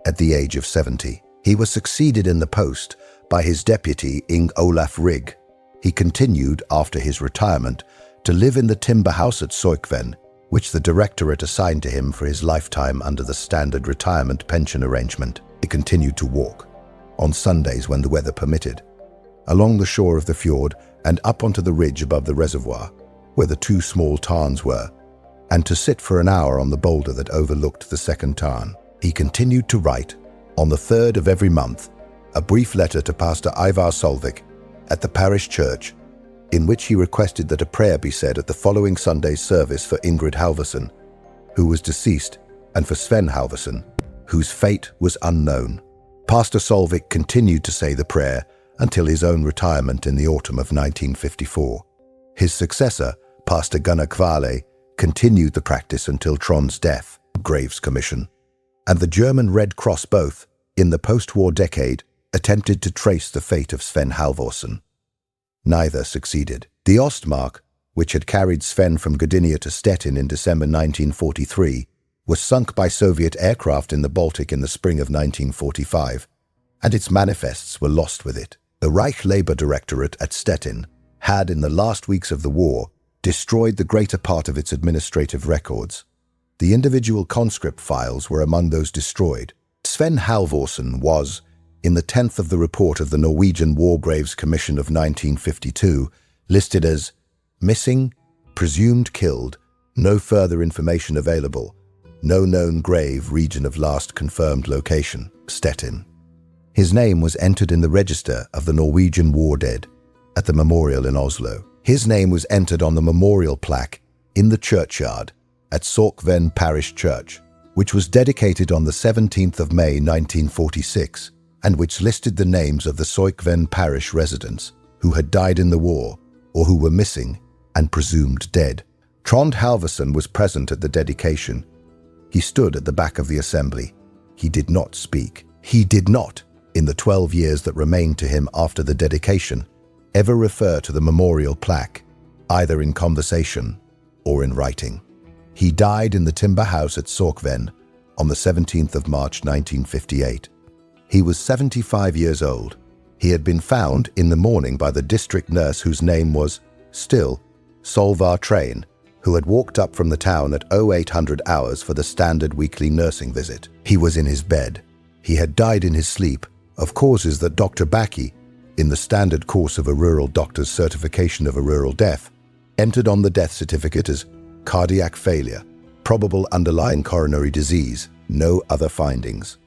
at the age of 70. He was succeeded in the post by his deputy Ing. Olaf Rigg. He continued, after his retirement, to live in the timber house at Sørkvenn, which the Directorate assigned to him for his lifetime under the standard retirement pension arrangement. He continued to walk, on Sundays when the weather permitted, along the shore of the fjord and up onto the ridge above the reservoir, where the two small tarns were, and to sit for an hour on the boulder that overlooked the second tarn. He continued to write, on the 3rd of every month, a brief letter to Pastor Ivar Solvik at the parish church, in which he requested that a prayer be said at the following Sunday's service for Ingrid Halvorsen, who was deceased, and for Sven Halvorsen, whose fate was unknown. Pastor Solvik continued to say the prayer until his own retirement in the autumn of 1954. His successor, Pastor Gunnar Kvale, continued the practice until Trond's death, Graves Commission, and the German Red Cross both, in the post-war decade, attempted to trace the fate of Sven Halvorsen. Neither succeeded. The Ostmark, which had carried Sven from Gdynia to Stettin in December 1943, was sunk by Soviet aircraft in the Baltic in the spring of 1945, and its manifests were lost with it. The Reich Labor Directorate at Stettin had, in the last weeks of the war, destroyed the greater part of its administrative records. The individual conscript files were among those destroyed. Sven Halvorsen was, in the 10th of the report of the Norwegian War Graves Commission of 1952, listed as missing, presumed killed, no further information available, no known grave, region of last confirmed location, Stettin. His name was entered in the register of the Norwegian war dead at the memorial in Oslo. His name was entered on the memorial plaque in the churchyard at Sørkvenn Parish Church, which was dedicated on the 17th of May 1946, and which listed the names of the Sørkvenn parish residents who had died in the war or who were missing and presumed dead. Trond Halvorsen was present at the dedication. He stood at the back of the assembly. He did not speak. He did not, in the 12 years that remained to him after the dedication, ever refer to the memorial plaque, either in conversation or in writing. He died in the timber house at Sørkvenn on the 17th of March 1958. He was 75 years old. He had been found in the morning by the district nurse whose name was, still, Solvar Train, who had walked up from the town at 0800 hours for the standard weekly nursing visit. He was in his bed. He had died in his sleep of causes that Dr. Backe, in the standard course of a rural doctor's certification of a rural death, entered on the death certificate as cardiac failure, probable underlying coronary disease, no other findings.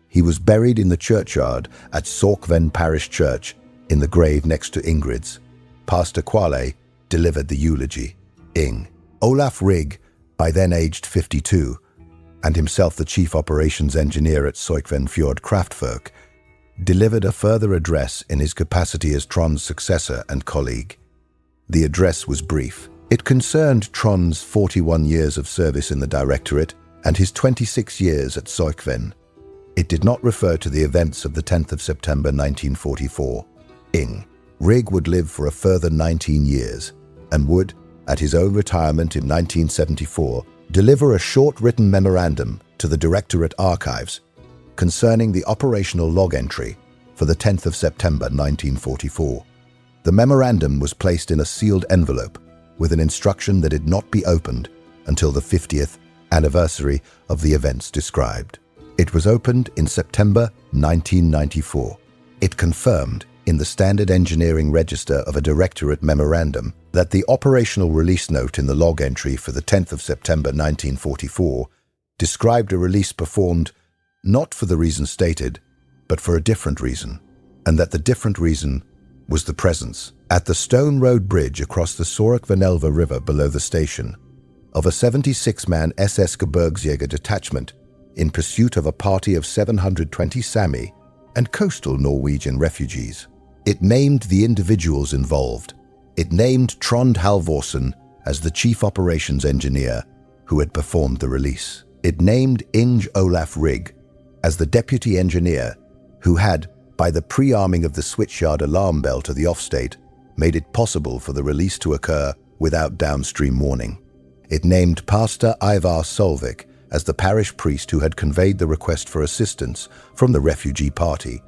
He was buried in the churchyard at Sørkvenn Parish Church in the grave next to Ingrid's. Pastor Kvale delivered the eulogy. Ing. Olaf Rigg, by then aged 52, and himself the Chief Operations Engineer at Sørkvenn-fjord Kraftverk, delivered a further address in his capacity as Trond's successor and colleague. The address was brief. It concerned Trond's 41 years of service in the Directorate and his 26 years at Sørkvenn. It did not refer to the events of the 10th of September 1944. Ing. Rigg would live for a further 19 years and would, at his own retirement in 1974, deliver a short written memorandum to the Directorate Archives concerning the operational log entry for the 10th of September 1944. The memorandum was placed in a sealed envelope with an instruction that it not be opened until the 50th anniversary of the events described. It was opened in September 1994. It confirmed in the Standard Engineering Register of a Directorate Memorandum that the operational release note in the log entry for the 10th of September 1944 described a release performed not for the reason stated, but for a different reason, and that the different reason was the presence At the Stone Road Bridge across the Sørkvenn-fjord River below the station, of a 76-man SS Gebirgsjäger detachment in pursuit of a party of 720 Sami and coastal Norwegian refugees. It named the individuals involved. It named Trond Halvorsen as the chief operations engineer who had performed the release. It named Inge Olaf Rigg as the deputy engineer who had, by the pre-arming of the switchyard alarm bell to the offstate, made it possible for the release to occur without downstream warning. It named Pastor Ivar Solvik as the parish priest who had conveyed the request for assistance from the refugee party,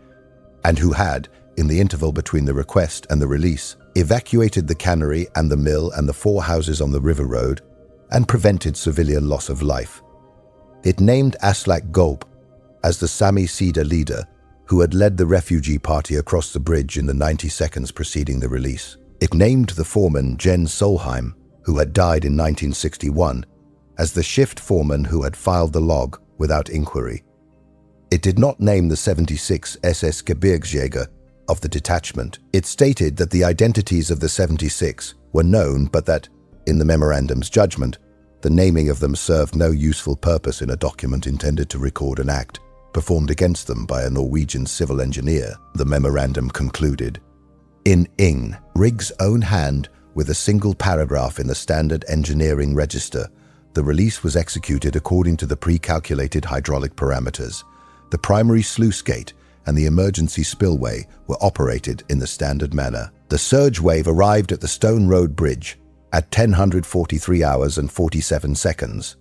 and who had, in the interval between the request and the release, evacuated the cannery and the mill and the 4 houses on the river road and prevented civilian loss of life. It named Aslak Gulp as the Sami Sida leader who had led the refugee party across the bridge in the 90 seconds preceding the release. It named the foreman Jens Solheim, who had died in 1961, as the shift foreman who had filed the log without inquiry. It did not name the 76 SS Gebirgsjäger of the detachment. It stated that the identities of the 76 were known, but that, in the memorandum's judgment, the naming of them served no useful purpose in a document intended to record an act performed against them by a Norwegian civil engineer. The memorandum concluded, in Ing. Rigg's own hand, with a single paragraph in the standard engineering register, the release was executed according to the pre-calculated hydraulic parameters. The primary sluice-gate and the emergency spillway were operated in the standard manner. The surge wave arrived at the Stone Road Bridge at 10:43 hours and 47 seconds.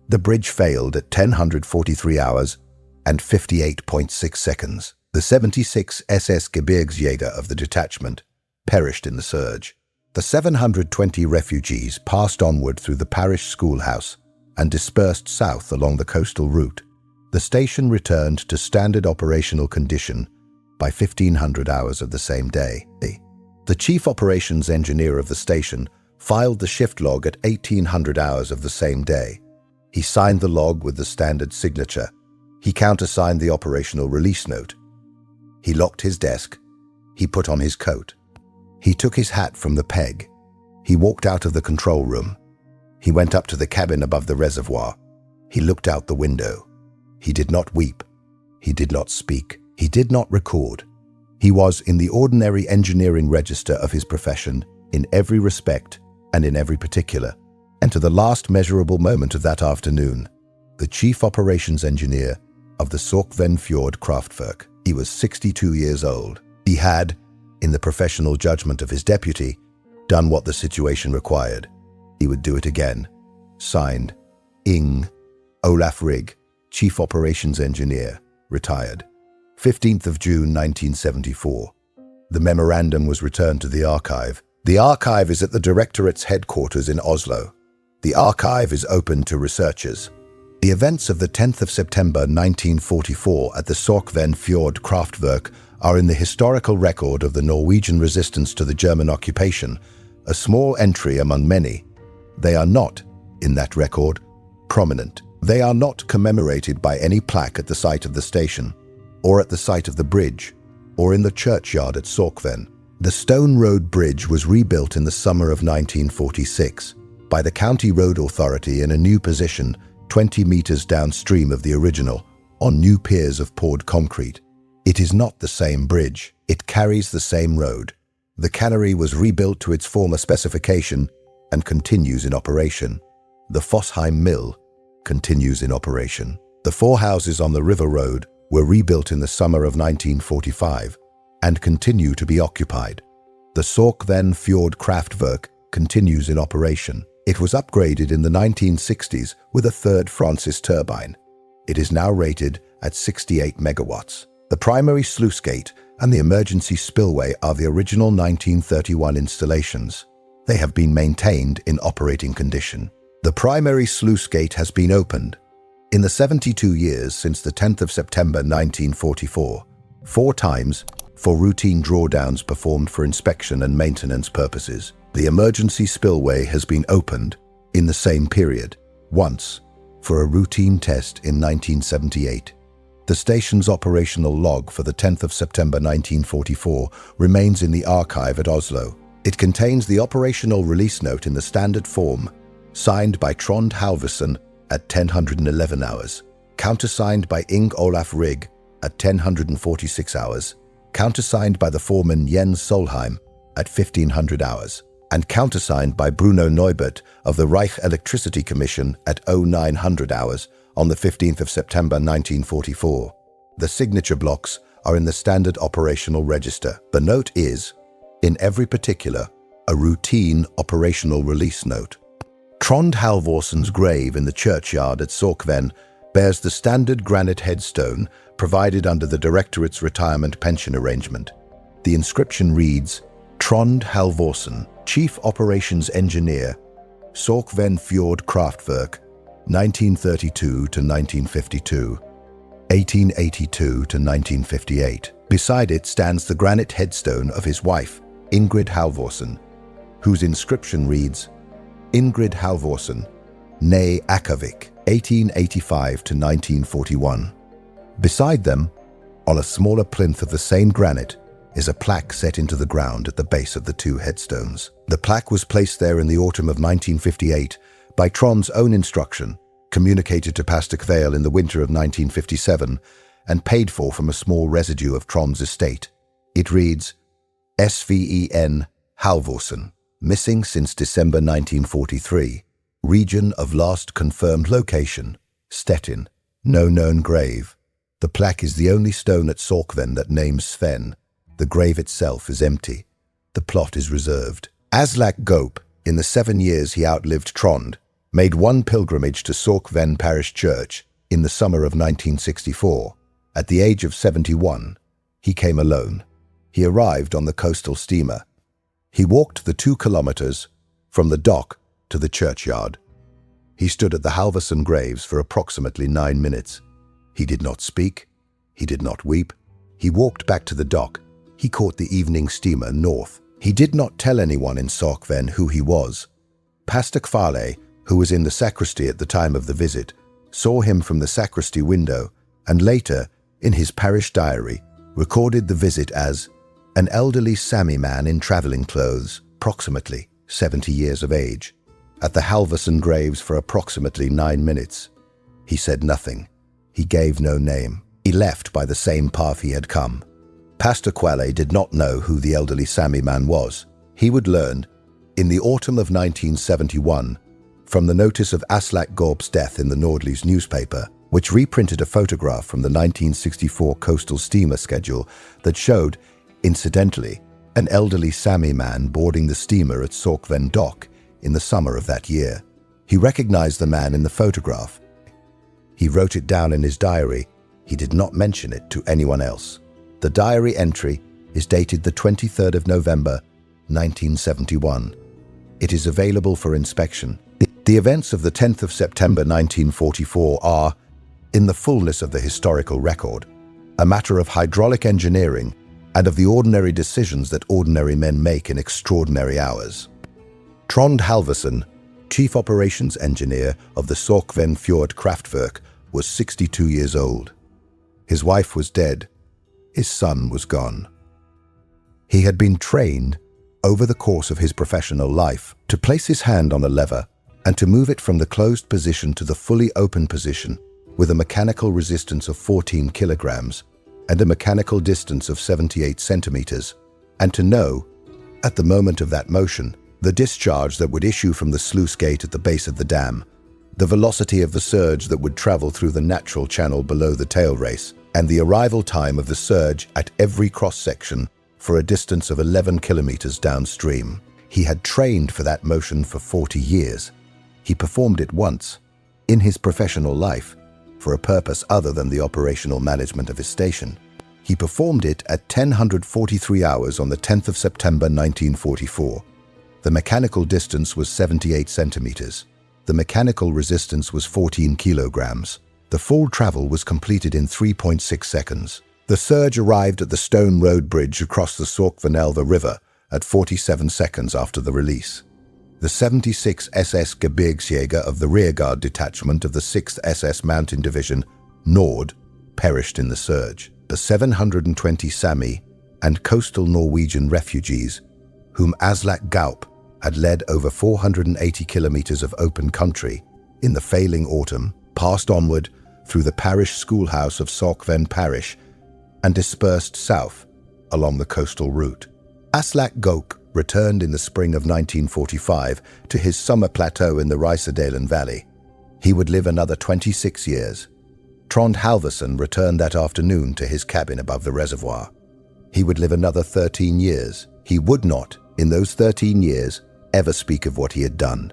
The bridge failed at 10:43 hours and 58.6 seconds. The 76 SS Gebirgsjäger of the detachment perished in the surge. The 720 refugees passed onward through the parish schoolhouse and dispersed south along the coastal route. The station returned to standard operational condition by 1500 hours of the same day. The chief operations engineer of the station filed the shift log at 1800 hours of the same day. He signed the log with the standard signature. He countersigned the operational release note. He locked his desk. He put on his coat. He took his hat from the peg. He walked out of the control room. He went up to the cabin above the reservoir. He looked out the window. He did not weep. He did not speak. He did not record. He was in the ordinary engineering register of his profession in every respect and in every particular, and to the last measurable moment of that afternoon, the chief operations engineer of the Sørkvenn-fjord Kraftverk. He was 62 years old. He had, in the professional judgment of his deputy, done what the situation required. He would do it again. Signed, Ing. Olaf Rigg, Chief Operations Engineer, retired. 15th of June 1974. The memorandum was returned to the archive. The archive is at the Directorate's headquarters in Oslo. The archive is open to researchers. The events of the 10th of September 1944 at the Sørkvenn-fjord Kraftverk are in the historical record of the Norwegian resistance to the German occupation, a small entry among many. They are not, in that record, prominent. They are not commemorated by any plaque at the site of the station, or at the site of the bridge, or in the churchyard at Sørkvenn. The Stone Road Bridge was rebuilt in the summer of 1946 by the County Road Authority in a new position 20 meters downstream of the original, on new piers of poured concrete. It is not the same bridge. It carries the same road. The cannery was rebuilt to its former specification and continues in operation. The Fossheim Mill continues in operation. The 4 houses on the river road were rebuilt in the summer of 1945 and continue to be occupied. The Sørkvenn-fjord Kraftverk continues in operation. It was upgraded in the 1960s with a 3rd Francis turbine. It is now rated at 68 megawatts. The primary sluice-gate and the emergency spillway are the original 1931 installations. They have been maintained in operating condition. The primary sluice-gate has been opened. In the 72 years since the 10th of September 1944, 4 times for routine drawdowns performed for inspection and maintenance purposes. The emergency spillway has been opened in the same period, once, for a routine test in 1978. The station's operational log for the 10th of September 1944 remains in the archive at Oslo. It contains the operational release note in the standard form, signed by Trond Halvorsen at 10:11 hours, countersigned by Ing Olaf Rigg at 10:46 hours, countersigned by the foreman Jens Solheim at 1500 hours, and countersigned by Bruno Neubert of the Reich Electricity Commission at 0900 hours on the 15th of September 1944. The signature blocks are in the standard operational register. The note is, in every particular, a routine operational release note. Trond Halvorsen's grave in the churchyard at Sørkvenn bears the standard granite headstone provided under the Directorate's retirement pension arrangement. The inscription reads, Trond Halvorsen, Chief Operations Engineer, Sørkvenn-fjord Kraftverk, 1932 to 1952, 1882 to 1958. Beside it stands the granite headstone of his wife, Ingrid Halvorsen, whose inscription reads, Ingrid Halvorsen, née Akavik, 1885 to 1941. Beside them, on a smaller plinth of the same granite, is a plaque set into the ground at the base of the two headstones. The plaque was placed there in the autumn of 1958 by Trond's own instruction, communicated to Pastor Kvaal in the winter of 1957, and paid for from a small residue of Trond's estate. It reads, Sven Halvorsen, missing since December 1943, region of last confirmed location, Stettin, no known grave. The plaque is the only stone at Sørkvenn that names Sven. The grave itself is empty. The plot is reserved. Aslak Gope, in the 7 years he outlived Trond, made one pilgrimage to Sørkvenn Parish Church in the summer of 1964. At the age of 71, he came alone. He arrived on the coastal steamer. He walked the 2 kilometers from the dock to the churchyard. He stood at the Halvorsen graves for approximately 9 minutes. He did not speak. He did not weep. He walked back to the dock. He caught the evening steamer north. He did not tell anyone in Sørkvenn who he was. Pastor Kvaal, who was in the sacristy at the time of the visit, saw him from the sacristy window and later, in his parish diary, recorded the visit as an elderly Sami man in traveling clothes, approximately 70 years of age, at the Halvorsen graves for approximately 9 minutes. He said nothing. He gave no name. He left by the same path he had come. Pastor Kvaal did not know who the elderly Sami man was. He would learn, in the autumn of 1971, from the notice of Aslak Gope's death in the Nordlys newspaper, which reprinted a photograph from the 1964 coastal steamer schedule that showed, incidentally, an elderly Sami man boarding the steamer at Sørkvenn dock in the summer of that year. He recognized the man in the photograph. He wrote it down in his diary. He did not mention it to anyone else. The diary entry is dated the 23rd of November, 1971. It is available for inspection. The events of the 10th of September 1944 are, in the fullness of the historical record, a matter of hydraulic engineering and of the ordinary decisions that ordinary men make in extraordinary hours. Trond Halvorsen, Chief Operations Engineer of the Sørkvenn-fjord Kraftverk, was 62 years old. His wife was dead. His son was gone. He had been trained, over the course of his professional life, to place his hand on a lever and to move it from the closed position to the fully open position with a mechanical resistance of 14 kilograms and a mechanical distance of 78 centimeters, and to know, at the moment of that motion, the discharge that would issue from the sluice-gate at the base of the dam, the velocity of the surge that would travel through the natural channel below the tail race, and the arrival time of the surge at every cross-section for a distance of 11 kilometers downstream. He had trained for that motion for 40 years. He performed it once, in his professional life, for a purpose other than the operational management of his station. He performed it at 10:43 hours on the 10th of September 1944. The mechanical distance was 78 centimeters. The mechanical resistance was 14 kilograms. The full travel was completed in 3.6 seconds. The surge arrived at the stone road bridge across the Sørkvenn River at 47 seconds after the release. The 76 SS Gebirgsjäger of the rearguard detachment of the 6th SS Mountain Division, Nord, perished in the surge. The 720 Sami and coastal Norwegian refugees whom Aslak Gaup had led over 480 kilometers of open country in the failing autumn, passed onward through the parish schoolhouse of Sørkvenn parish and dispersed south along the coastal route. Aslak Gaup returned in the spring of 1945 to his summer plateau in the Reisadalen Valley. He would live another 26 years. Trond Halvorsen returned that afternoon to his cabin above the reservoir. He would live another 13 years. He would not, in those 13 years, ever speak of what he had done.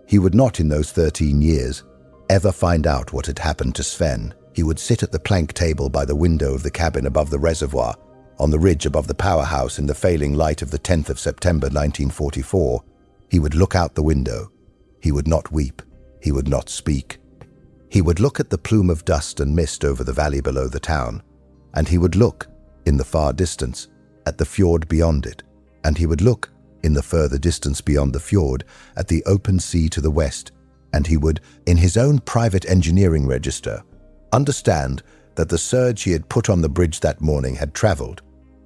He would not, in those 13 years, ever find out what had happened to Sven. He would sit at the plank table by the window of the cabin above the reservoir, on the ridge above the powerhouse in the failing light of the 10th of September 1944. He would look out the window. He would not weep. He would not speak. He would look at the plume of dust and mist over the valley below the town, and he would look, in the far distance, at the fjord beyond it, and he would look, in the further distance beyond the fjord, at the open sea to the west, and he would, in his own private engineering register, understand that the surge he had put on the bridge that morning had travelled,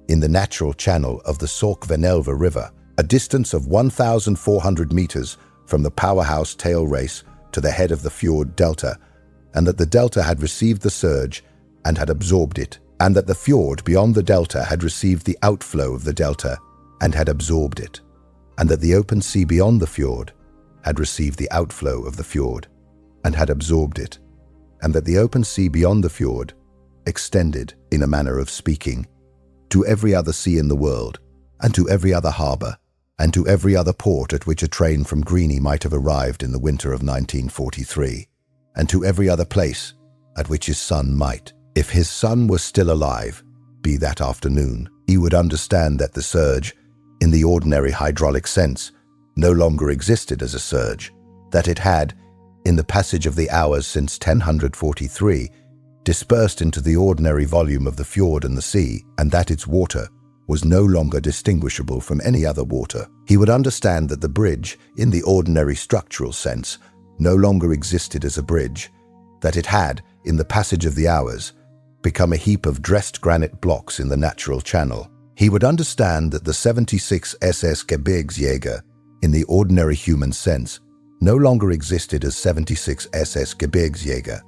in the natural channel of the Sørkvenn-fjord River, a distance of 1,400 meters from the powerhouse tail race to the head of the fjord delta, and that the delta had received the surge and had absorbed it, and that the fjord beyond the delta had received the outflow of the delta and had absorbed it, and that the open sea beyond the fjord had received the outflow of the fjord and had absorbed it, and that the open sea beyond the fjord extended, in a manner of speaking, to every other sea in the world, and to every other harbour, and to every other port at which a train from Greeny might have arrived in the winter of 1943, and to every other place at which his son might, if his son was still alive, be that afternoon. He would understand that the surge, in the ordinary hydraulic sense, no longer existed as a surge, that it had, in the passage of the hours since 1043, dispersed into the ordinary volume of the fjord and the sea, and that its water was no longer distinguishable from any other water. He would understand that the bridge, in the ordinary structural sense, no longer existed as a bridge, that it had, in the passage of the hours, become a heap of dressed granite blocks in the natural channel. He would understand that the 76 SS Gebirgsjäger, in the ordinary human sense, no longer existed as 76 SS Gebirgsjäger,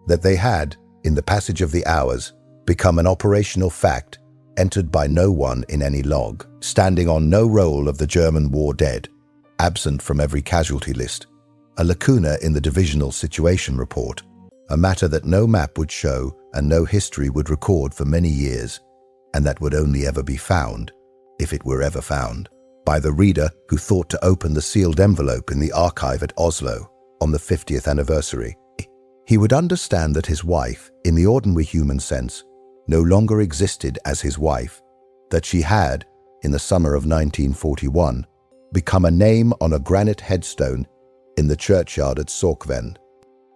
that they had, in the passage of the hours, become an operational fact entered by no one in any log, standing on no roll of the German war dead, absent from every casualty list, a lacuna in the divisional situation report, a matter that no map would show and no history would record for many years, and that would only ever be found, if it were ever found, by the reader who thought to open the sealed envelope in the archive at Oslo on the 50th anniversary. He would understand that his wife, in the ordinary human sense, no longer existed as his wife, that she had, in the summer of 1941, become a name on a granite headstone in the churchyard at Sørkvenn.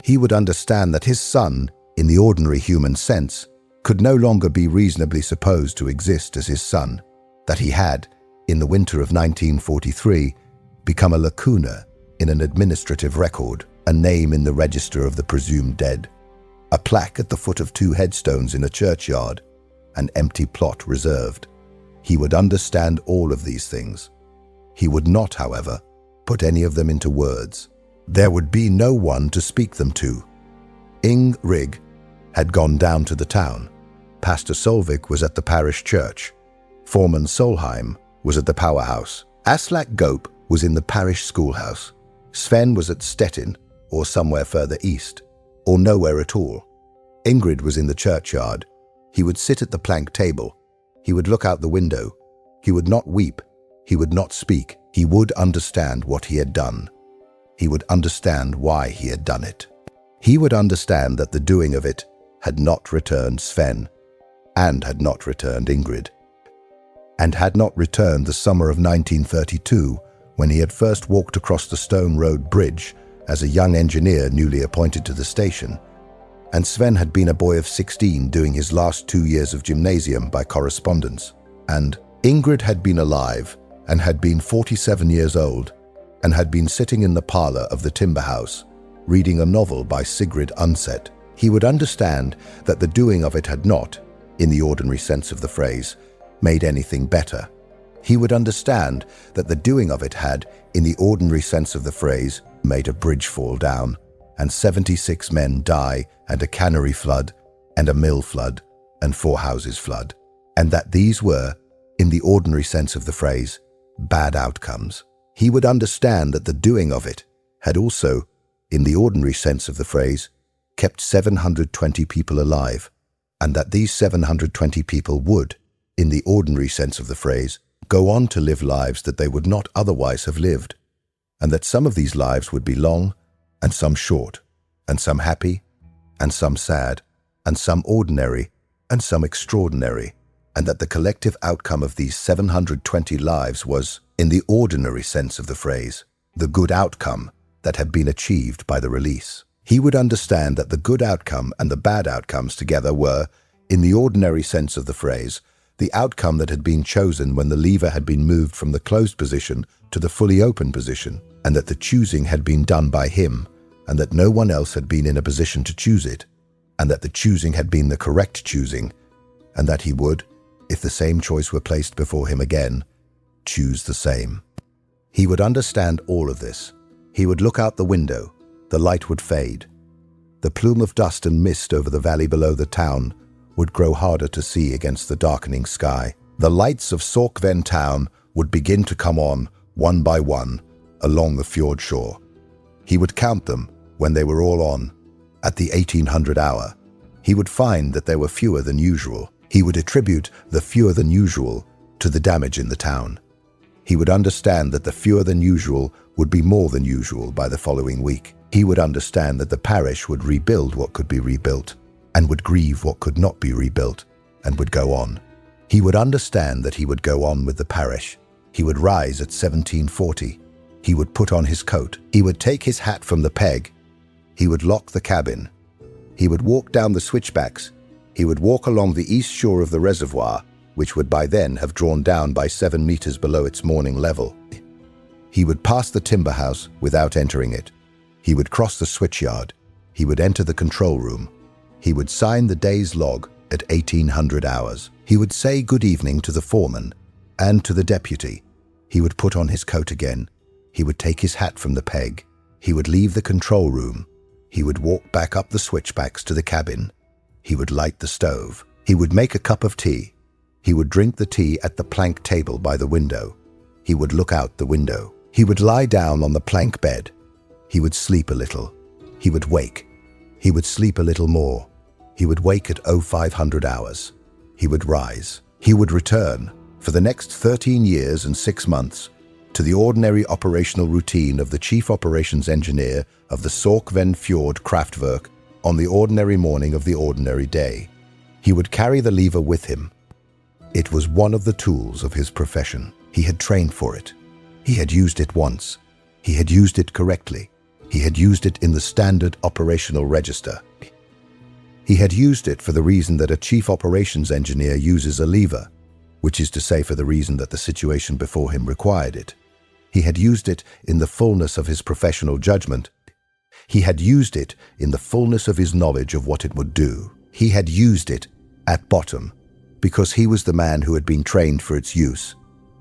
He would understand that his son, in the ordinary human sense, could no longer be reasonably supposed to exist as his son, that he had, in the winter of 1943, become a lacuna in an administrative record, a name in the register of the presumed dead, a plaque at the foot of 2 headstones in a churchyard, an empty plot reserved. He would understand all of these things. He would not, however, put any of them into words. There would be no one to speak them to. Ingrid had gone down to the town. Pastor Solvik was at the parish church. Foreman Solheim was at the powerhouse. Aslak Gaup was in the parish schoolhouse. Sven was at Stettin, or somewhere further east, or nowhere at all. Ingrid was in the churchyard. He would sit at the plank table. He would look out the window. He would not weep. He would not speak. He would understand what he had done. He would understand why he had done it. He would understand that the doing of it had not returned Sven, and had not returned Ingrid, and had not returned the summer of 1932, when he had first walked across the Stone Road Bridge as a young engineer newly appointed to the station, and Sven had been a boy of 16 doing his last 2 years of gymnasium by correspondence, and Ingrid had been alive and had been 47 years old, and had been sitting in the parlour of the timber house, reading a novel by Sigrid Undset. He would understand that the doing of it had not, in the ordinary sense of the phrase, made anything better, He would understand that the doing of it had, in the ordinary sense of the phrase, made a bridge fall down, and 76 men die, and a cannery flood, and a mill flood, and 4 houses flood, and that these were, in the ordinary sense of the phrase, bad outcomes. He would understand that the doing of it had also, in the ordinary sense of the phrase, kept 720 people alive, and that these 720 people would, in the ordinary sense of the phrase, go on to live lives that they would not otherwise have lived, and that some of these lives would be long, and some short, and some happy, and some sad, and some ordinary, and some extraordinary, and that the collective outcome of these 720 lives was, in the ordinary sense of the phrase, the good outcome that had been achieved by the release. He would understand that the good outcome and the bad outcomes together were, in the ordinary sense of the phrase, the outcome that had been chosen when the lever had been moved from the closed position to the fully open position, and that the choosing had been done by him, and that no one else had been in a position to choose it, and that the choosing had been the correct choosing, and that he would, if the same choice were placed before him again, choose the same. He would understand all of this. He would look out the window. The light would fade. The plume of dust and mist over the valley below the town would grow harder to see against the darkening sky. The lights of Sørkvenn town would begin to come on, one by one, along the fjord shore. He would count them when they were all on, at the 1800 hour. He would find that there were fewer than usual. He would attribute the fewer than usual to the damage in the town. He would understand that the fewer than usual would be more than usual by the following week. He would understand that the parish would rebuild what could be rebuilt, and would grieve what could not be rebuilt, and would go on. He would understand that he would go on with the parish. He would rise at 1740. He would put on his coat. He would take his hat from the peg. He would lock the cabin. He would walk down the switchbacks. He would walk along the east shore of the reservoir, which would by then have drawn down by 7 meters below its morning level. He would pass the timber house without entering it. He would cross the switchyard. He would enter the control room. He would sign the day's log at 1800 hours. He would say good evening to the foreman and to the deputy. He would put on his coat again. He would take his hat from the peg. He would leave the control room. He would walk back up the switchbacks to the cabin. He would light the stove. He would make a cup of tea. He would drink the tea at the plank table by the window. He would look out the window. He would lie down on the plank bed. He would sleep a little. He would wake. He would sleep a little more. He would wake at 0500 hours. He would rise. He would return, for the next 13 years and 6 months, to the ordinary operational routine of the chief operations engineer of the Sørkvenn-fjord Kraftverk on the ordinary morning of the ordinary day. He would carry the lever with him. It was one of the tools of his profession. He had trained for it. He had used it once. He had used it correctly. He had used it in the standard operational register. He had used it for the reason that a chief operations engineer uses a lever, which is to say for the reason that the situation before him required it. He had used it in the fullness of his professional judgment. He had used it in the fullness of his knowledge of what it would do. He had used it at bottom because he was the man who had been trained for its use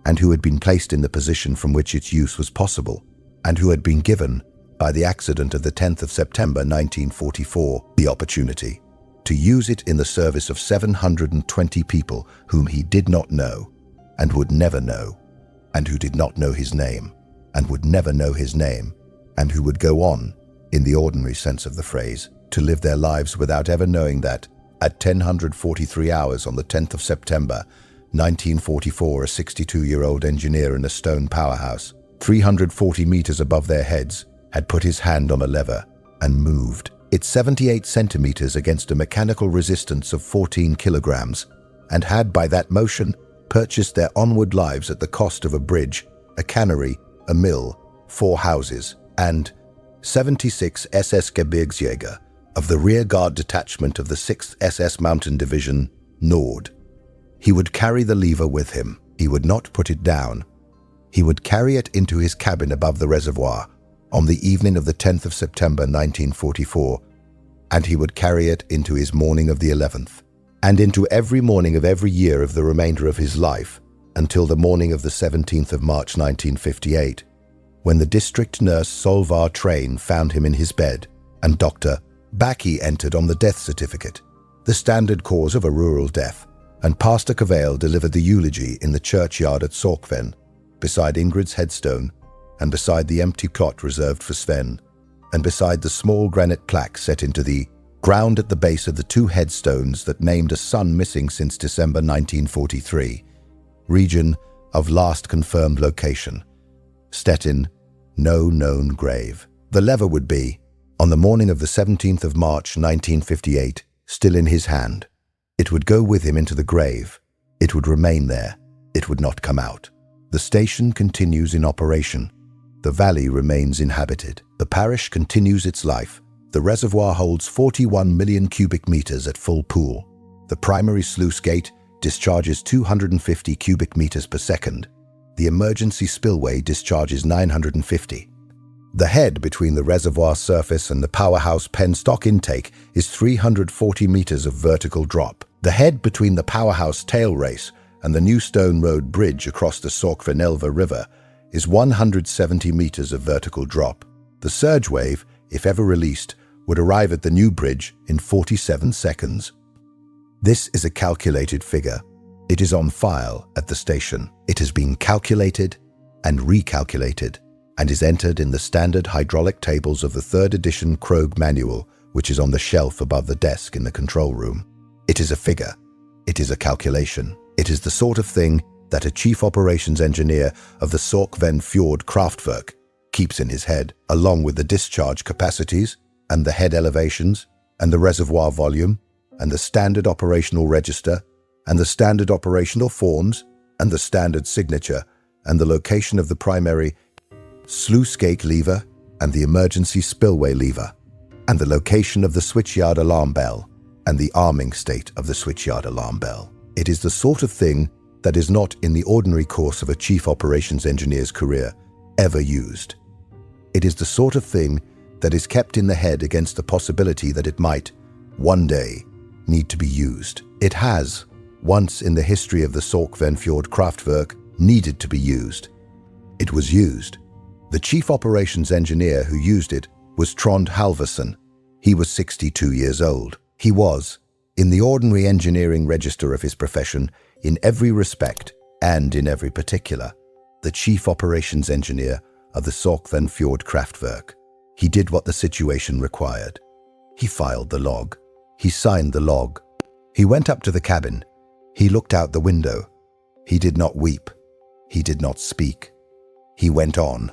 and who had been placed in the position from which its use was possible and who had been given, by the accident of the 10th of September 1944, the opportunity to use it in the service of 720 people whom he did not know and would never know, and who did not know his name and would never know his name, and who would go on, in the ordinary sense of the phrase, to live their lives without ever knowing that, at 10:43 hours on the 10th of September 1944, a 62-year-old engineer in a stone powerhouse, 340 meters above their heads, had put his hand on a lever and moved it 78 centimeters against a mechanical resistance of 14 kilograms, and had by that motion purchased their onward lives at the cost of a bridge, a cannery, a mill, 4 houses, and 76 SS Gebirgsjäger of the rear guard detachment of the 6th SS Mountain Division, Nord. He would carry the lever with him. He would not put it down. He would carry it into his cabin above the reservoir on the evening of the 10th of September 1944, and he would carry it into his morning of the 11th, and into every morning of every year of the remainder of his life, until the morning of the 17th of March 1958, when the district nurse Solvar Train found him in his bed, and Dr. Backe entered on the death certificate, the standard cause of a rural death, and Pastor Cavale delivered the eulogy in the churchyard at Sørkvenn, beside Ingrid's headstone, and beside the empty plot reserved for Sven, and beside the small granite plaque set into the ground at the base of the two headstones that named a son missing since December 1943, region of last confirmed location, Stettin, no known grave. The lever would be, on the morning of the 17th of March 1958, still in his hand. It would go with him into the grave. It would remain there. It would not come out. The station continues in operation. The valley remains inhabited. The parish continues its life. The reservoir holds 41 million cubic meters at full pool. The primary sluice-gate discharges 250 cubic meters per second. The emergency spillway discharges 950. The head between the reservoir surface and the powerhouse penstock intake is 340 meters of vertical drop. The head between the powerhouse tail race and the New Stone Road Bridge across the Sørkvenn River is 170 meters of vertical drop. The surge wave, if ever released, would arrive at the new bridge in 47 seconds. This is a calculated figure. It is on file at the station. It has been calculated and recalculated and is entered in the standard hydraulic tables of the 3rd edition Krog manual, which is on the shelf above the desk in the control room. It is a figure. It is a calculation. It is the sort of thing that a chief operations engineer of the Sørkvenn-fjord Kraftverk keeps in his head, along with the discharge capacities and the head elevations and the reservoir volume and the standard operational register and the standard operational forms and the standard signature and the location of the primary sluice-gate lever and the emergency spillway lever and the location of the switchyard alarm bell and the arming state of the switchyard alarm bell. It is the sort of thing that is not in the ordinary course of a chief operations engineer's career ever used. It is the sort of thing that is kept in the head against the possibility that it might, one day, need to be used. It has, once in the history of the Sørkvenn-fjord Kraftverk, needed to be used. It was used. The chief operations engineer who used it was Trond Halvorsen. He was 62 years old. He was, in the ordinary engineering register of his profession, in every respect and in every particular, the chief operations engineer of the Sørkvenn-fjord Kraftverk. He did what the situation required. He filed the log. He signed the log. He went up to the cabin. He looked out the window. He did not weep. He did not speak. He went on.